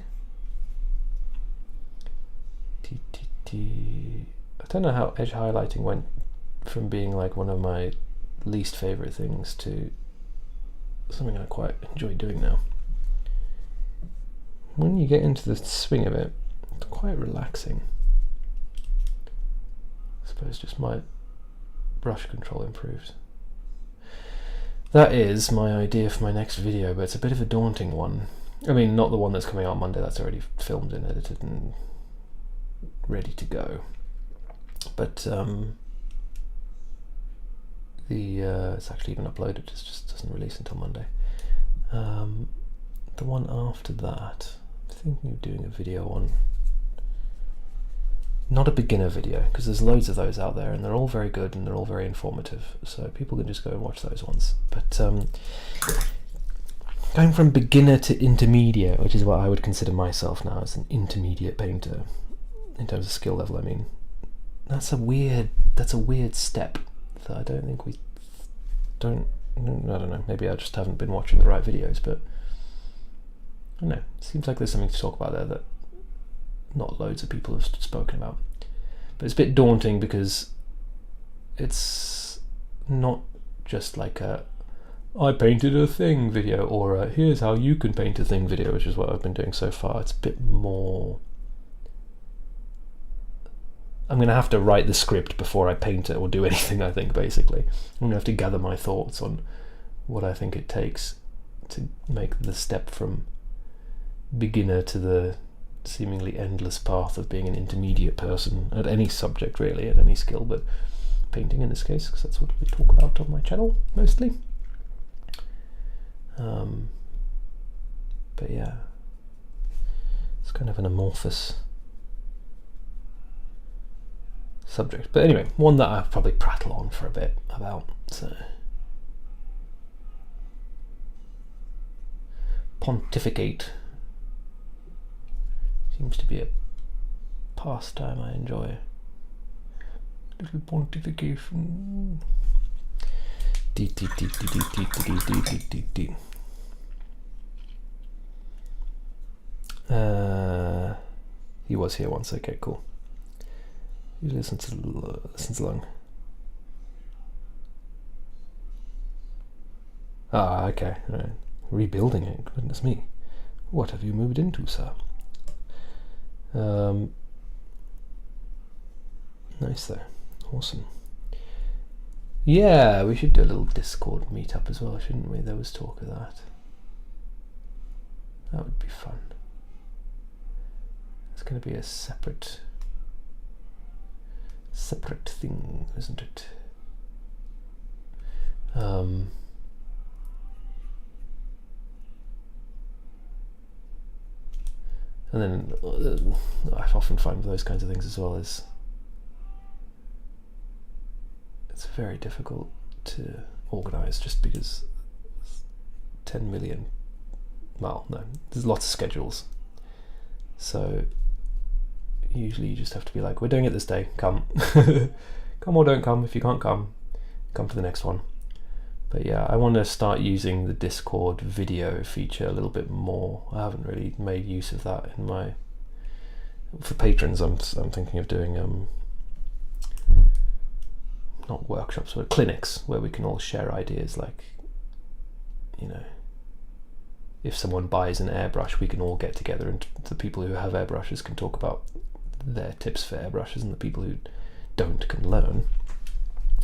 I don't know how edge highlighting went from being like one of my least favorite things to something I quite enjoy doing now. When you get into the swing of it, it's quite relaxing. I suppose just my brush control improved. That is my idea for my next video, but it's a bit of a daunting one. I mean, not the one that's coming out Monday, that's already filmed and edited and ready to go. But it's actually even uploaded, it just doesn't release until Monday. The one after that, I'm thinking of doing a video on, not a beginner video, because there's loads of those out there and they're all very good and they're all very informative, so people can just go and watch those ones. But going from beginner to intermediate, which is what I would consider myself now as an intermediate painter in terms of skill level, I mean, that's a weird step that I don't think I don't know, maybe I just haven't been watching the right videos, but I don't know, it seems like there's something to talk about there that not loads of people have spoken about. But it's a bit daunting because it's not just like a I painted a thing video or a here's how you can paint a thing video, which is what I've been doing so far. It's a bit more, I'm going to have to write the script before I paint it or do anything, I think, basically. I'm going to have to gather my thoughts on what I think it takes to make the step from beginner to the seemingly endless path of being an intermediate person at any subject, really, at any skill, but painting in this case, because that's what we talk about on my channel, mostly. But yeah, it's kind of an amorphous subject, but anyway, one that I'll probably prattle on for a bit about. So pontificate seems to be a pastime I enjoy. Little pontification. He was here once. Okay, cool. He listens along. Ah, okay. Right. Rebuilding it. Goodness me. What have you moved into, sir? Nice there. Awesome. Yeah, we should do a little Discord meetup as well, shouldn't we? There was talk of that. That would be fun. It's going to be a separate thing, isn't it? And then I often find with those kinds of things as well is it's very difficult to organise just because 10 million, well, no, there's lots of schedules. So usually you just have to be like, we're doing it this day, come. Come or don't come. If you can't come to the next one. But yeah, I want to start using the Discord video feature a little bit more. I haven't really made use of that in my, for patrons. I'm thinking of doing not workshops, but clinics where we can all share ideas. Like, you know, if someone buys an airbrush, we can all get together and the people who have airbrushes can talk about their tips for airbrushes, and the people who don't can learn.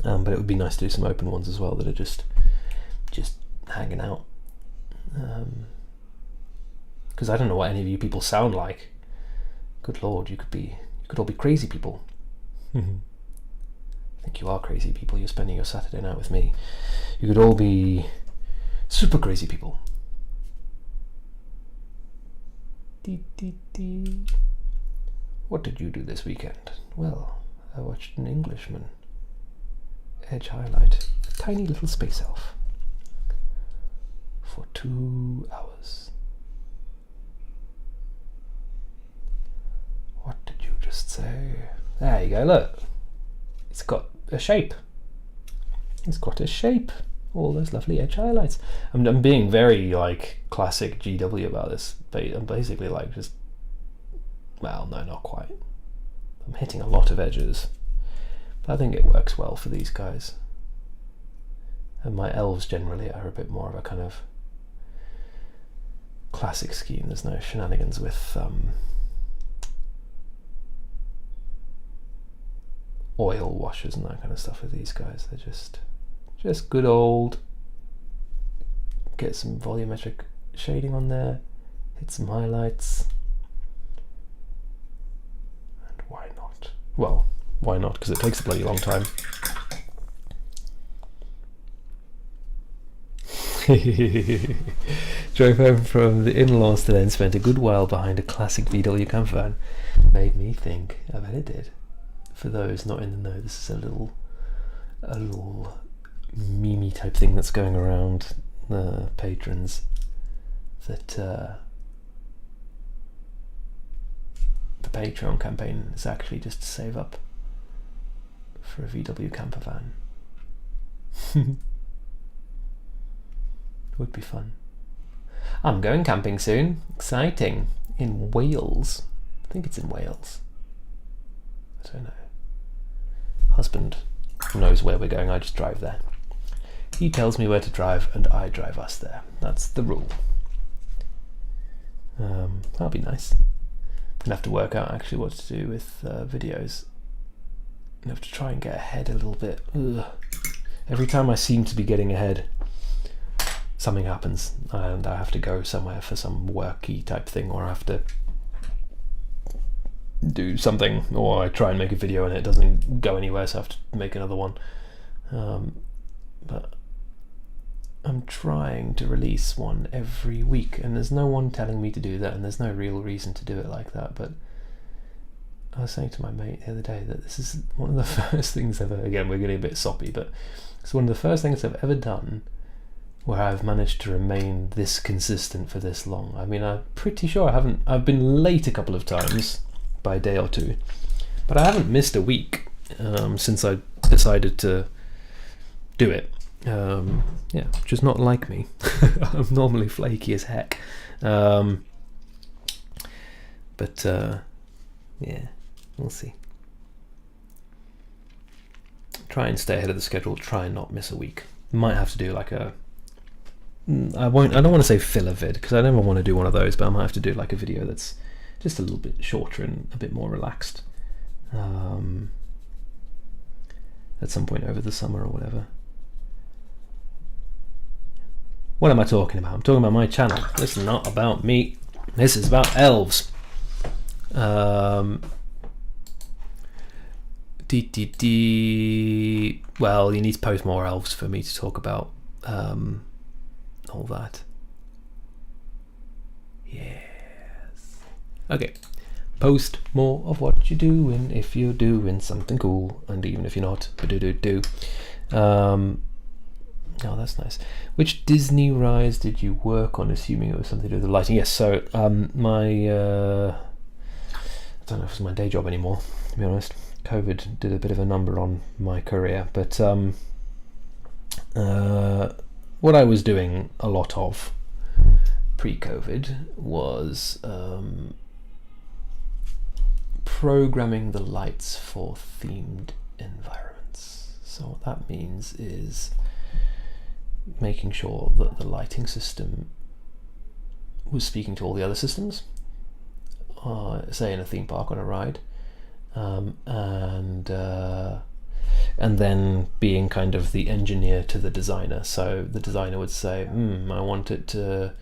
But it would be nice to do some open ones as well that are just hanging out. Because I don't know what any of you people sound like. Good Lord, you could all be crazy people. I think you are crazy people. You're spending your Saturday night with me. You could all be super crazy people. What did you do this weekend? Well, I watched an Englishman edge highlight a tiny little space elf for 2 hours. What did you just say? There you go, look. It's got a shape. It's got a shape. All those lovely edge highlights. I'm being very like classic GW about this. I'm basically like just, well, no, not quite. I'm hitting a lot of edges. But I think it works well for these guys. And my elves generally are a bit more of a kind of classic scheme. There's no shenanigans with oil washes and that kind of stuff with these guys. They're just good old, get some volumetric shading on there, hit some highlights. And why not? Well, why not? Because it takes a bloody long time. Drove home from the in-laws to then spent a good while behind a classic VW camper van. Made me think. I bet it did. For those not in the know, this is a little meme type thing that's going around the patrons that the Patreon campaign is actually just to save up for a VW camper van. Would be fun. I'm going camping soon. Exciting. In Wales. I think it's in Wales. I don't know. Husband knows where we're going. I just drive there. He tells me where to drive and I drive us there. That's the rule. That'll be nice. I'm gonna have to work out actually what to do with videos. I have to try and get ahead a little bit. Ugh. Every time I seem to be getting ahead, something happens and I have to go somewhere for some worky type thing, or I have to do something, or I try and make a video and it doesn't go anywhere, so I have to make another one. But I'm trying to release one every week and there's no one telling me to do that, and there's no real reason to do it like that. But I was saying to my mate the other day that this is one of the first things ever, again we're getting a bit soppy, but it's one of the first things I've ever done where I've managed to remain this consistent for this long. I mean, I'm pretty sure I've been late a couple of times by a day or two, but I haven't missed a week since I decided to do it. Yeah, which is not like me. I'm normally flaky as heck. But yeah, we'll see. Try and stay ahead of the schedule, try and not miss a week. Might have to do like a I don't want to say filler vid because I never want to do one of those, but I might have to do like a video that's just a little bit shorter and a bit more relaxed at some point over the summer or whatever. What am I talking about? I'm talking about my channel. This is not about me. This is about elves. Well, you need to post more elves for me to talk about all that. Yes. Okay. Post more of what you're doing if you're doing something cool, and even if you're not, do. Oh, that's nice. Which Disney rise did you work on? Assuming it was something to do with the lighting. Yes. So my I don't know if it's my day job anymore, to be honest. COVID did a bit of a number on my career, but what I was doing a lot of pre-COVID was programming the lights for themed environments. So what that means is making sure that the lighting system was speaking to all the other systems, say in a theme park on a ride, and then being kind of the engineer to the designer. So the designer would say, I want it to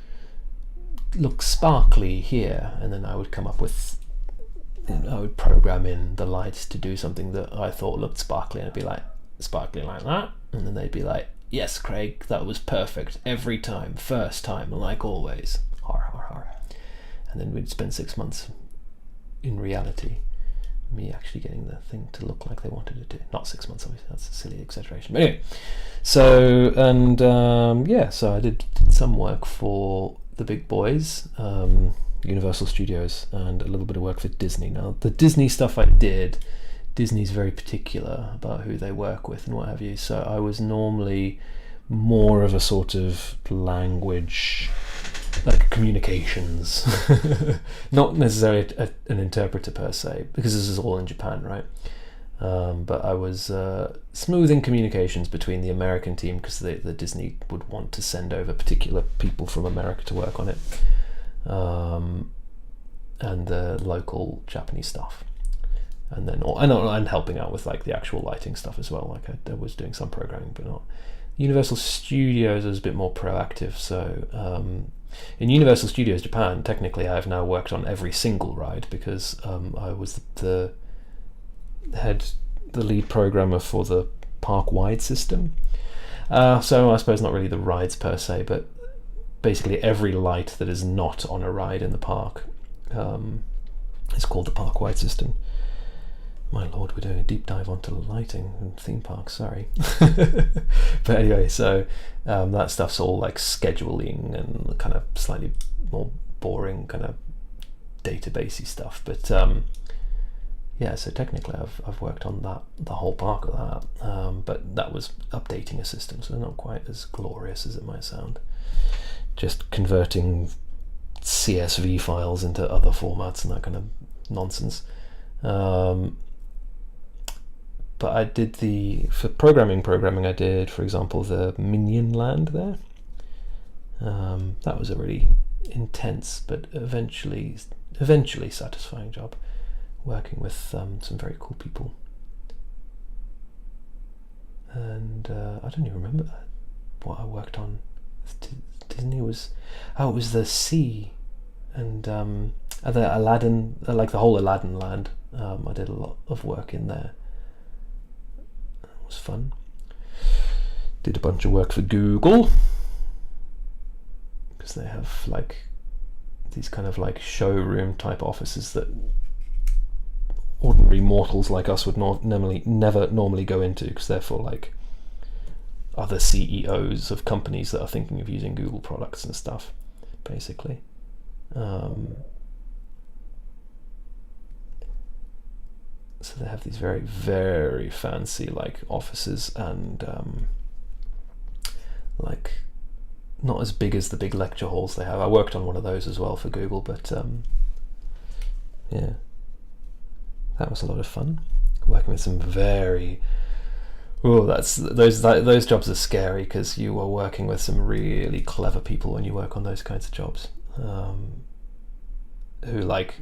look sparkly here, and then I would come up with, I would program in the lights to do something that I thought looked sparkly, and it'd be like sparkly like that, and then they'd be like, yes, Craig, that was perfect every time, first time, like always. Har har har. And then we'd spend 6 months in reality, me actually getting the thing to look like they wanted it to. Not 6 months, obviously, that's a silly exaggeration. But anyway, so, and so I did some work for the big boys, Universal Studios, and a little bit of work for Disney. Now, the Disney stuff I did, Disney's very particular about who they work with and what have you, so I was normally more of a sort of language, like communications, not necessarily an interpreter per se, because this is all in Japan, right? But I was smoothing communications between the American team, because the Disney would want to send over particular people from America to work on it, and the local Japanese staff, and then and helping out with like the actual lighting stuff as well. Like I was doing some programming, but not Universal Studios is a bit more proactive. So in Universal Studios Japan, technically I've now worked on every single ride because I was the lead programmer for the park-wide system. So I suppose not really the rides per se, but basically every light that is not on a ride in the park is called the park-wide system. My lord, we're doing a deep dive onto lighting and theme parks, sorry. But anyway, so that stuff's all like scheduling and kind of slightly more boring kind of databasey stuff. But yeah, so technically I've worked on that, the whole park of that. But that was updating a system, so not quite as glorious as it might sound. Just converting CSV files into other formats and that kind of nonsense. But I did for programming I did, for example, the Minion Land there. That was a really intense but eventually satisfying job, working with some very cool people. And I don't even remember what I worked on. Disney was, it was the sea and the Aladdin, like the whole Aladdin land. I did a lot of work in there. Was fun. Did a bunch of work for Google because they have like these kind of like showroom type offices that ordinary mortals like us would never normally go into, because they're for like other CEOs of companies that are thinking of using Google products and stuff, basically. So they have these very, very fancy like offices and like not as big as the big lecture halls they have. I worked on one of those as well for Google, but yeah, that was a lot of fun. Working with some very those jobs are scary because you are working with some really clever people when you work on those kinds of jobs. Who like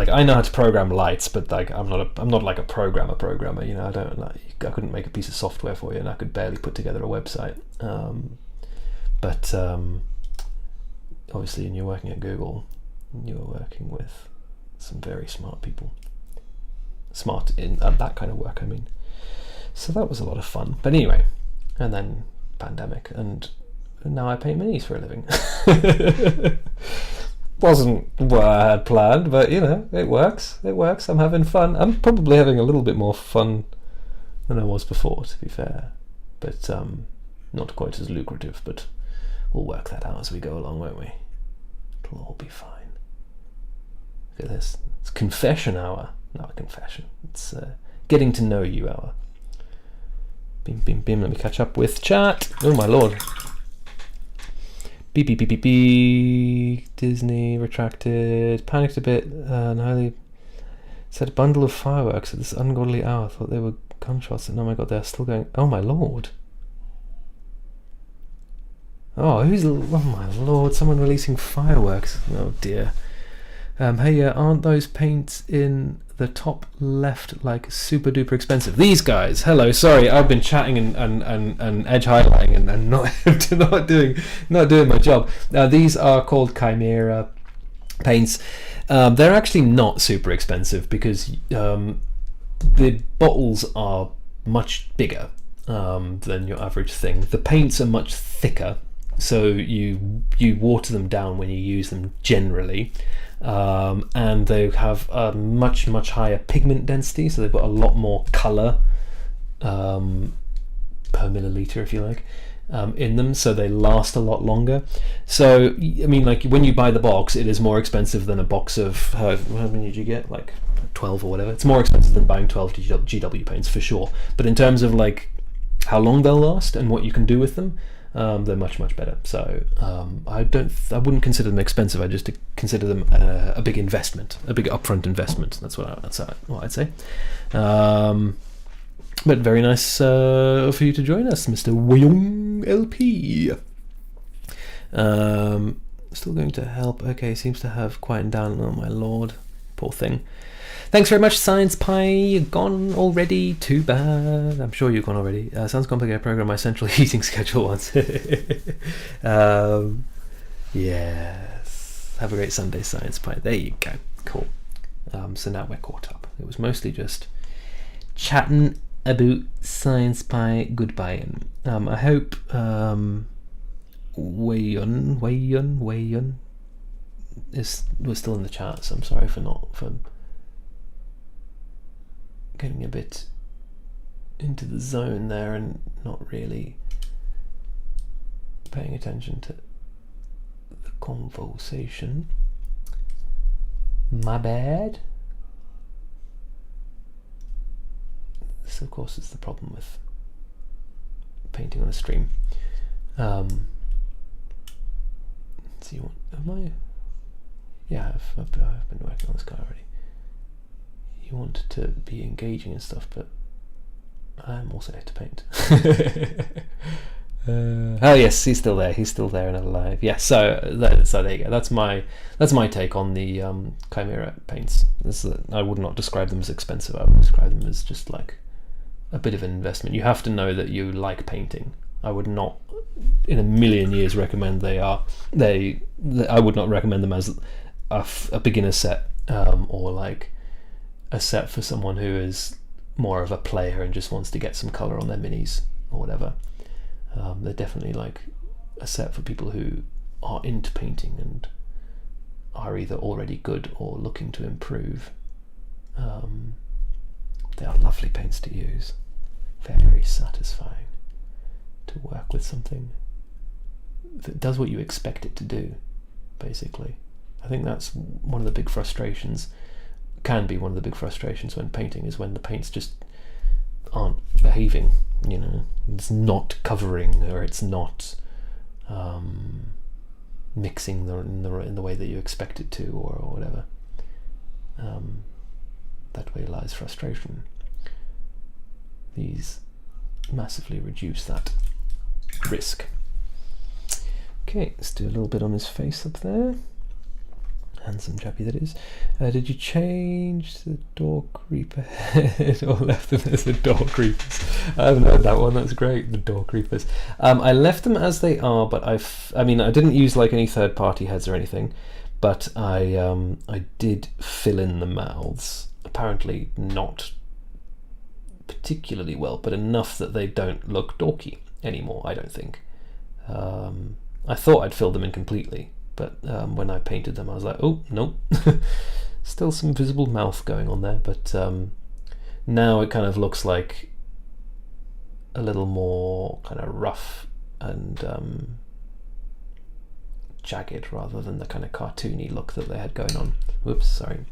I know how to program lights, but like I'm not like a programmer, you know. I couldn't make a piece of software for you, and I could barely put together a website. But obviously when you're working at Google, you're working with some very smart people, smart in that kind of work, I mean. So that was a lot of fun. But anyway, and then pandemic, and now I paint minis for a living. Wasn't what I had planned, but you know, it works. I'm having fun. I'm probably having a little bit more fun than I was before, to be fair, but not quite as lucrative, but we'll work that out as we go along, won't we? It'll all be fine. Look at this. It's confession hour. Not a confession. It's getting to know you hour. Bim, bim, bim. Let me catch up with chat. Oh my lord. Beep, beep, beep, beep, beep. Disney retracted. Panicked a bit and highly said a bundle of fireworks at this ungodly hour. Thought they were gunshots, and oh my god, they're still going. Oh my lord. Oh my lord, someone releasing fireworks. Oh dear. Hey, aren't those paints in the top left like super duper expensive? These guys, hello, sorry, I've been chatting and edge highlighting and not doing my job. These are called Chimera paints. They're actually not super expensive because the bottles are much bigger than your average thing. The paints are much thicker, so you water them down when you use them generally. And they have a much higher pigment density, so they've got a lot more colour per milliliter, if you like, in them, so they last a lot longer. So I mean, like when you buy the box, it is more expensive than a box of how many did you get, like 12 or whatever. It's more expensive than buying 12 GW paints for sure, but in terms of like how long they'll last and what you can do with them, they're much better. So I wouldn't consider them expensive. I just consider them a big investment, a big upfront investment. That's what I'd say. But very nice for you to join us, Mr. Wyong LP. Still going to help. Okay, seems to have quietened down. Oh my lord, poor thing. Thanks very much, Science Pie. You're gone already. Too bad. I'm sure you've gone already. Sounds complicated. Program my central heating schedule once. Yes. Have a great Sunday, Science Pie. There you go. Cool. So now we're caught up. It was mostly just chatting about Science Pie. Goodbye. I hope Wayun was still in the chat, so I'm sorry for getting a bit into the zone there and not really paying attention to the conversation. My bad. This, of course, is the problem with painting on a stream. Let's see, what am I? Yeah, I've been working on this guy already. You want to be engaging and stuff, but I'm also here to paint. Oh yes, he's still there. He's still there and alive. Yeah. So there you go. That's my take on the Chimera paints. I would not describe them as expensive. I would describe them as just like a bit of an investment. You have to know that you like painting. I would not, in a million years, recommend I would not recommend them as a beginner set, or like a set for someone who is more of a player and just wants to get some color on their minis or whatever. They're definitely like a set for people who are into painting and are either already good or looking to improve. They are lovely paints to use. Very satisfying to work with something that does what you expect it to do, basically. I think that's one of the big frustrations, can be one of the big frustrations when painting, is when the paints just aren't behaving, you know. It's not covering, or it's not mixing in the way that you expect it to, or whatever. That way lies frustration. These massively reduce that risk. Okay, let's do a little bit on his face up there. Handsome chappy that is. Did you change the door creeper head or left them as the door creepers? I haven't heard that one. That's great. The door creepers. I left them as they are, but I didn't use like any third-party heads or anything, but I did fill in the mouths. Apparently not particularly well, but enough that they don't look dorky anymore, I don't think. I thought I'd filled them in completely, but when I painted them I was like, oh no, still some visible mouth going on there, but now it kind of looks like a little more kind of rough and jagged rather than the kind of cartoony look that they had going on. Whoops, sorry.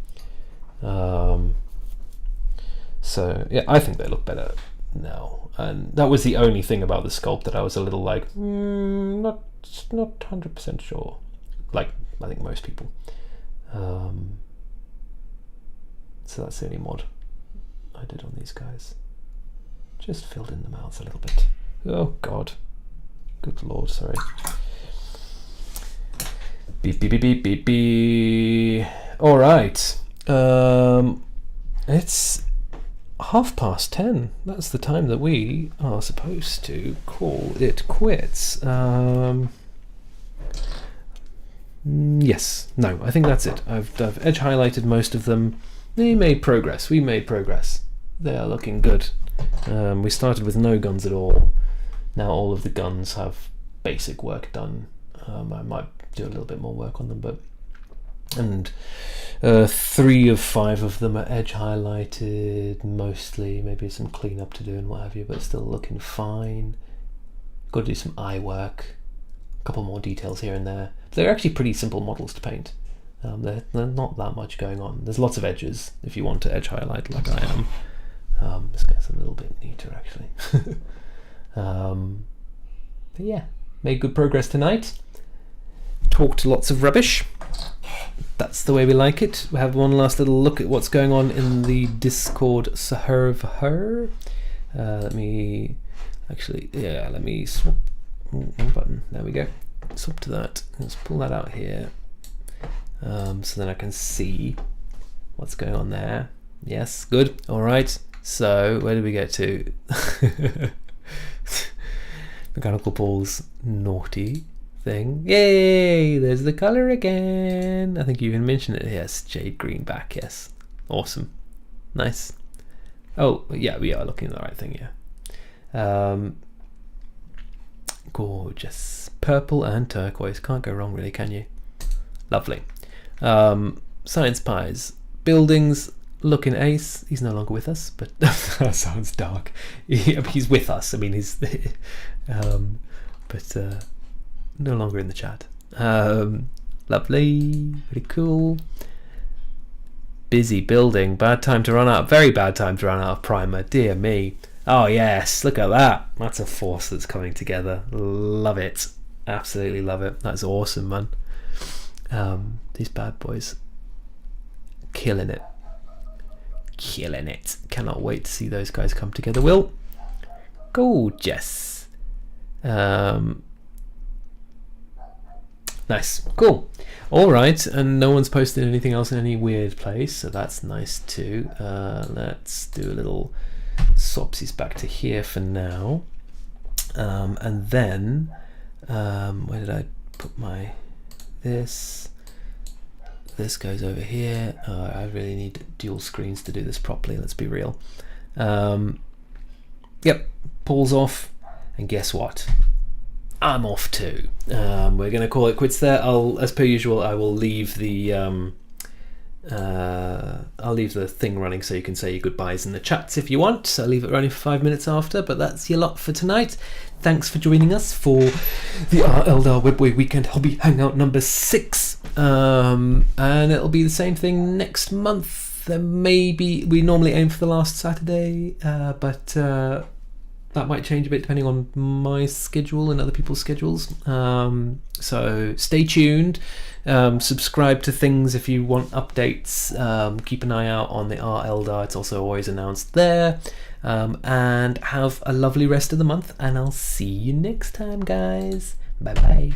So yeah, I think they look better now, and that was the only thing about the sculpt that I was a little like not 100% sure, like I think most people. So that's the only mod I did on these guys. Just filled in the mouths a little bit. Oh god, good lord, sorry. Beep beep beep beep beep beep. All right, it's 10:30. That's the time that we are supposed to call it quits. Yes, no, I think that's it. I've edge highlighted most of them. We made progress. They are looking good. We started with no guns at all. Now all of the guns have basic work done. I might do a little bit more work on them, and 3 of 5 of them are edge highlighted mostly, maybe some cleanup to do and what have you, but still looking fine. Got to do some eye work, a couple more details here and there. They're actually pretty simple models to paint. They're not that much going on. There's lots of edges if you want to edge highlight like I am. This guy's a little bit neater actually. But yeah, made good progress tonight. Talked lots of rubbish. That's the way we like it. We have one last little look at what's going on in the Discord server. Let me swap one button. There we go. Swap to that. Let's pull that out here, so then I can see what's going on there. Yes, good. All right. So where did we get to? Mechanical Paul's naughty thing. Yay! There's the color again. I think you even mentioned it. Yes, jade green back. Yes, awesome, nice. Oh yeah, we are looking at the right thing. Yeah. Gorgeous purple and turquoise. Can't go wrong, really, can you? Lovely. Science pies. Buildings looking ace. He's no longer with us, but that sounds dark. He's with us. I mean, he's but no longer in the chat. Lovely, pretty cool. Busy building. Bad time to run out. Very bad time to run out of primer. Dear me. Oh yes, look at that. That's a force that's coming together. Love it. Absolutely love it. That's awesome, man. These bad boys. Killing it. Killing it. Cannot wait to see those guys come together. Will. Gorgeous. Nice. Cool. All right. And no one's posted anything else in any weird place, so that's nice too. Let's do a little swapsies back to here for now. And then where did I put my this goes over here. I really need dual screens to do this properly, let's be real. Yep, Paul's off, and guess what, I'm off too. We're gonna call it quits there. As per usual, I will leave the I'll leave the thing running so you can say your goodbyes in the chats if you want. So I'll leave it running for 5 minutes after, but that's your lot for tonight. Thanks for joining us for the Eldar Webway Weekend Hobby Hangout number 6. And it'll be the same thing next month. There may be, we normally aim for the last Saturday, but that might change a bit depending on my schedule and other people's schedules. So stay tuned. Subscribe to things if you want updates. Keep an eye out on the Eldar. It's also always announced there. And have a lovely rest of the month, and I'll see you next time, guys. Bye bye.